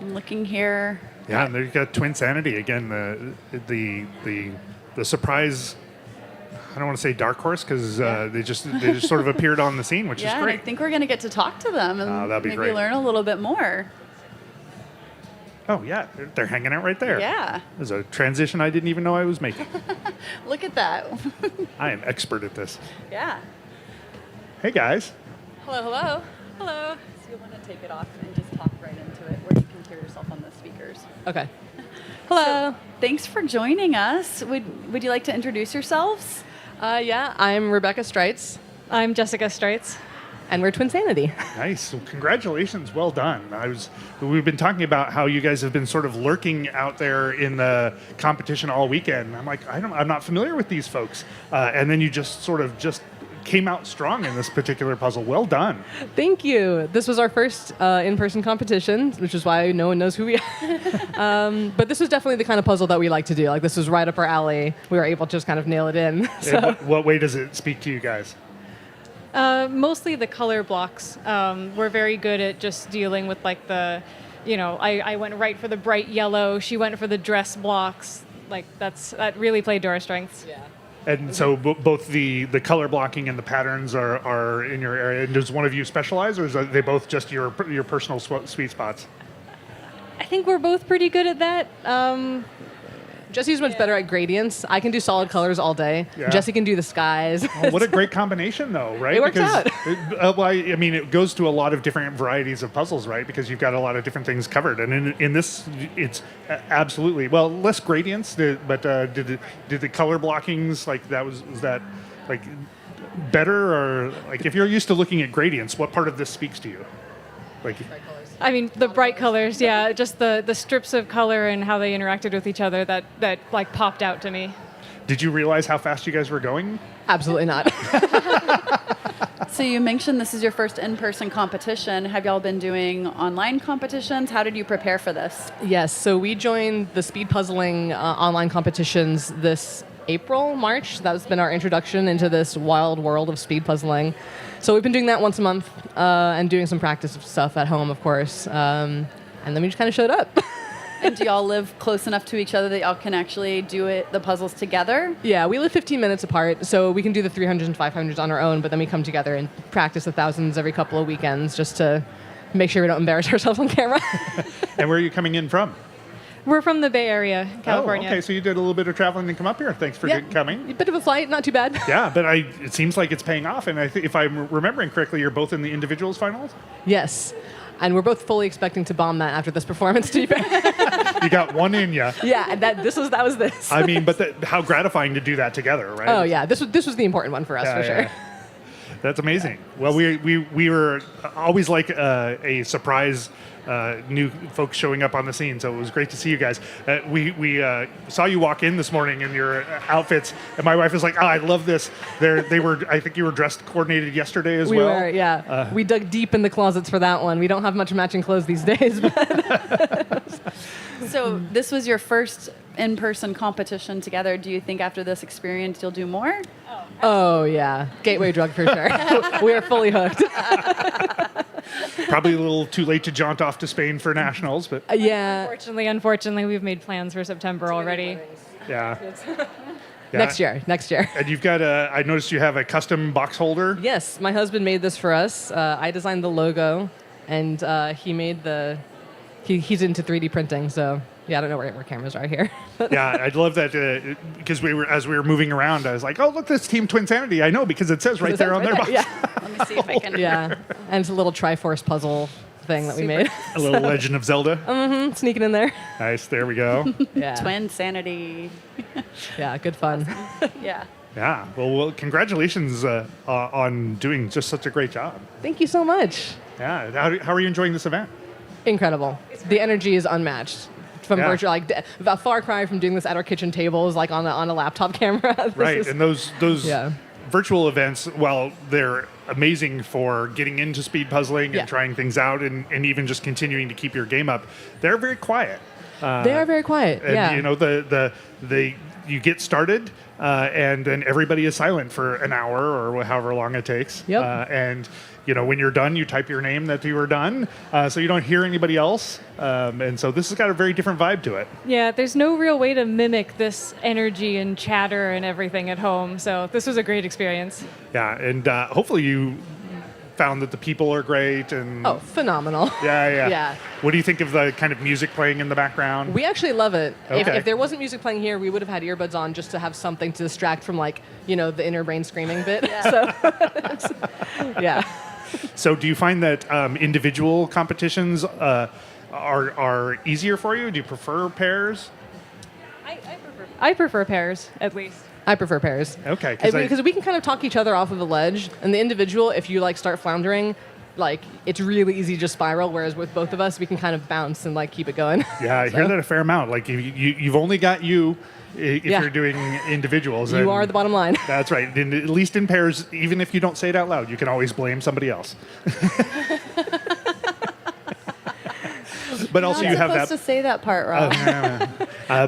I'm looking here. Yeah, and there you got Twin Sanity again. The surprise. I don't want to say dark horse because they just sort of appeared on the scene, which Yeah, is and I great. think we're going to get to talk to them and Oh, that'd be maybe great. learn a little bit more. Oh yeah, they're hanging out right there. Yeah. There's a transition I didn't even know I was making. Look at that. I am expert at this. Yeah. Hey guys. Hello, hello. Hello. So you'll want to take it off and just talk right into it where you can hear yourself on the speakers. Okay. Hello. Thanks for joining us. Would you like to introduce yourselves? Yeah, I'm Rebecca Streitz, I'm Jessica Streitz. and we're Twin Sanity. Nice. Well, congratulations. Well done. We've been talking about how you guys have been sort of lurking out there in the competition all weekend. I'm like, I'm not familiar with these folks. And then you just sort of just came out strong in this particular puzzle. Well done. Thank you. This was our first in-person competition, which is why no one knows who we are. But this was definitely the kind of puzzle that we like to do. Like, this was right up our alley. We were able to just kind of nail it in. In So, what way does it speak to you guys? Mostly the color blocks. We're very good at just dealing with like I went right for the bright yellow. She went for the dress blocks. Like that really played to our strengths. yeah. And so both the color blocking and the patterns are in your area. And does one of you specialize, or is they both just your personal sweet spots? I think we're both pretty good at that. Jesse's much better at gradients. I can do solid colors all day. Yeah. Jesse can do the skies. Well, what a great combination, though, right? It worked out. I mean, it goes to a lot of different varieties of puzzles, right? Because you've got a lot of different things covered. And in this, it's absolutely, well, less gradients, but did the color blockings, like, was that, like, better? Or, like, if you're used to looking at gradients, what part of this speaks to you? Like, I mean, the bright colors, yeah, just the strips of color and how they interacted with each other that like popped out to me. did you realize how fast you guys were going? Absolutely not. So you mentioned this is your first in-person competition. Have y'all been doing online competitions? How did you prepare for this? Yes, so we joined the speed puzzling online competitions this April, March. That's been our introduction into this wild world of speed puzzling. So we've been doing that once a month and doing some practice stuff at home, of course. And then we just kind of showed up. And do y'all live close enough to each other that y'all can actually do the puzzles together? Yeah, we live 15 minutes apart, so we can do the 300s and 500s on our own, but then we come together and practice the thousands every couple of weekends just to make sure we don't embarrass ourselves on camera. And where are you coming in from? We're from the Bay Area, California. Oh, okay. So you did a little bit of traveling to come up here. Thanks for coming. A bit of a flight, not too bad. Yeah, but it seems like it's paying off. And if I'm remembering correctly, you're both in the individuals finals? Yes. And we're both fully expecting to bomb that after this performance, to be fair. You got one in you. Yeah, and that was this. I mean, but how gratifying to do that together, right? Oh yeah, this was the important one for us, for sure. That's amazing. Well, we were always like a surprise new folks showing up on the scene, so it was great to see you guys. We saw you walk in this morning in your outfits, and my wife was like, "Oh, I love this." They were. I think you were dressed coordinated yesterday as We well. were, yeah. We dug deep in the closets for that one. We don't have much matching clothes these days. But So this was your first in-person competition together. Do you think after this experience you'll do more? oh yeah, gateway drug for sure. We are fully hooked. Probably a little too late to jaunt off to Spain for nationals, but Yeah. Unfortunately, we've made plans for September already. yeah. Next year. And you've got I noticed you have a custom box holder. Yes, my husband made this for us. I designed the logo, and he made he's into 3D printing, so yeah, I don't know where cameras are here. Yeah, I love that because as we were moving around, I was like, "Oh, look, this Team Twin Sanity." I know because it says right there on their box. Yeah, Let me see if I can. yeah. And it's a little Triforce puzzle thing that we made. A little Legend of Zelda. Sneaking in there. Nice. There we go. Yeah. Twin Sanity. Yeah, good fun. Yeah. Yeah. Well, congratulations on doing just such a great job. Thank you so much. Yeah. How are you enjoying this event? Incredible. The energy is unmatched. From Yeah. virtual, like a far cry from doing this at our kitchen tables, like on a laptop camera. Right. And those Yeah. virtual events, while they're amazing for getting into speed puzzling Yeah. and trying things out and even just continuing to keep your game up, they're very quiet. They are very quiet. And yeah. you know, you get started, and then everybody is silent for an hour or however long it takes. Yep. And you know, when you're done, you type your name that you were done, so you don't hear anybody else. And so this has got a very different vibe to it. Yeah, there's no real way to mimic this energy and chatter and everything at home. So this was a great experience. Yeah, and hopefully you found that the people are great and Oh, phenomenal. yeah. Yeah. What do you think of the kind of music playing in the background? We actually love it. Okay. If there wasn't music playing here, we would have had earbuds on just to have something to distract from, like, you know, the inner brain screaming bit. So, yeah. So do you find that individual competitions are easier for you? Do you prefer pairs? I prefer pairs, at least. I prefer pairs. Okay, Because we can kind of talk each other off of the ledge, and the individual, if you like start floundering, like it's really easy to just spiral. Whereas with both of us, we can kind of bounce and like keep it going. Yeah, I hear that a fair amount. Like you've only got you if Yeah. you're doing individuals. You and are the bottom line. That's right. And at least in pairs, even if you don't say it out loud, you can always blame somebody else. But also Not you have supposed that. to say that part, Rob.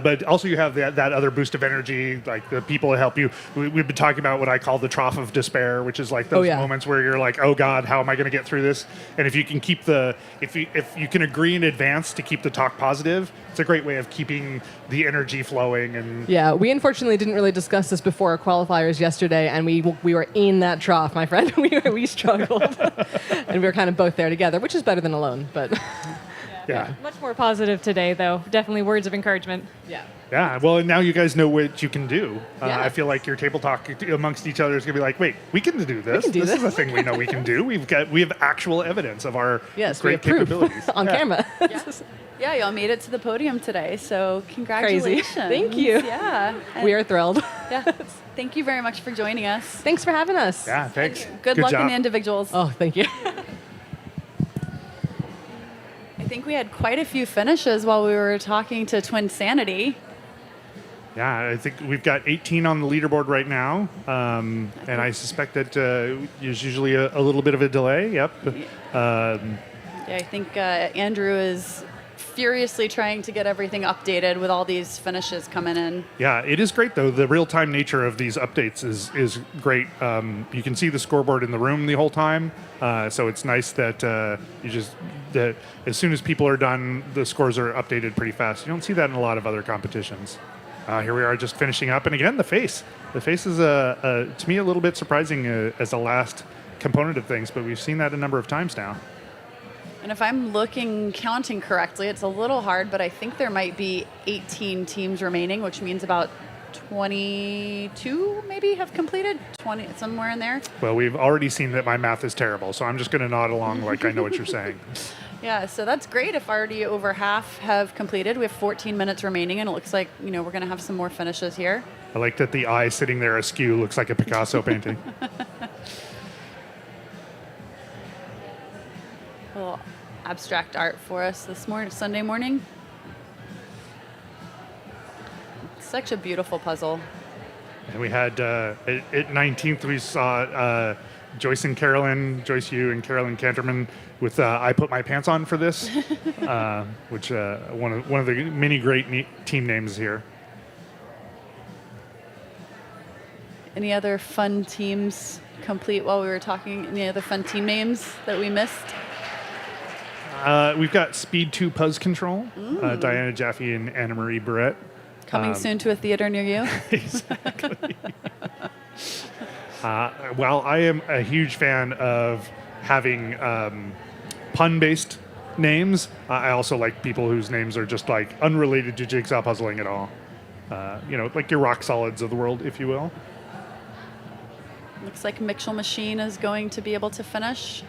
But also you have that other boost of energy, like the people that help you. We've been talking about what I call the trough of despair, which is like those yeah. moments where you're like, oh God, how am I going to get through this? And if you can keep if you can agree in advance to keep the talk positive, it's a great way of keeping the energy flowing. And Yeah, we unfortunately didn't really discuss this before our qualifiers yesterday, and we were in that trough, my friend. we struggled, and we were kind of both there together, which is better than alone. But yeah. Much more positive today, though. Definitely words of encouragement. yeah. Yeah, well, and now you guys know what you can do. Yeah. I feel like your table talk amongst each other is going to be like, wait, we can do this. can do this this. is a thing we know we can do. We have actual evidence of our Yes, we great have proof capabilities. on Yeah. camera. Yeah, y'all made it to the podium today, so congratulations. Thank you. Yeah. We are thrilled. Yeah. Thank you very much for joining us. Thanks for having us. Yeah, thanks. Good luck job. in the individuals. Oh, thank you. I think we had quite a few finishes while we were talking to Twin Sanity. Yeah, I think we've got 18 on the leaderboard right now, and I suspect that there's usually a little bit of a delay. Yep. Yeah, I think Andrew is furiously trying to get everything updated with all these finishes coming in. Yeah, it is great though. The real-time nature of these updates is great. You can see the scoreboard in the room the whole time, so it's nice that that as soon as people are done, the scores are updated pretty fast. You don't see that in a lot of other competitions. Here we are, just finishing up, and again, the face. The face is to me a little bit surprising as the last component of things, but we've seen that a number of times now. And if I'm counting correctly, it's a little hard, but I think there might be 18 teams remaining, which means about 22 maybe have completed, 20, somewhere in there. Well, we've already seen that my math is terrible, so I'm just going to nod along like I know what you're saying. Yeah, so that's great if already over half have completed. We have 14 minutes remaining, and it looks like, we're going to have some more finishes here. I like that the eye sitting there askew looks like a Picasso painting. A little abstract art for us this Sunday morning. Such a beautiful puzzle. And we had, at 19th, we saw Joyce, you and Carolyn Canterman with I Put My Pants On for this, which one of the many great team names here. Any other fun teams complete while we were talking? Any other fun team names that we missed? We've got Speed 2 Puzz Control, Diana Jaffe and Anna Marie Barrett. Coming soon to a theater near you. Exactly. While I am a huge fan of having pun-based names, I also like people whose names are just like unrelated to jigsaw puzzling at all. Like your rock solids of the world, if you will. Looks like Mitchell Machine is going to be able to finish.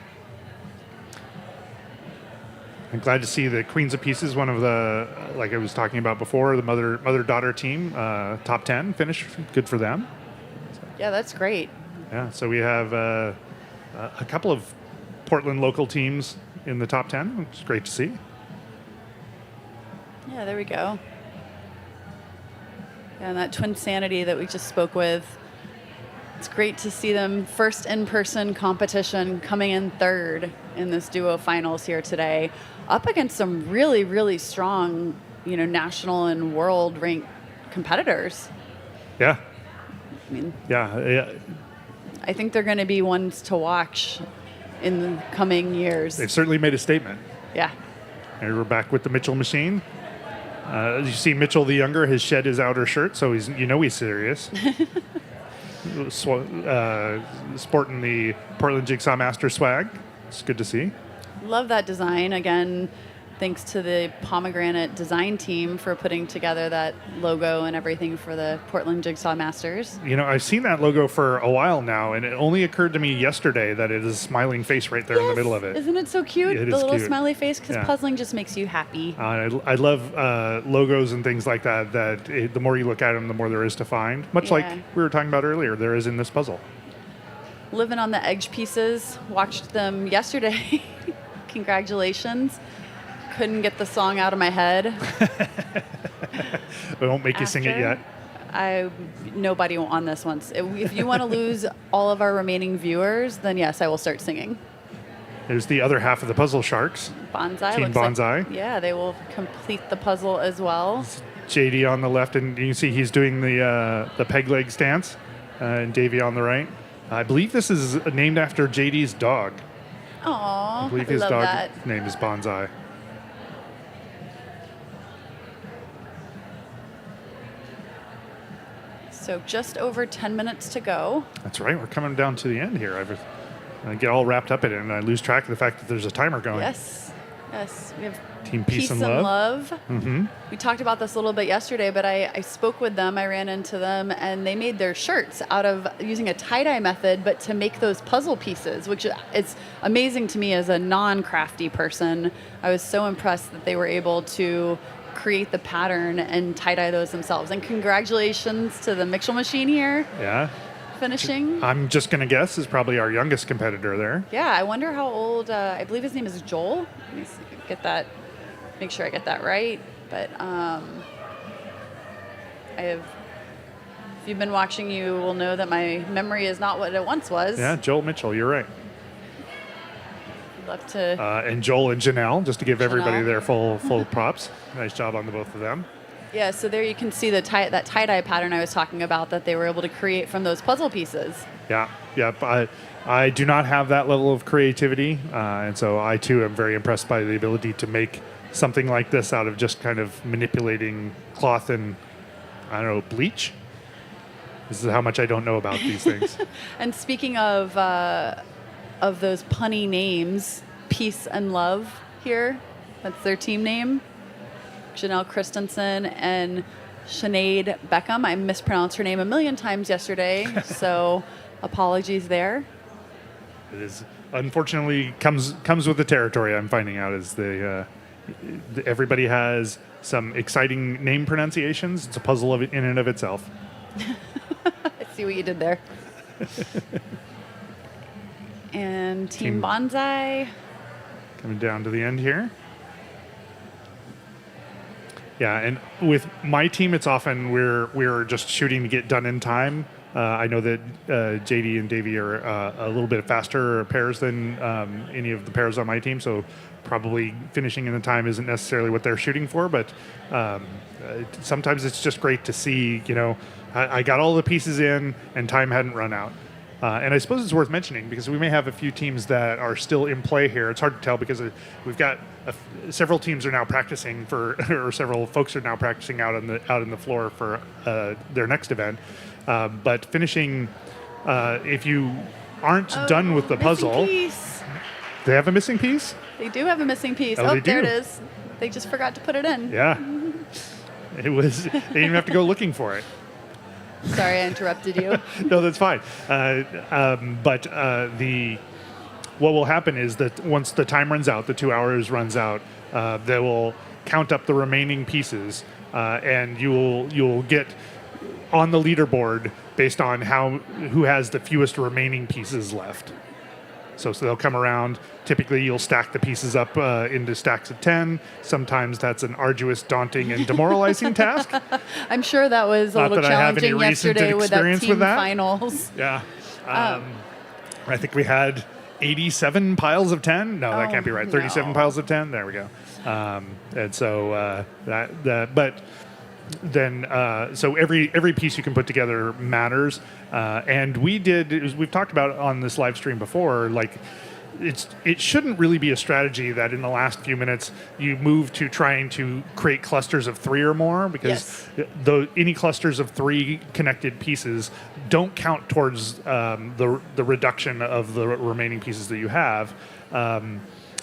I'm glad to see the Queens of Pieces, one of the, like I was talking about before, the mother-daughter team, top 10 finish. Good for them. Yeah, that's great. Yeah, so we have a couple of Portland local teams in the top 10, which is great to see. Yeah, there we go. Yeah, and that Twin Sanity that we just spoke with, It's great to see them first in-person competition coming in third in this duo finals here today, up against some really, really strong, national and world ranked competitors. Yeah. I mean, Yeah. I think they're going to be ones to watch in the coming years. They've certainly made a statement. Yeah. And we're back with the Mitchell machine. As you see, Mitchell the younger has shed his outer shirt, so he's serious. Sporting the Portland Jigsaw Master swag. It's good to see. Love that design. Again, thanks to the Pomegranate design team for putting together that logo and everything for the Portland Jigsaw Masters. I've seen that logo for a while now, and it only occurred to me yesterday that it is a smiling face right there in the middle of it. Isn't it so cute? It the is little cute. smiley face, because Yeah. puzzling just makes you happy. I love logos and things like that, the more you look at them, the more there is to find. Much like Yeah. we were talking about earlier, there is in this puzzle. Living on the edge pieces, watched them yesterday. Congratulations. Couldn't get the song out of my head. I won't make you sing it yet. Nobody on this one. If you want to lose all of our remaining viewers, then yes, I will start singing. There's the other half of the puzzle sharks. Bonsai. Team looks like- Bonsai. yeah, they will complete the puzzle as well. JD on the left, and you can see he's doing the peg leg stance, and Davey on the right. I believe this is named after JD's dog. Aww, I believe I his love dog's that. name is Bonsai. So just over 10 minutes to go. That's right. We're coming down to the end here. I get all wrapped up in it, and I lose track of the fact that there's a timer going. Yes. We have Team Peace and Love. Mm-hmm. We talked about this a little bit yesterday, but I spoke with them. I ran into them, and they made their shirts out of using a tie-dye method, but to make those puzzle pieces, which is amazing to me as a non-crafty person. I was so impressed that they were able to create the pattern and tie-dye those themselves. And congratulations to the Mitchell machine here, Yeah. finishing. I'm just going to guess is probably our youngest competitor there. Yeah, I wonder how old, I believe his name is Joel. Let me see, make sure I get that right. But if you've been watching, you will know that my memory is not what it once was. Yeah, Joel Mitchell, you're right. Love to. And Joel and Janelle, just to give everybody Janelle. their full props. Nice job on the both of them. Yeah, so there you can see that tie-dye pattern I was talking about that they were able to create from those puzzle pieces. Yeah, yep. I do not have that level of creativity, and so I too am very impressed by the ability to make something like this out of just kind of manipulating cloth and, I don't know, bleach. This is how much I don't know about these things. And speaking of those punny names, Peace and Love here, that's their team name. Janelle Christensen and Sinead Beckham. I mispronounced her name a million times yesterday, so apologies there. It is unfortunately comes with the territory. I'm finding out is everybody has some exciting name pronunciations. It's a puzzle in and of itself. I see what you did there. And Team Bonsai. Coming down to the end here. Yeah, and with my team, it's often we're just shooting to get done in time. I know that JD and Davey are a little bit faster pairs than any of the pairs on my team, so probably finishing in the time isn't necessarily what they're shooting for. But sometimes it's just great to see, I got all the pieces in and time hadn't run out. And I suppose it's worth mentioning because we may have a few teams that are still in play here. It's hard to tell because we've got several teams are now practicing or several folks are now practicing out in the floor for their next event. But finishing, if you aren't done with the puzzle, Piece. they have a missing piece. They do have a missing piece. Oh, they there do. it is. They just forgot to put it in. Yeah, they didn't even have to go looking for it. Sorry, I interrupted you. No, that's fine. But what will happen is that once the time runs out, the 2 hours runs out, they will count up the remaining pieces, and you'll get on the leaderboard based on who has the fewest remaining pieces left. So they'll come around. Typically, you'll stack the pieces up into stacks of 10. Sometimes that's an arduous, daunting, and demoralizing task. I'm sure that was a Not little that I have any challenging recent yesterday with that experience team with that. finals. Yeah. I think we had 87 piles of 10. No, that can't be right. 37 no. piles of 10. There we go. And so but then so every piece you can put together matters. And we've talked about it on this live stream before, like it shouldn't really be a strategy that in the last few minutes you move to trying to create clusters of 3 or more, because any clusters of 3 connected pieces don't count towards the reduction of the remaining pieces that you have.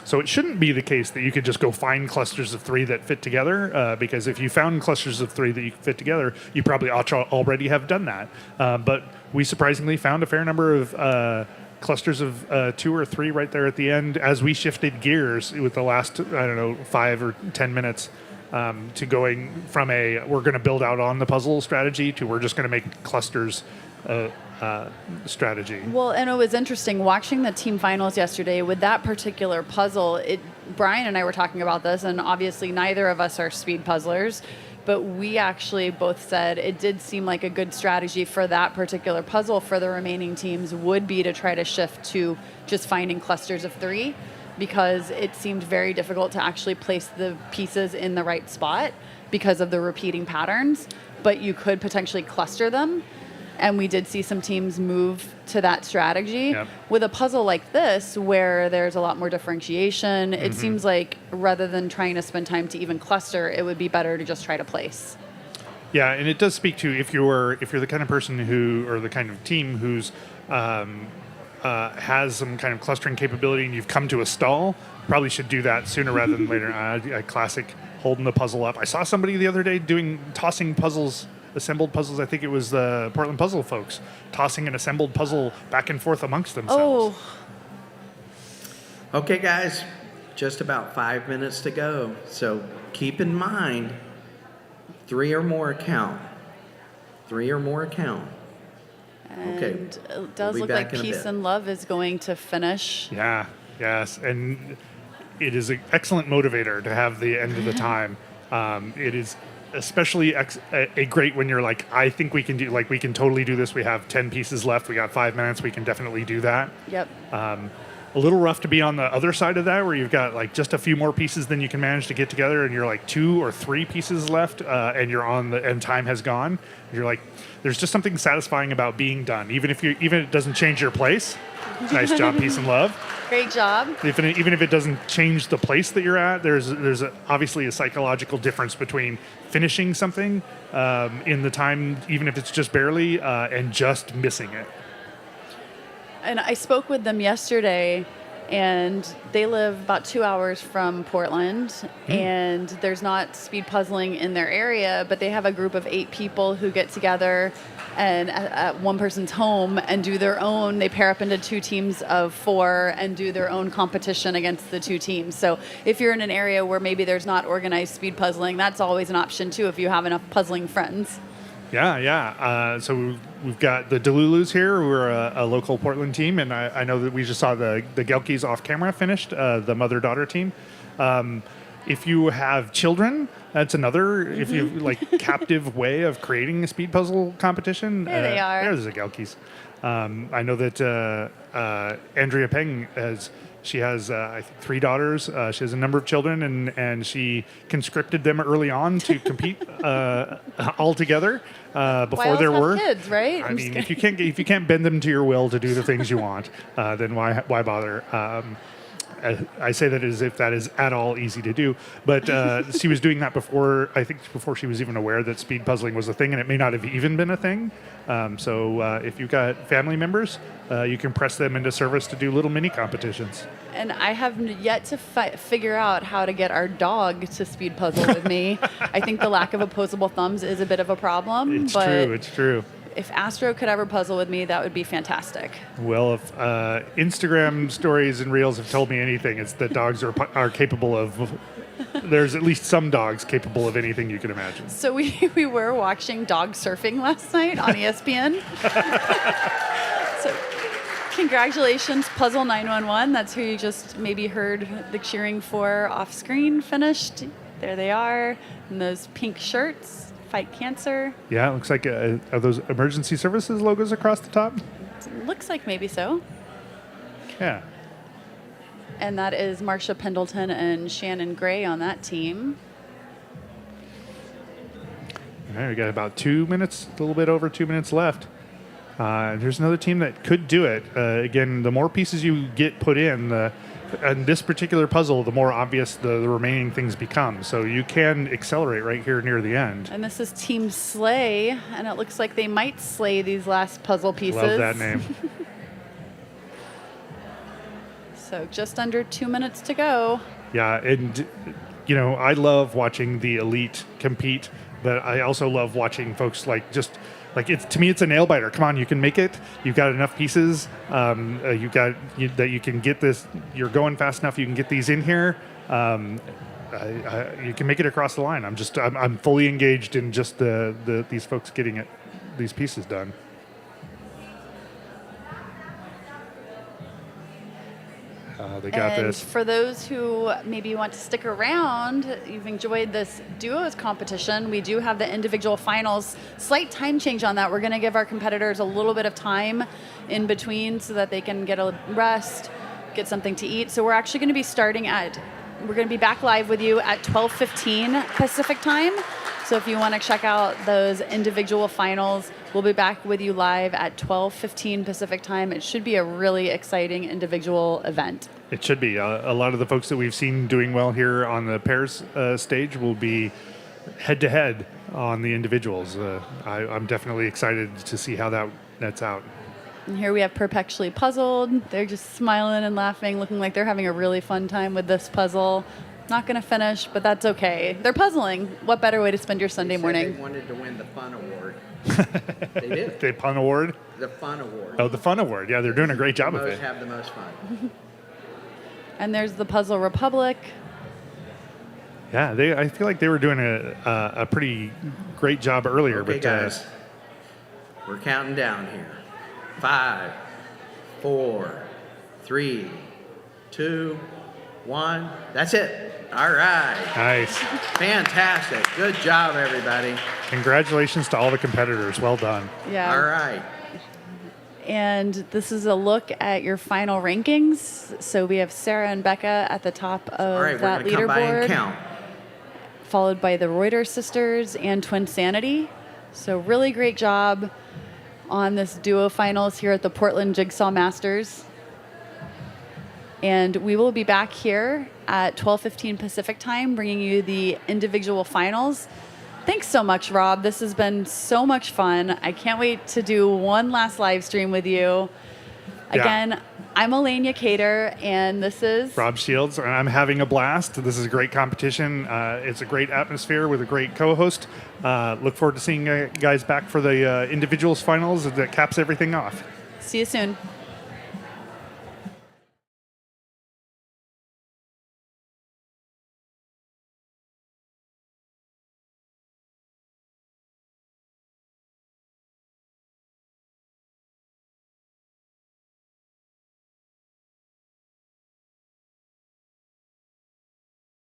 So it shouldn't be the case that you could just go find clusters of 3 that fit together, because if you found clusters of 3 that you could fit together, you probably ought to already have done that. But we surprisingly found a fair number of clusters of 2 or 3 right there at the end as we shifted gears with the last, 5 or 10 minutes to going from we're going to build out on the puzzle strategy to we're just going to make clusters strategy. Well, and it was interesting watching the team finals yesterday with that particular puzzle. Brian and I were talking about this, and obviously neither of us are speed puzzlers, but we actually both said it did seem like a good strategy for that particular puzzle for the remaining teams would be to try to shift to just finding clusters of 3, because it seemed very difficult to actually place the pieces in the right spot because of the repeating patterns, but you could potentially cluster them. And we did see some teams move to that strategy. Yep. With a puzzle like this, where there's a lot more differentiation, it seems like rather than trying to spend time to even cluster, it would be better to just try to place. Yeah, and it does speak to if you're the kind of person or the kind of team who's has some kind of clustering capability and you've come to a stall, probably should do that sooner rather than later. A classic holding the puzzle up. I saw somebody the other day tossing puzzles. Assembled puzzles. I think it was the Portland Puzzle folks tossing an assembled puzzle back and forth amongst themselves. Okay, guys, just about 5 minutes to go. So keep in mind, 3 or more count. 3 or more count. Okay. And it does We'll look be like back in a Peace bit. and Love is going to finish. Yeah, yes, and it is an excellent motivator to have the end of the time. It is especially a great when you're like, I think we can we can totally do this. We have 10 pieces left. We got 5 minutes. We can definitely do that. Yep. A little rough to be on the other side of that, where you've got like just a few more pieces than you can manage to get together, and you're like 2 or 3 pieces left, and you're and time has gone. You're like, there's just something satisfying about being done, even if it doesn't change your place. Nice job, Peace and Love. Great job. Even if it doesn't change the place that you're at, there's obviously a psychological difference between finishing something in the time, even if it's just barely, and just missing it. And I spoke with them yesterday, and they live about 2 hours from Portland, and there's not speed puzzling in their area, but they have a group of 8 people who get together and at one person's home and do their own. They pair up into 2 teams of 4 and do their own competition against the 2 teams. So if you're in an area where maybe there's not organized speed puzzling, that's always an option too if you have enough puzzling friends. Yeah. So we've got the Delulus here, who are a local Portland team, and I know that we just saw the Gelkies off camera finished, the mother-daughter team. If you have children, that's another, if you like, captive way of creating a speed puzzle competition. There they are. There's the Gelkies. I know that Andrea Peng she has I think 3 daughters. She has a number of children, and she conscripted them early on to compete all together before Why there else were have kids, right? I mean, if you can't bend them to your will to do the things you want, then why bother? I say that as if that is at all easy to do, but she was doing that before she was even aware that speed puzzling was a thing, and it may not have even been a thing. So if you've got family members, you can press them into service to do little mini competitions. And I have yet to figure out how to get our dog to speed puzzle with me. I think the lack of opposable thumbs is a bit of a problem. It's true. If Astro could ever puzzle with me, that would be fantastic. Well, if Instagram stories and reels have told me anything, it's that dogs are capable of. There's at least some dogs capable of anything you can imagine. So we were watching dog surfing last night on ESPN. So Congratulations, Puzzle 911. That's who you just maybe heard the cheering for off screen finished. There they are in those pink shirts. Fight cancer. Yeah, it looks like are those emergency services logos across the top? Looks like maybe so. Yeah. And that is Marsha Pendleton and Shannon Gray on that team. All right, we got about 2 minutes, a little bit over 2 minutes left. There's another team that could do it. Again, the more pieces you get put in, this particular puzzle, the more obvious the remaining things become. So you can accelerate right here near the end. And this is Team Slay, and it looks like they might slay these last puzzle pieces. Love that name. So just under 2 minutes to go. Yeah, and I love watching the elite compete, but I also love watching folks to me it's a nail biter. Come on, you can make it. You've got enough pieces. That you can get this. You're going fast enough. You can get these in here. You can make it across the line. I'm fully engaged in just these folks getting these pieces done. They got And this. for those who maybe want to stick around, you've enjoyed this duos competition. We do have the individual finals. Slight time change on that. We're going to give our competitors a little bit of time in between so that they can get a rest, get something to eat. So we're actually going to be we're going to be back live with you at 12:15 Pacific time. So if you want to check out those individual finals, we'll be back with you live at 12:15 Pacific time. It should be a really exciting individual event. It should be. A lot of the folks that we've seen doing well here on the pairs stage will be head-to-head on the individuals. I'm definitely excited to see how that nets out. And here we have Perpetually Puzzled. They're just smiling and laughing, looking like they're having a really fun time with this puzzle. Not going to finish, but that's okay. They're puzzling. What better way to spend your Sunday morning? They wanted to win the fun award. They did. The Pun Award? The fun award. Oh, the Fun Award. Yeah, they're doing a great job of it. Have the most fun. And there's the Puzzle Republic. Yeah, I feel like they were doing a pretty great job earlier. Okay, but guys, we're counting down here. 5, 4, 3, 2, 1. That's it. All right. Nice. Fantastic. Good job, everybody. Congratulations to all the competitors. Well done. Yeah. All right. And this is a look at your final rankings. So we have Sarah and Becca at the top of All right, that we're going to come by and leaderboard, count. followed by the Reuters sisters and Twin Sanity. So really great job on this duo finals here at the Portland Jigsaw Masters. And we will be back here at 12:15 Pacific time, bringing you the individual finals. Thanks so much, Rob. This has been so much fun. I can't wait to do one last live stream with you. Yeah. Again, I'm Elenia Cater, and this is Rob Shields, and I'm having a blast. This is a great competition. It's a great atmosphere with a great co-host. Look forward to seeing you guys back for the individuals finals that caps everything off. See you soon.